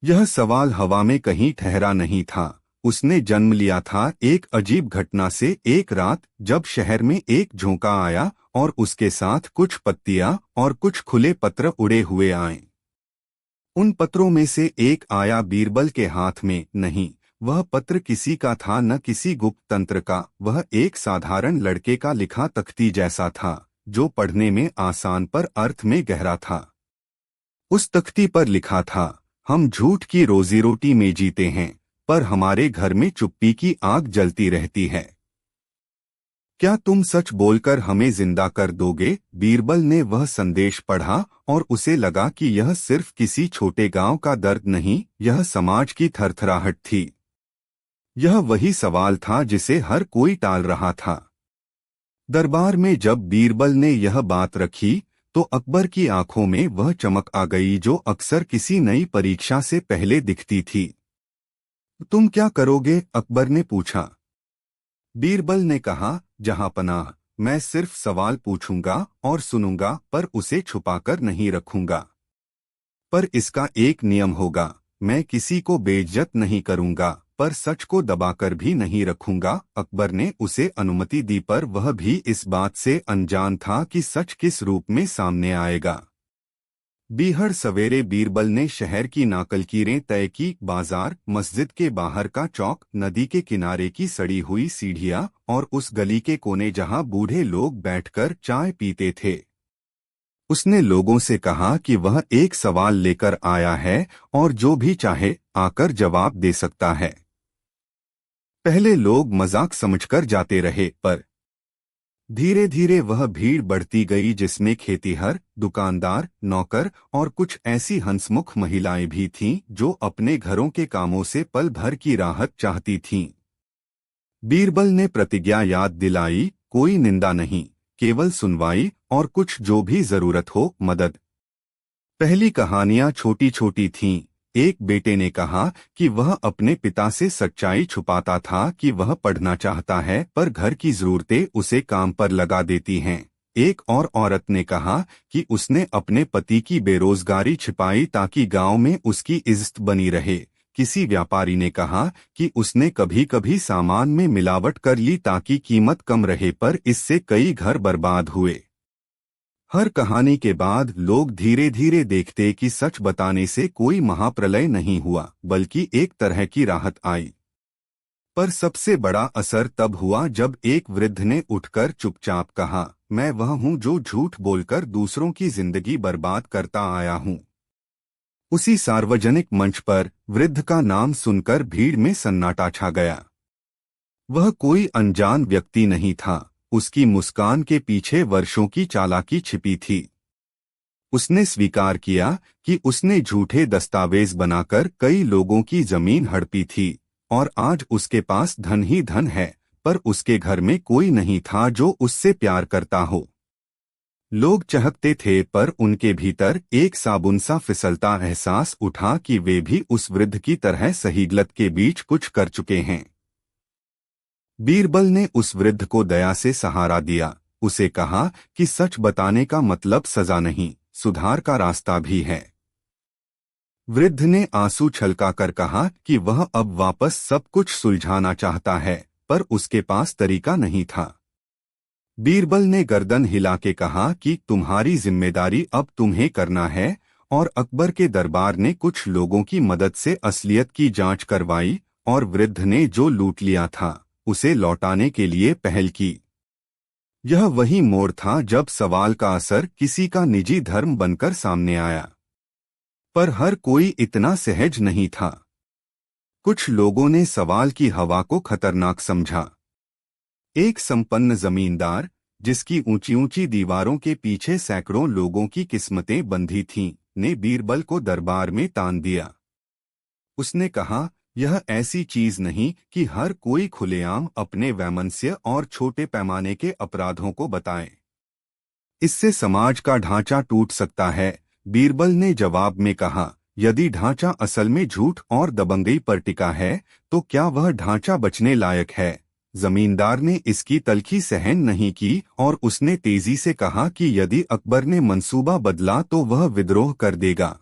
यह सवाल हवा में कहीं ठहरा नहीं था। उसने जन्म लिया था एक अजीब घटना से। एक रात जब शहर में एक झोंका आया और उसके साथ कुछ पत्तियां और कुछ खुले पत्र उड़े हुए आए। उन पत्रों में से एक आया बीरबल के हाथ में। नहीं, वह पत्र किसी का था, न किसी गुप्त तंत्र का। वह एक साधारण लड़के का लिखा तख्ती जैसा था, जो पढ़ने में आसान पर अर्थ में गहरा था। उस तख्ती पर लिखा था, हम झूठ की रोजी रोटी में जीते हैं, पर हमारे घर में चुप्पी की आग जलती रहती है। क्या तुम सच बोलकर हमें जिंदा कर दोगे? बीरबल ने वह संदेश पढ़ा और उसे लगा कि यह सिर्फ किसी छोटे गांव का दर्द नहीं, यह समाज की थरथराहट थी। यह वही सवाल था जिसे हर कोई टाल रहा था। दरबार में जब बीरबल ने यह बात रखी तो अकबर की आंखों में वह चमक आ गई जो अक्सर किसी नई परीक्षा से पहले दिखती थी। तुम क्या करोगे? अकबर ने पूछा। बीरबल ने कहा, जहांपनाह, मैं सिर्फ सवाल पूछूंगा और सुनूंगा, पर उसे छुपाकर नहीं रखूंगा। पर इसका एक नियम होगा, मैं किसी को बेइज्जत नहीं करूंगा, पर सच को दबाकर भी नहीं रखूंगा। अकबर ने उसे अनुमति दी, पर वह भी इस बात से अनजान था कि सच किस रूप में सामने आएगा। बीहड़ सवेरे बीरबल ने शहर की नाकलकीरें तय की। बाजार, मस्जिद के बाहर का चौक, नदी के किनारे की सड़ी हुई सीढ़ियां और उस गली के कोने जहां बूढ़े लोग बैठकर चाय पीते थे। उसने लोगों से कहा कि वह एक सवाल लेकर आया है और जो भी चाहे आकर जवाब दे सकता है। पहले लोग मजाक समझकर जाते रहे, पर धीरे धीरे वह भीड़ बढ़ती गई जिसमें खेतीहर, दुकानदार, नौकर और कुछ ऐसी हंसमुख महिलाएं भी थीं जो अपने घरों के कामों से पल भर की राहत चाहती थीं। बीरबल ने प्रतिज्ञा याद दिलाई, कोई निंदा नहीं, केवल सुनवाई और कुछ जो भी जरूरत हो मदद। पहली कहानियां छोटी छोटी थीं। एक बेटे ने कहा कि वह अपने पिता से सच्चाई छुपाता था कि वह पढ़ना चाहता है, पर घर की जरूरतें उसे काम पर लगा देती हैं। एक और औरत ने कहा कि उसने अपने पति की बेरोजगारी छिपाई ताकि गांव में उसकी इज्जत बनी रहे। किसी व्यापारी ने कहा कि उसने कभी कभी सामान में मिलावट कर ली ताकि कीमत कम रहे, पर इससे कई घर बर्बाद हुए। हर कहानी के बाद लोग धीरे धीरे देखते कि सच बताने से कोई महाप्रलय नहीं हुआ, बल्कि एक तरह की राहत आई। पर सबसे बड़ा असर तब हुआ जब एक वृद्ध ने उठकर चुपचाप कहा, मैं वह हूं जो झूठ बोलकर दूसरों की जिंदगी बर्बाद करता आया हूं। उसी सार्वजनिक मंच पर वृद्ध का नाम सुनकर भीड़ में सन्नाटा छा गया। वह कोई अनजान व्यक्ति नहीं था, उसकी मुस्कान के पीछे वर्षों की चालाकी छिपी थी। उसने स्वीकार किया कि उसने झूठे दस्तावेज बनाकर कई लोगों की जमीन हड़पी थी और आज उसके पास धन ही धन है, पर उसके घर में कोई नहीं था जो उससे प्यार करता हो। लोग चहकते थे, पर उनके भीतर एक साबुन सा फिसलता एहसास उठा कि वे भी उस वृद्ध की तरह सही गलत के बीच कुछ कर चुके हैं। बीरबल ने उस वृद्ध को दया से सहारा दिया। उसे कहा कि सच बताने का मतलब सजा नहीं, सुधार का रास्ता भी है। वृद्ध ने आंसू छलकाकर कहा कि वह अब वापस सब कुछ सुलझाना चाहता है, पर उसके पास तरीका नहीं था। बीरबल ने गर्दन हिला के कहा कि तुम्हारी जिम्मेदारी अब तुम्हें करना है, और अकबर के दरबार ने कुछ लोगों की मदद से असलियत की जांच करवाई और वृद्ध ने जो लूट लिया था उसे लौटाने के लिए पहल की। यह वही मोड़ था जब सवाल का असर किसी का निजी धर्म बनकर सामने आया। पर हर कोई इतना सहज नहीं था। कुछ लोगों ने सवाल की हवा को खतरनाक समझा। एक संपन्न जमींदार, जिसकी ऊंची ऊंची दीवारों के पीछे सैकड़ों लोगों की किस्मतें बंधी थीं, ने बीरबल को दरबार में तान दिया। उसने कहा, यह ऐसी चीज नहीं कि हर कोई खुलेआम अपने वैमनस्य और छोटे पैमाने के अपराधों को बताए। इससे समाज का ढांचा टूट सकता है। बीरबल ने जवाब में कहा, यदि ढांचा असल में झूठ और दबंगई पर टिका है, तो क्या वह ढांचा बचने लायक है? जमींदार ने इसकी तलखी सहन नहीं की और उसने तेजी से कहा कि यदि अकबर ने मंसूबा बदला तो वह विद्रोह कर देगा।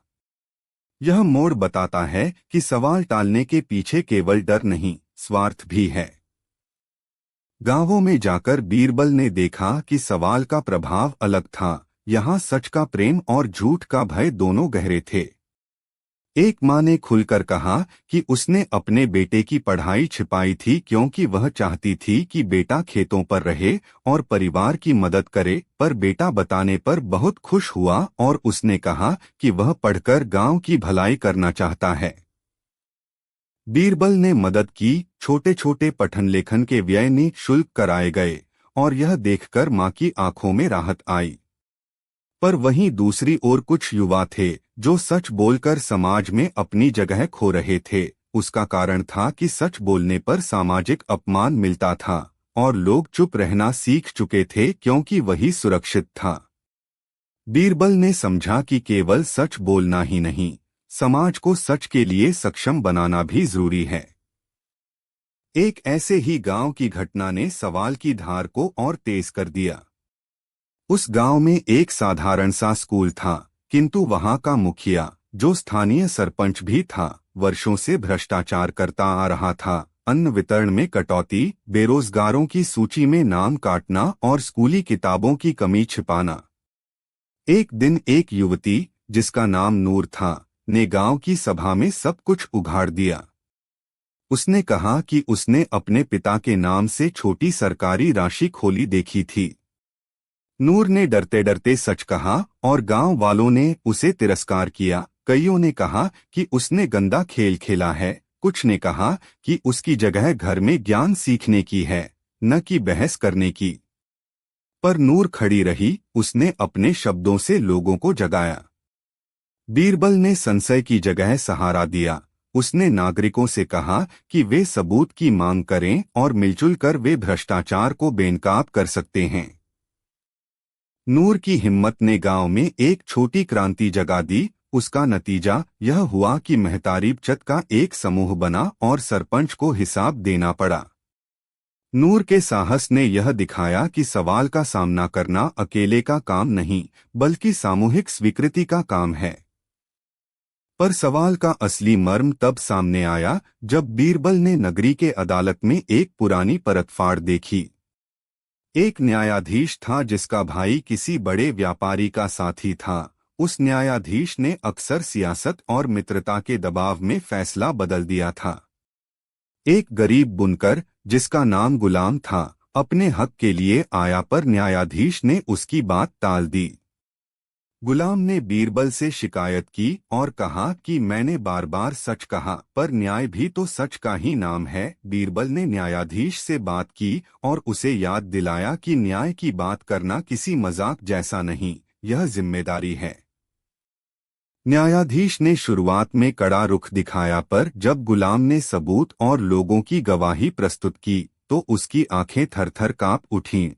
यह मोड़ बताता है कि सवाल टालने के पीछे केवल डर नहीं, स्वार्थ भी है। गांवों में जाकर बीरबल ने देखा कि सवाल का प्रभाव अलग था। यहाँ सच का प्रेम और झूठ का भय दोनों गहरे थे। एक माँ ने खुलकर कहा कि उसने अपने बेटे की पढ़ाई छिपाई थी क्योंकि वह चाहती थी कि बेटा खेतों पर रहे और परिवार की मदद करे, पर बेटा बताने पर बहुत खुश हुआ और उसने कहा कि वह पढ़कर गांव की भलाई करना चाहता है। बीरबल ने मदद की। छोटे छोटे पठन लेखन के व्यय निःशुल्क कराए गए और यह देखकर माँ की आंखों में राहत आई। पर वहीं दूसरी ओर कुछ युवा थे जो सच बोलकर समाज में अपनी जगह खो रहे थे। उसका कारण था कि सच बोलने पर सामाजिक अपमान मिलता था और लोग चुप रहना सीख चुके थे क्योंकि वही सुरक्षित था। बीरबल ने समझा कि केवल सच बोलना ही नहीं, समाज को सच के लिए सक्षम बनाना भी जरूरी है। एक ऐसे ही गांव की घटना ने सवाल की धार को और तेज कर दिया। उस गांव में एक साधारण सा स्कूल था, किंतु वहां का मुखिया, जो स्थानीय सरपंच भी था, वर्षों से भ्रष्टाचार करता आ रहा था। अन्न वितरण में कटौती, बेरोजगारों की सूची में नाम काटना और स्कूली किताबों की कमी छिपाना। एक दिन एक युवती, जिसका नाम नूर था, ने गांव की सभा में सब कुछ उघाड़ दिया। उसने कहा कि उसने अपने पिता के नाम से छोटी सरकारी राशि खोली देखी थी। नूर ने डरते डरते सच कहा और गांव वालों ने उसे तिरस्कार किया। कईयों ने कहा कि उसने गंदा खेल खेला है, कुछ ने कहा कि उसकी जगह घर में ज्ञान सीखने की है, न कि बहस करने की। पर नूर खड़ी रही। उसने अपने शब्दों से लोगों को जगाया। बीरबल ने संशय की जगह सहारा दिया। उसने नागरिकों से कहा कि वे सबूत की मांग करें और मिलजुल कर वे भ्रष्टाचार को बेनकाब कर सकते हैं। नूर की हिम्मत ने गांव में एक छोटी क्रांति जगा दी। उसका नतीजा यह हुआ कि महतारीब चत का एक समूह बना और सरपंच को हिसाब देना पड़ा। नूर के साहस ने यह दिखाया कि सवाल का सामना करना अकेले का काम नहीं, बल्कि सामूहिक स्वीकृति का काम है। पर सवाल का असली मर्म तब सामने आया जब बीरबल ने नगरी के अदालत में एक पुरानी परतफाड़ देखी। एक न्यायाधीश था जिसका भाई किसी बड़े व्यापारी का साथी था। उस न्यायाधीश ने अक्सर सियासत और मित्रता के दबाव में फैसला बदल दिया था। एक गरीब बुनकर, जिसका नाम गुलाम था, अपने हक के लिए आया पर न्यायाधीश ने उसकी बात टाल दी। गुलाम ने बीरबल से शिकायत की और कहा कि मैंने बार बार सच कहा, पर न्याय भी तो सच का ही नाम है। बीरबल ने न्यायाधीश से बात की और उसे याद दिलाया कि न्याय की बात करना किसी मजाक जैसा नहीं, यह जिम्मेदारी है। न्यायाधीश ने शुरुआत में कड़ा रुख दिखाया, पर जब गुलाम ने सबूत और लोगों की गवाही प्रस्तुत की तो उसकी आंखें थरथर कांप उठीं।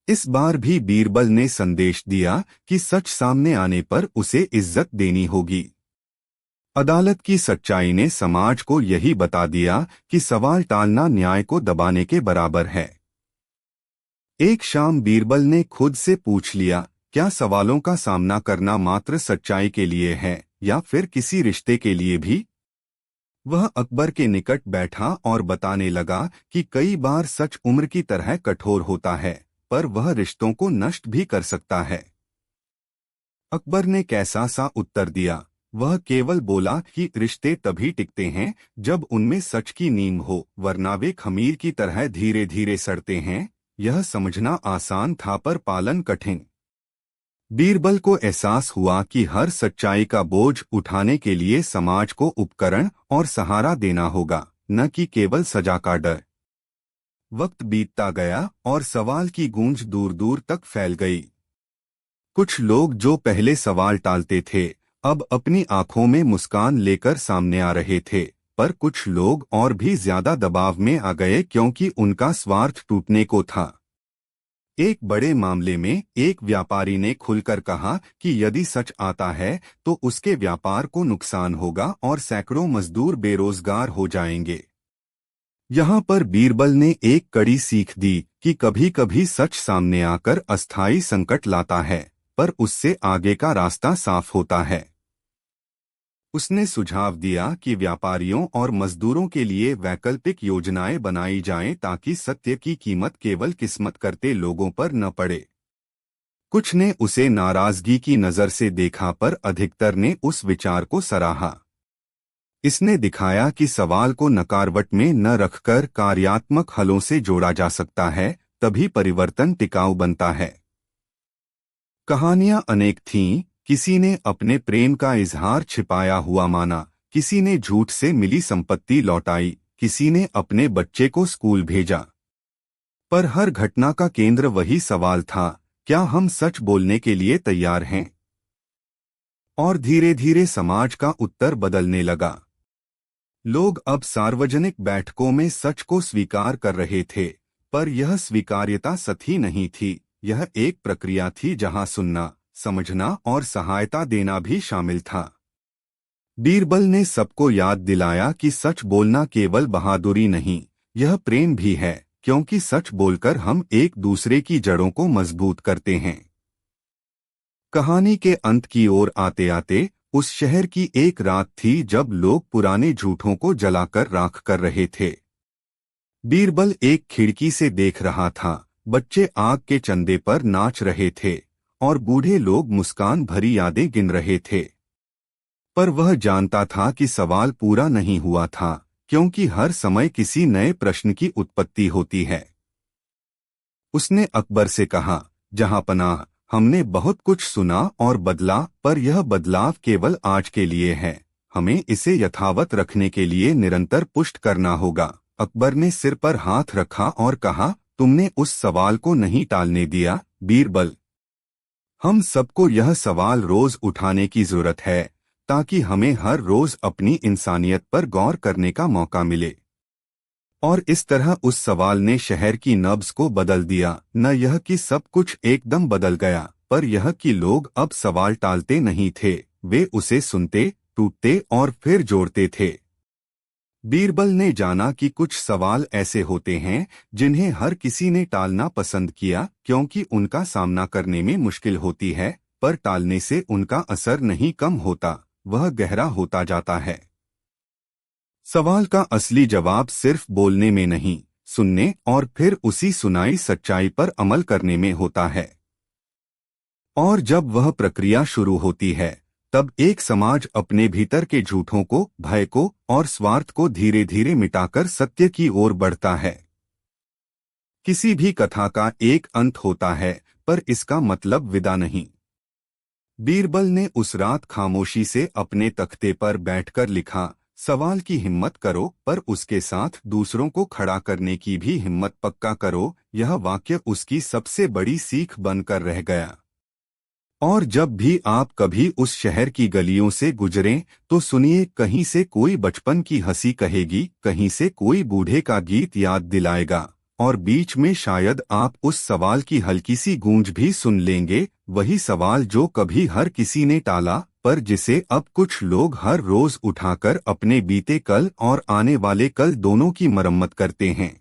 इस बार भी बीरबल ने संदेश दिया कि सच सामने आने पर उसे इज्जत देनी होगी। अदालत की सच्चाई ने समाज को यही बता दिया कि सवाल टालना न्याय को दबाने के बराबर है। एक शाम बीरबल ने खुद से पूछ लिया, क्या सवालों का सामना करना मात्र सच्चाई के लिए है या फिर किसी रिश्ते के लिए भी? वह अकबर के निकट बैठा और बताने लगा कि कई बार सच उम्र की तरह कठोर होता है, पर वह रिश्तों को नष्ट भी कर सकता है। अकबर ने कैसा सा उत्तर दिया। वह केवल बोला कि रिश्ते तभी टिकते हैं जब उनमें सच की नींव हो, वरना वे खमीर की तरह धीरे धीरे सड़ते हैं। यह समझना आसान था पर पालन कठिन। बीरबल को एहसास हुआ कि हर सच्चाई का बोझ उठाने के लिए समाज को उपकरण और सहारा देना होगा, न कि केवल सजा का डर। वक्त बीतता गया और सवाल की गूंज दूर दूर तक फैल गई। कुछ लोग जो पहले सवाल टालते थे, अब अपनी आंखों में मुस्कान लेकर सामने आ रहे थे, पर कुछ लोग और भी ज्यादा दबाव में आ गए क्योंकि उनका स्वार्थ टूटने को था। एक बड़े मामले में एक व्यापारी ने खुलकर कहा कि यदि सच आता है तो उसके व्यापार को नुकसान होगा और सैकड़ों मजदूर बेरोजगार हो जाएंगे। यहाँ पर बीरबल ने एक कड़ी सीख दी कि कभी कभी सच सामने आकर अस्थायी संकट लाता है, पर उससे आगे का रास्ता साफ होता है। उसने सुझाव दिया कि व्यापारियों और मजदूरों के लिए वैकल्पिक योजनाएं बनाई जाएं ताकि सत्य की कीमत केवल किस्मत करते लोगों पर न पड़े। कुछ ने उसे नाराजगी की नजर से देखा पर अधिकतर ने उस विचार को सराहा। इसने दिखाया कि सवाल को नकारवट में न रखकर कार्यात्मक हलों से जोड़ा जा सकता है, तभी परिवर्तन टिकाऊ बनता है। कहानियां अनेक थीं। किसी ने अपने प्रेम का इजहार छिपाया हुआ माना, किसी ने झूठ से मिली संपत्ति लौटाई, किसी ने अपने बच्चे को स्कूल भेजा। पर हर घटना का केंद्र वही सवाल था, क्या हम सच बोलने के लिए तैयार हैं? और धीरे धीरे समाज का उत्तर बदलने लगा। लोग अब सार्वजनिक बैठकों में सच को स्वीकार कर रहे थे, पर यह स्वीकार्यता सही नहीं थी। यह एक प्रक्रिया थी जहां सुनना, समझना और सहायता देना भी शामिल था। बीरबल ने सबको याद दिलाया कि सच बोलना केवल बहादुरी नहीं, यह प्रेम भी है, क्योंकि सच बोलकर हम एक दूसरे की जड़ों को मजबूत करते हैं। कहानी के अंत की ओर आते आते उस शहर की एक रात थी जब लोग पुराने झूठों को जलाकर राख कर रहे थे। बीरबल एक खिड़की से देख रहा था। बच्चे आग के चंदे पर नाच रहे थे और बूढ़े लोग मुस्कान भरी यादें गिन रहे थे। पर वह जानता था कि सवाल पूरा नहीं हुआ था, क्योंकि हर समय किसी नए प्रश्न की उत्पत्ति होती है। उसने अकबर से कहा, जहांपनाह, हमने बहुत कुछ सुना और बदला, पर यह बदलाव केवल आज के लिए है। हमें इसे यथावत रखने के लिए निरंतर पुष्ट करना होगा। अकबर ने सिर पर हाथ रखा और कहा, तुमने उस सवाल को नहीं टालने दिया, बीरबल। हम सबको यह सवाल रोज उठाने की जरूरत है, ताकि हमें हर रोज अपनी इंसानियत पर गौर करने का मौका मिले। और इस तरह उस सवाल ने शहर की नब्ज को बदल दिया। न यह कि सब कुछ एकदम बदल गया, पर यह कि लोग अब सवाल टालते नहीं थे, वे उसे सुनते, टूटते और फिर जोड़ते थे। बीरबल ने जाना कि कुछ सवाल ऐसे होते हैं जिन्हें हर किसी ने टालना पसंद किया, क्योंकि उनका सामना करने में मुश्किल होती है, पर टालने से उनका असर नहीं कम होता, वह गहरा होता जाता है। सवाल का असली जवाब सिर्फ बोलने में नहीं, सुनने और फिर उसी सुनाई सच्चाई पर अमल करने में होता है। और जब वह प्रक्रिया शुरू होती है, तब एक समाज अपने भीतर के झूठों को, भय को और स्वार्थ को धीरे धीरे मिटाकर सत्य की ओर बढ़ता है। किसी भी कथा का एक अंत होता है, पर इसका मतलब विदा नहीं। बीरबल ने उस रात खामोशी से अपने तख्ते पर बैठकर लिखा, सवाल की हिम्मत करो, पर उसके साथ दूसरों को खड़ा करने की भी हिम्मत पक्का करो। यह वाक्य उसकी सबसे बड़ी सीख बनकर रह गया। और जब भी आप कभी उस शहर की गलियों से गुजरें, तो सुनिए, कहीं से कोई बचपन की हंसी कहेगी, कहीं से कोई बूढ़े का गीत याद दिलाएगा, और बीच में शायद आप उस सवाल की हल्की सी गूंज भी सुन लेंगे, वही सवाल जो कभी हर किसी ने टाला, पर जिसे अब कुछ लोग हर रोज उठाकर अपने बीते कल और आने वाले कल दोनों की मरम्मत करते हैं।